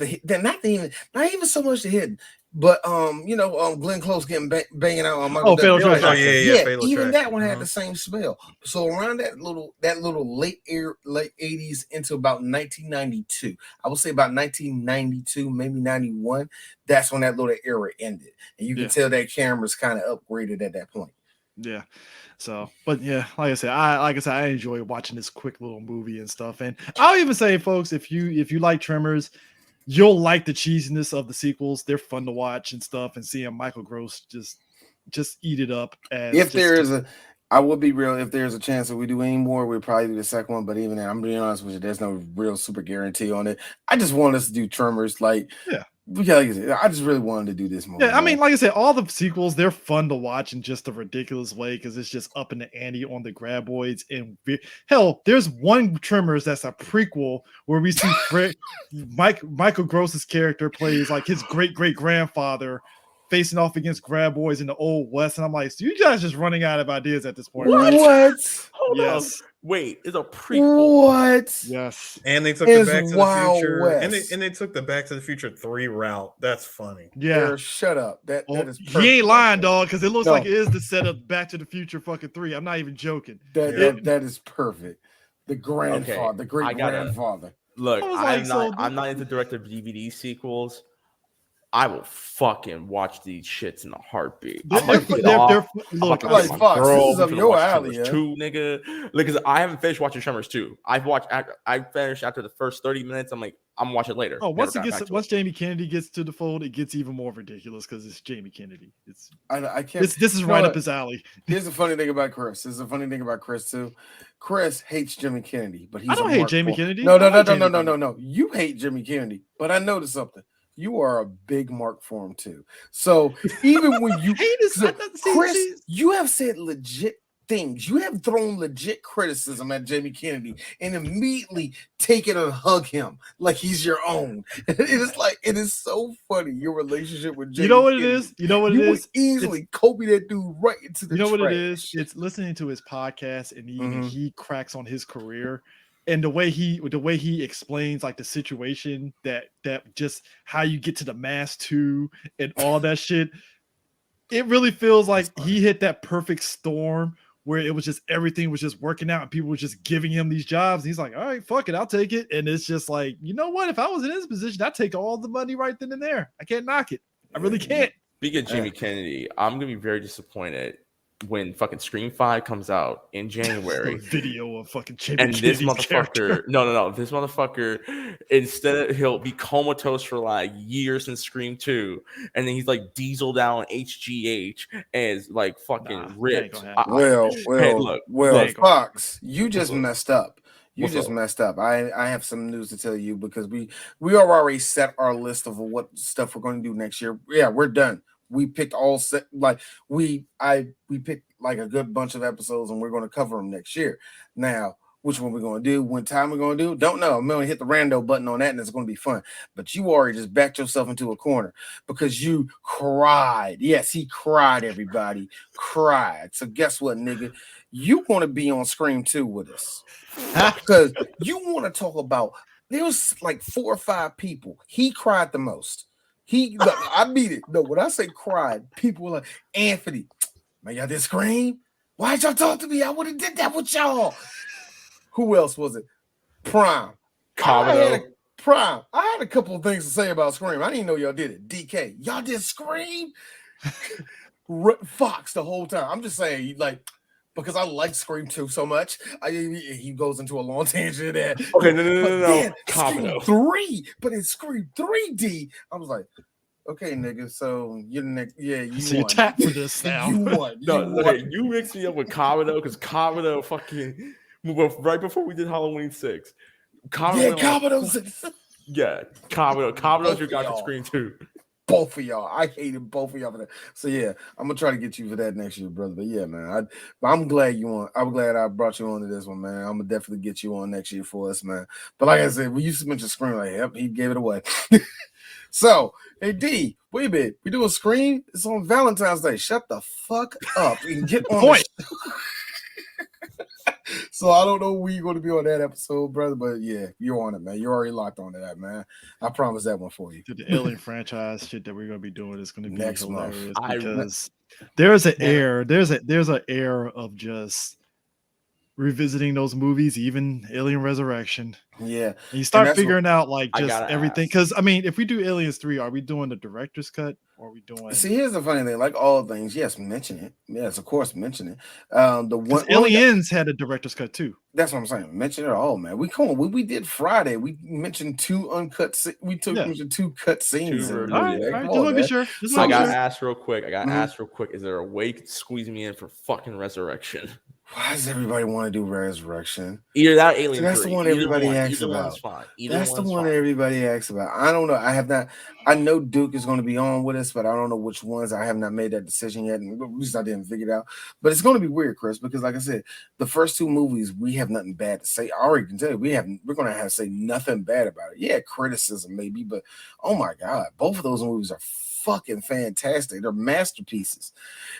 Hidden. Not even so much the Hidden. But Glenn Close getting banging out on Michael.
Fatal Attraction.
Oh yeah.
Even that one had the same smell. So around that little late 80s into about 1992, I would say about 1992, maybe 91. That's when that little era ended, and you can tell that camera's kind of upgraded at that point.
Yeah. So, but yeah, like I said, I enjoy watching this quick little movie and stuff. And I'll even say, folks, if you like Tremors, you'll like the cheesiness of the sequels. They're fun to watch and stuff, and seeing Michael Gross just eat it up as
If there
just
is a, I will be real. If there's a chance that we do any more, we'll probably do the second one. But even then, I'm being honest with you, there's no real super guarantee on it. I just want us to do Tremors. Like,
yeah.
I just really wanted to do this movie.
Yeah, I mean, like I said, all the sequels, they're fun to watch in just a ridiculous way because it's just up in the ante on the graboids. And hell, there's one Tremors that's a prequel where we see Michael Gross's character plays like his great-great-grandfather facing off against graboids in the Old West. And I'm like, so you guys just running out of ideas at this point.
What?
Hold
Yes.
on. Wait, it's a prequel.
What?
Yes.
And they took the
It's
Back to the
Wild
Future,
West.
and they took the Back to the Future 3 route. That's funny.
Yeah.
Shut up. That is
he
perfect.
ain't lying, dog, because it looks
No.
like it is the set of Back to the Future fucking 3. I'm not even joking.
That is perfect. The grandfather, the great grandfather.
Look,
I was like,
I'm not into director DVD sequels. I will fucking watch these shits in a heartbeat.
Look,
like, Fox, this is up your alley, yeah.
Two, nigga. Look, because I haven't finished watching Tremors 2. I finished after the first 30 minutes. I'm like, I'm watching it later.
Oh, once Jamie Kennedy gets to the fold, it gets even more ridiculous because it's Jamie Kennedy.
I can't.
This is right up his alley.
Here's the funny thing about Chris. This is a funny thing about Chris too. Chris hates Jimmy Kennedy, but
I don't hate Jamie Kennedy.
No. You hate Jimmy Kennedy, but I noticed something. You are a big mark for him too. So even when you Chris, you have said legit things. You have thrown legit criticism at Jamie Kennedy and immediately taken and hug him like he's your own. It is so funny. Your relationship with Jamie.
You know what
Kennedy.
it is? You know what it
you
is?
Would easily Kobe that dude right into the.
You know
trash.
what it is? It's listening to his podcast and he cracks on his career. And the way he explains like the situation that just how you get to the Mass 2 and all that shit, it really feels like he hit that perfect storm where it was just everything was just working out and people were just giving him these jobs. And he's like, all right, fuck it, I'll take it. And it's just like, you know what? If I was in his position, I'd take all the money right then and there. I can't knock it. I really can't.
Speaking of Jamie Kennedy, I'm gonna be very disappointed when fucking Scream 5 comes out in January.
Video of fucking Jamie
and this
Kennedy's
motherfucker,
character.
no, this motherfucker, instead of he'll be comatose for like years in Scream 2, and then he's like diesel down HGH as like fucking ripped.
Well, Fox, you just messed up. You just messed up. I have some news to tell you because we have already set our list of what stuff we're going to do next year. Yeah, we're done. We picked all set we picked like a good bunch of episodes and we're going to cover them next year. Now, which one we're going to do, when time we're going to do, don't know. I'm going to hit the rando button on that and it's going to be fun. But you already just backed yourself into a corner because you cried. Yes, he cried, everybody. Cried. So guess what, nigga? You want to be on Scream 2 with us. Because you want to talk about, there was like 4 or 5 people. He cried the most. I mean it. No, when I say cried, people were like, Anthony, man, y'all did Scream? Why'd y'all talk to me? I would have did that with y'all. Who else was it? Prime. Prime. I had a couple of things to say about Scream. I didn't know y'all did it. DK, y'all did Scream? Fox the whole time. I'm just saying, like, because I like Scream 2 so much. He goes into a long tangent there.
Okay, no.
Scream 3, but in Scream 3D, I was like, okay, nigga, so you're the next. Yeah, you
so
won.
You tap for this now.
You won.
You mixed me up with Kabuto because Kabuto fucking right before we did Halloween 6.
Kabuto's
your guy for Scream 2.
Both of y'all. I hated both of y'all for that. So yeah, I'm gonna try to get you for that next year, brother. But yeah, man, I'm glad you on. I'm glad I brought you on to this one, man. I'm gonna definitely get you on next year for us, man. But like I said, we used to mention Scream, like, yep, he gave it away. So, hey D, wait a minute. We do a Scream. It's on Valentine's Day. Shut the fuck up and get on point. So I don't know when you're going to be on that episode, brother, but yeah, you're on it, man. You're already locked on to that, man. I promise that one for you.
The Alien franchise shit that we're going to be doing is going to be
next
hilarious
month.
Because there's an air of just revisiting those movies, even Alien Resurrection.
Yeah,
And you start
that's what-
figuring out like
I
just
gotta
everything.
ask.
Because I mean, if we do Aliens 3, are we doing the director's cut or are we doing
See, here's the funny thing. Like all things, yes, mention it. Yes, of course, mention it. The
because
one
Aliens had a director's cut too.
that's what I'm saying. Mention it all, man. We come on. We did Friday. We mentioned two uncut. We took
Yeah.
mentioned two cut scenes.
Two
in the
All
movie.
right,
Like,
Just
come on,
want to be
man.
sure. Just
I
want to be
gotta
sure.
ask real quick.
Mhm.
Ask real quick. Is there a way you can squeeze me in for fucking Resurrection?
Why does everybody want to do Resurrection?
Either that, or Alien.
That's the
3.
one
Either
everybody
one.
asks
Either
about.
one's fine. Either
That's the
one's
one
fine.
everybody asks about. I don't know. I have not. I know Duke is going to be on with us, but I don't know which ones. I have not made that decision yet, and at least I didn't figure it out. But it's going to be weird, Chris, because like I said, the first two movies we have nothing bad to say. I already can tell you we're going to have to say nothing bad about it. Yeah, criticism maybe, but oh my god, both of those movies are fucking fantastic. They're masterpieces.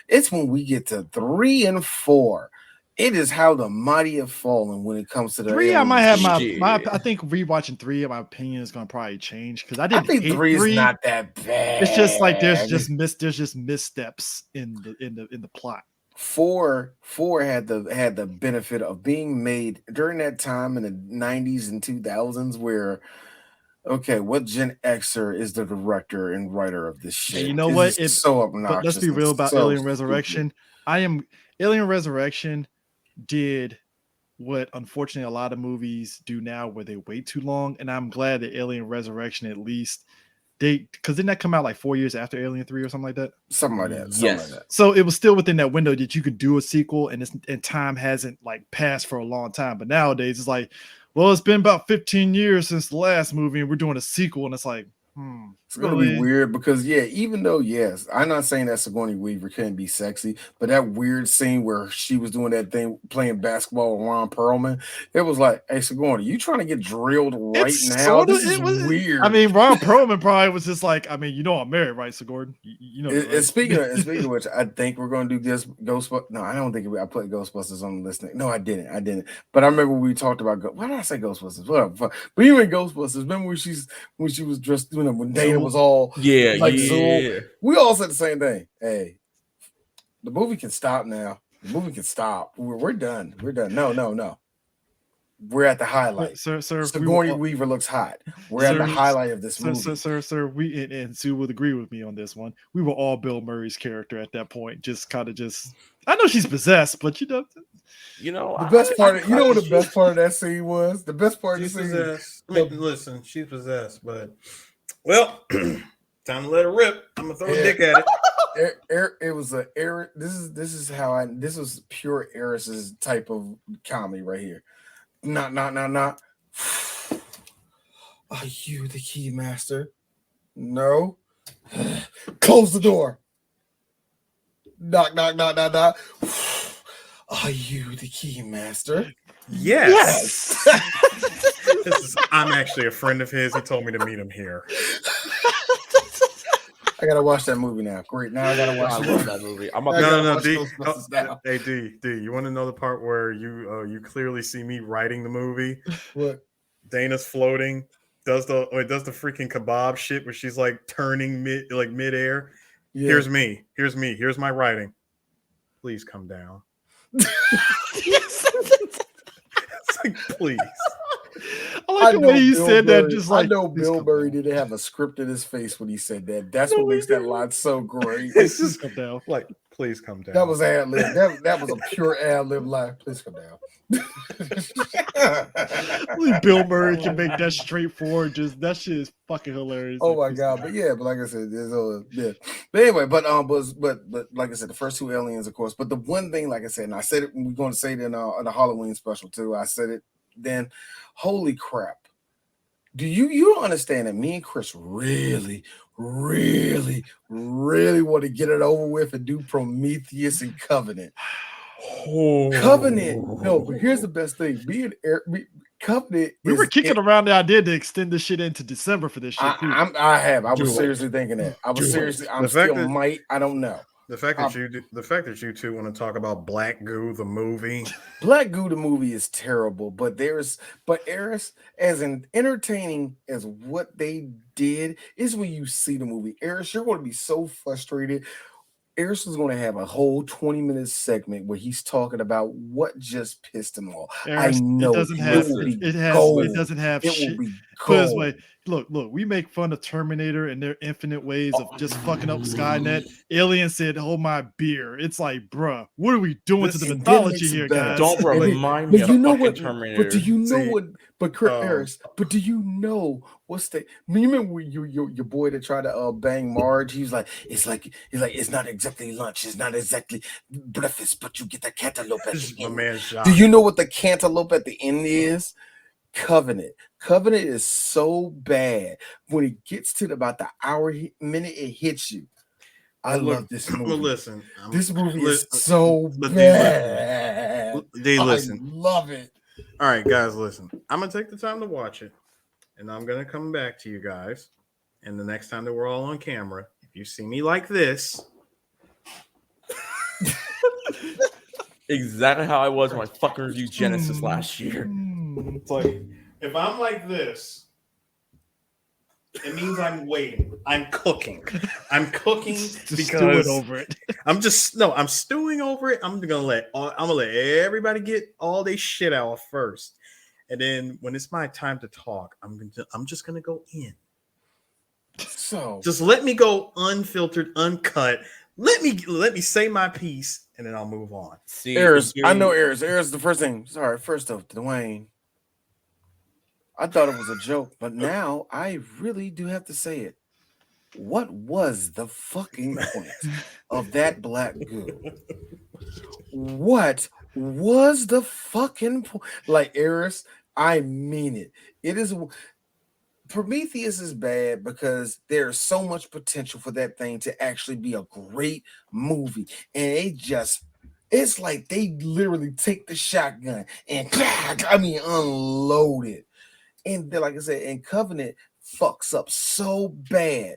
It's when we get to 3 and 4. It is how the mighty have fallen when it comes to the
3, I might have my
Shit.
I think rewatching 3, my opinion is gonna probably change because I
I
didn't
think
hate
3 is
3.
not that bad.
It's just like there's just missteps in the plot.
4 had the benefit of being made during that time in the 90s and 2000s where okay, what Gen Xer is the director and writer of this shit?
And you know
This
what?
is so obnoxious.
But let's be
and
real about
so
Alien
stupid.
Resurrection. Alien Resurrection did what unfortunately a lot of movies do now where they wait too long. And I'm glad that Alien Resurrection at least because didn't that come out like 4 years after Alien 3 or something like that?
Something like that.
Yes.
So it was still within that window that you could do a sequel and time hasn't like passed for a long time. But nowadays it's like, well, it's been about 15 years since the last movie and we're doing a sequel. And it's like,
It's going to be weird because, yeah, even though, yes, I'm not saying that Sigourney Weaver couldn't be sexy, but that weird scene where she was doing that thing, playing basketball with Ron Perlman, it was like, hey, Sigourney, you trying to get drilled right now? This is weird.
I mean, Ron Perlman probably was just like, I mean, you know I'm married, right, Sigourney? You know.
And speaking of which, I think we're going to do this Ghostbusters. No, I don't think I put Ghostbusters on the list. No, I didn't. But I remember we talked about, why did I say Ghostbusters? Whatever. But even Ghostbusters, remember when she was dressed, when Dana was all Zool. We all said the same thing. Hey, the movie can stop now. The movie can stop. We're done. No. We're at the highlight.
Sir,
Sigourney Weaver looks hot. We're at the highlight of this movie.
Sir, we and Sue would agree with me on this one. We were all Bill Murray's character at that point. I know she's possessed, but
the best part. You know what the best part of that scene was? The best part of the scene.
Possessed. I mean, listen, she's possessed, but well, time to let her rip. I'm gonna throw a dick at it.
It was a this was pure Eris's type of comedy right here. Not. Are you the key master? No. Close the door. Knock. Are you the key master?
Yes. I'm actually a friend of his. He told me to meet him here.
I gotta watch that movie now. Great. Now I gotta watch
that movie.
No, D. Hey, D. You want to know the part where you clearly see me writing the movie?
What?
Dana's floating. Does the freaking kebab shit where she's like turning midair. Yeah. Here's me. Here's my writing. Please come down. It's like, please.
I like the way he said that. Just like
I know Bill Murray didn't have a script in his face when he said that. That's what makes that line so great.
It's just come down. Like, please come down.
That was ad lib. That was a pure ad lib line. Please come down.
Only Bill Murray can make that straightforward. That shit is fucking hilarious.
Oh my god! But like I said, yeah. But anyway, but like I said, the first two Aliens, of course. But the one thing, like I said, and I said it, we're going to say it in the Halloween special too. I said it then. Holy crap! Do you don't understand that me and Chris really want to get it over with and do Prometheus and Covenant? Covenant. No, but here's the best thing. Covenant.
We were kicking around the idea to extend this shit into December for this shit.
I was seriously thinking that. I don't know.
The fact that you two want to talk about Black Goo the movie.
Black Goo the movie is terrible, but Eris, as entertaining as what they did, is when you see the movie. Eris, you're going to be so frustrated Eris is going to have a whole 20-minute segment where he's talking about what just pissed him off.
Eris,
I know
it doesn't have. It doesn't have
It
shit.
will be
Put it this
gold.
way, look, we make fun of Terminator and their infinite ways of just fucking up Skynet. Alien said, "Hold my beer." It's like, bruh, what are we doing to the
And then
mythology
makes it
here,
better.
guys?
Don't
And then-
remind me
but
of
you know
fucking
what?
Terminator.
But do you know
See,
what? But Eris, but do you know what's the? You remember when your boy that tried to bang Marge? He's like, it's not exactly lunch. It's not exactly breakfast, but you get the cantaloupe at
This is
the
my
end.
man Jacques.
Do you know what the cantaloupe at the end is? Covenant. Covenant is so bad when it gets to about the minute it hits you. I love this movie.
Well, listen,
This movie is so bad.
Listen.
I love it.
All right, guys, listen. I'm gonna take the time to watch it, and I'm gonna come back to you guys. And the next time that we're all on camera, if you see me like this,
Exactly how I was when I fucking reviewed Genesis last year.
it's like if I'm like this, it means I'm waiting. I'm cooking. I'm cooking
Just
because
stewing over it.
I'm stewing over it. I'm gonna let everybody get all their shit out first, and then when it's my time to talk, I'm just gonna go in.
So
Just let me go unfiltered, uncut. Let me say my piece, and then I'll move on.
See,
Eris, I know Eris. Eris, the first thing. Sorry, first off, Dwayne. I thought it was a joke, but now I really do have to say it. What was the fucking point of that black goo? What was the fucking point? Like, Eris, I mean it. It is. Prometheus is bad because there's so much potential for that thing to actually be a great movie. And it's like they literally take the shotgun and unload it. And then, like I said, and Covenant fucks up so bad,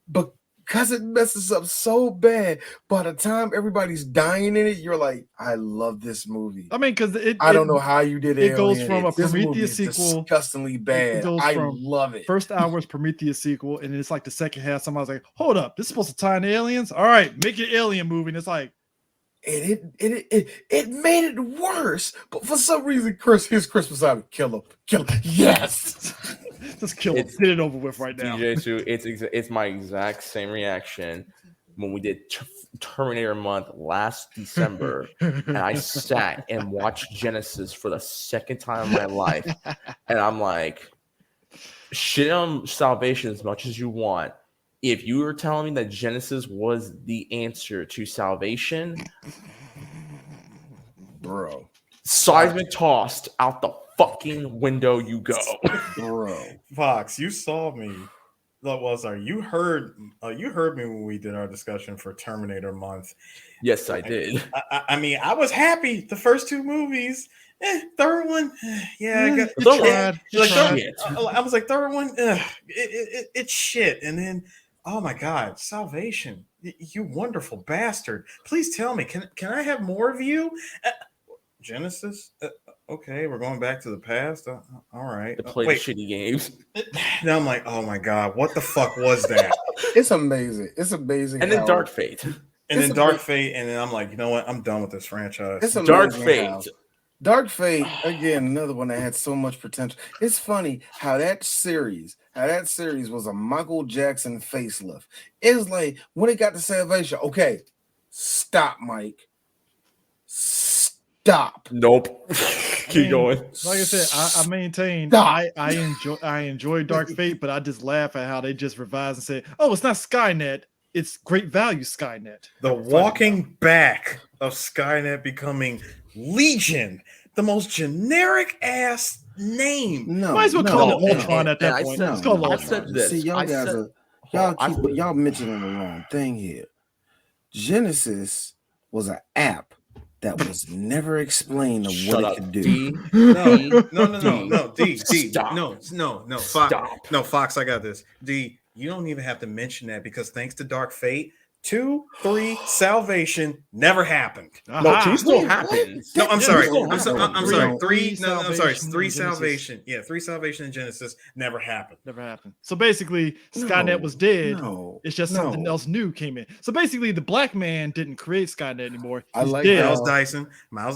but because it messes up so bad, by the time everybody's dying in it, you're like, I love this movie.
I mean, because
I don't know how you did it.
It goes from a
this movie
Prometheus
is
sequel.
disgustingly bad. I love it.
First hour's Prometheus sequel, and then it's like the second half. Somebody's like, "Hold up, this is supposed to tie in aliens. All right, make an alien movie." And it's like,
it made it worse. But for some reason, his Christmas album, kill him. Yes,
just kill him. Get it over with right now.
DJ too. It's my exact same reaction when we did Terminator month last December, and I sat and watched Genesis for the second time in my life, and I'm like, shit on Salvation as much as you want. If you were telling me that Genesis was the answer to Salvation,
bro,
seismic tossed out the fucking window you go,
bro.
Fox, you saw me. You heard me when we did our discussion for Terminator month.
Yes, I did.
I mean, I was happy. The first two movies, third one, I was like, third one, it's shit. And then, oh my God, Salvation, you wonderful bastard! Please tell me, can I have more of you? Genesis. Okay, we're going back to the past. All right.
To play the shitty games.
Now I'm like, oh my God, what the fuck was that?
It's amazing. It's amazing.
And then Dark Fate.
And then Dark Fate, and then I'm like, you know what? I'm done with this franchise.
It's
Dark Fate.
Dark Fate, again, another one that had so much potential. It's funny how that series was a Michael Jackson facelift. It's like when it got to Salvation, okay, stop, Mike. Stop.
Nope. Keep going.
Like I said, I maintain
Stop.
I enjoy Dark Fate, but I just laugh at how they just revise and say, "Oh, it's not Skynet, it's Great Value Skynet."
The walking back of Skynet becoming Legion, the most generic ass name.
No,
might as well call it Ultron at that
I
point.
said-
Let's call it
I
Ultron.
said this.
See, y'all mentioning the wrong thing here. Genesis was an app that was never explained of what it could do.
No, D.
Stop.
No, Fox.
Stop.
No, Fox, I got this. D, you don't even have to mention that because thanks to Dark Fate, 2, 3, Salvation never happened.
No, 2 still happens.
No, I'm
Yeah,
sorry.
still
I'm sorry.
happened.
I'm sorry.
Three
3. No, I'm sorry.
Salvation
3
and Genesis.
Salvation. Yeah, 3 Salvation and Genesis never happened.
Never happened. So basically, Skynet was dead. It's just something else new came in. So basically, the black man didn't create Skynet anymore.
I
He's
like
dead.
Miles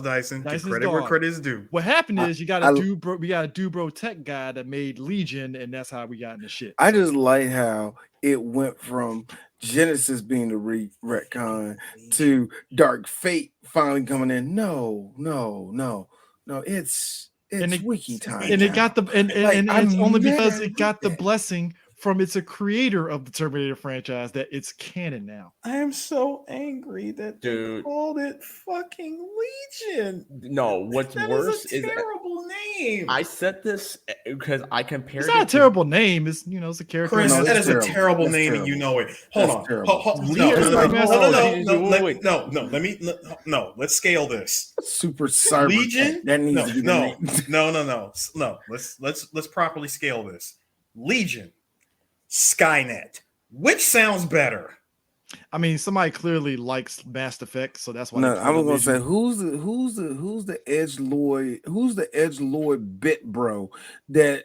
Dyson. Give
Dyson's
credit where
gone.
credit is due.
What happened is we got a Dubro tech guy that made Legion, and that's how we got into shit.
I just like how it went from Genesis being the retcon to Dark Fate finally coming in. No, it's wiki time.
And it got the and it's only because it got the
that.
blessing from it's a creator of the Terminator franchise that it's canon now.
I am so angry that
Dude.
they called it fucking Legion.
No, what's
That
worse
is a terrible name.
I said this because I compared
It's not a terrible name. It's it's a character.
Chris,
No,
that
that's
is a
terrible.
terrible
That's
name,
terrible.
and you know it.
That's
Hold on.
terrible.
Let's scale this.
Super cyber.
Legion.
That needs to be the name.
No. Let's properly scale this. Legion, Skynet. Which sounds better?
I mean, somebody clearly likes Mass Effect, so that's why.
No,
they
I'm
called it
gonna say
Legion.
who's the edgelord? Who's the edgelord bit bro that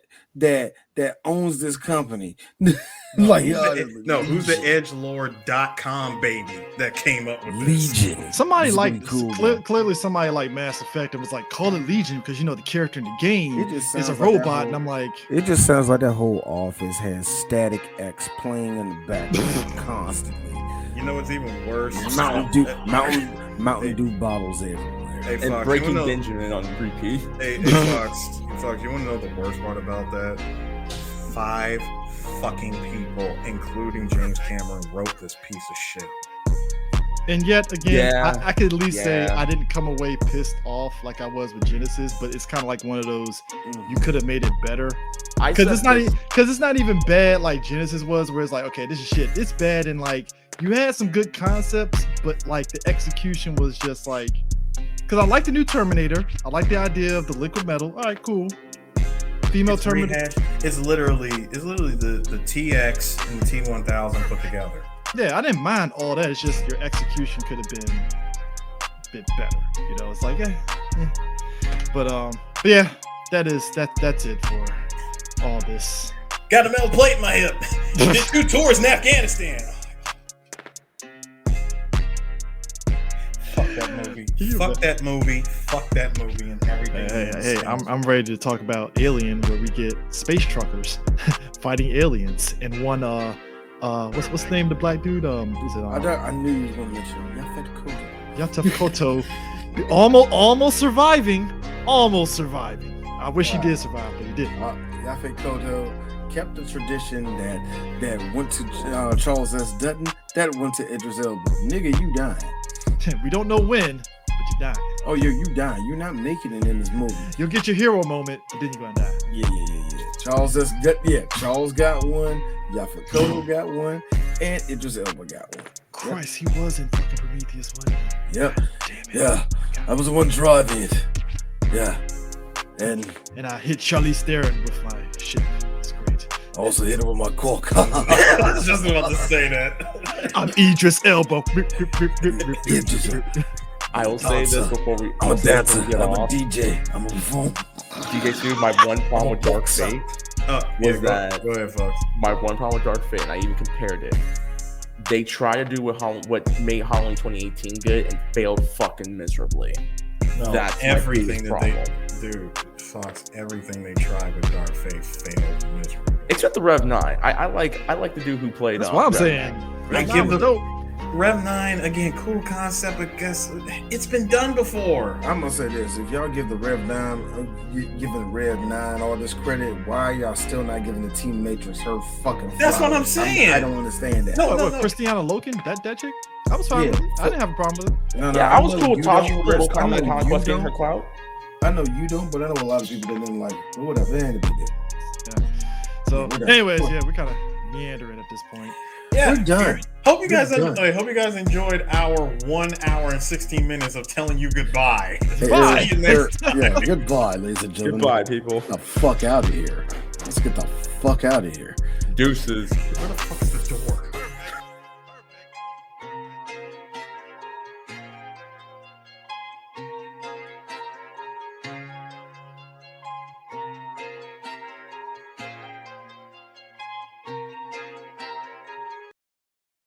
owns this company?
Who's the edgelord.com baby that came up with this?
Legion.
Somebody
This is
like
really cool, bro.
clearly somebody like Mass Effect and was like, call it Legion because the character in the game
It just
is a
sounds like that
robot,
whole-
and I'm like,
It just sounds like that whole office has Static X playing in the background constantly.
You know what's even worse?
Mountain Dew bottles everywhere.
Hey,
and
Fox,
Breaking
you wanna know,
Benjamin on repeat.
hey, Fox, you want to know the worst part about that? 5 fucking people, including James Cameron, wrote this piece of shit.
and yet again,
Yeah.
I could at least say
Yeah.
I didn't come away pissed off like I was with Genesis, but it's kind of like one of those you could have made it better because it's not even bad like Genesis was, where it's like, okay, this is shit. It's bad, and like you had some good concepts, but like the execution was just like, because I like the new Terminator, I like the idea of the liquid metal. All right, cool. Female
It's
Terminator.
rehashed. It's literally the TX and the T1000 put together.
Yeah, I didn't mind all that. It's just your execution could have been a bit better. It's like, but yeah, that's it for all this.
Got a metal plate in my hip. Did 2 tours in Afghanistan. Fuck that movie. Fuck that movie and everything.
Hey, I'm ready to talk about Alien, where we get space truckers fighting aliens, and one what's the name of the black dude? Is it
I knew you was gonna mention him.
Yatef Koto, almost surviving. I wish he did survive, but he didn't.
Yaphet Kotto kept the tradition that went to Charles S. Dutton, that went to Idris Elba. Nigga, you dying.
We don't know when, but you die.
Oh, you dying. You're not making it in this movie.
You'll get your hero moment, but then you're gonna die.
Yeah. Charles got one. Yaphet Kotto got one, and Idris Elba got one.
Christ, he was in fucking Prometheus, wasn't he?
Yep.
Damn it.
Yeah. I was the one driving it. Yeah. And
I hit Charlize Theron with my ship. It's great.
I also hit him with my cork.
I was just about to say that.
I'm Idris Elba.
I will say this before we.
I'm a dancer.
Get
I'm a
off.
DJ. I'm a performer.
DJ Sue, my one problem with Dark Fate was that
Go ahead, Fox.
my one problem with Dark Fate, and I even compared it. They tried to do what made Halloween 2018 good and failed fucking miserably.
No,
That's
everything
my
that
biggest
they do, Fox. Everything they tried with Dark Fate failed miserably.
Except the Rev 9. I like the dude who played.
That's what I'm
Rev
saying.
9.
I give the Rev 9 again, cool concept, but guess it's been done before.
I'm gonna say this: if y'all give the Rev 9, giving the Rev 9 all this credit, why are y'all still not giving the Team Matrix her fucking?
That's what I'm
flowers?
saying.
I don't understand that.
No,
What, Christiana Loken? That chick? I was fine
Yeah.
with it. I didn't have a problem with it.
No,
Yeah, I was
know
cool with
you
Tasha
don't,
Little
Chris. I know
comment
you
conquesting her
don't.
clout.
I know you don't, but I know a lot of people that didn't like it. But whatever, it ain't a big deal.
So,
we're done.
anyways, yeah, we're kind of meandering at this point.
Yeah,
We're done.
Hope you guys
We're done.
hope you guys enjoyed our 1 hour and 16 minutes of telling you goodbye.
Bye.
See you next time.
Yeah, goodbye, ladies and gentlemen.
Goodbye, people.
Get the fuck out of here. Let's get the fuck out of here.
Deuces.
Where the fuck is the door?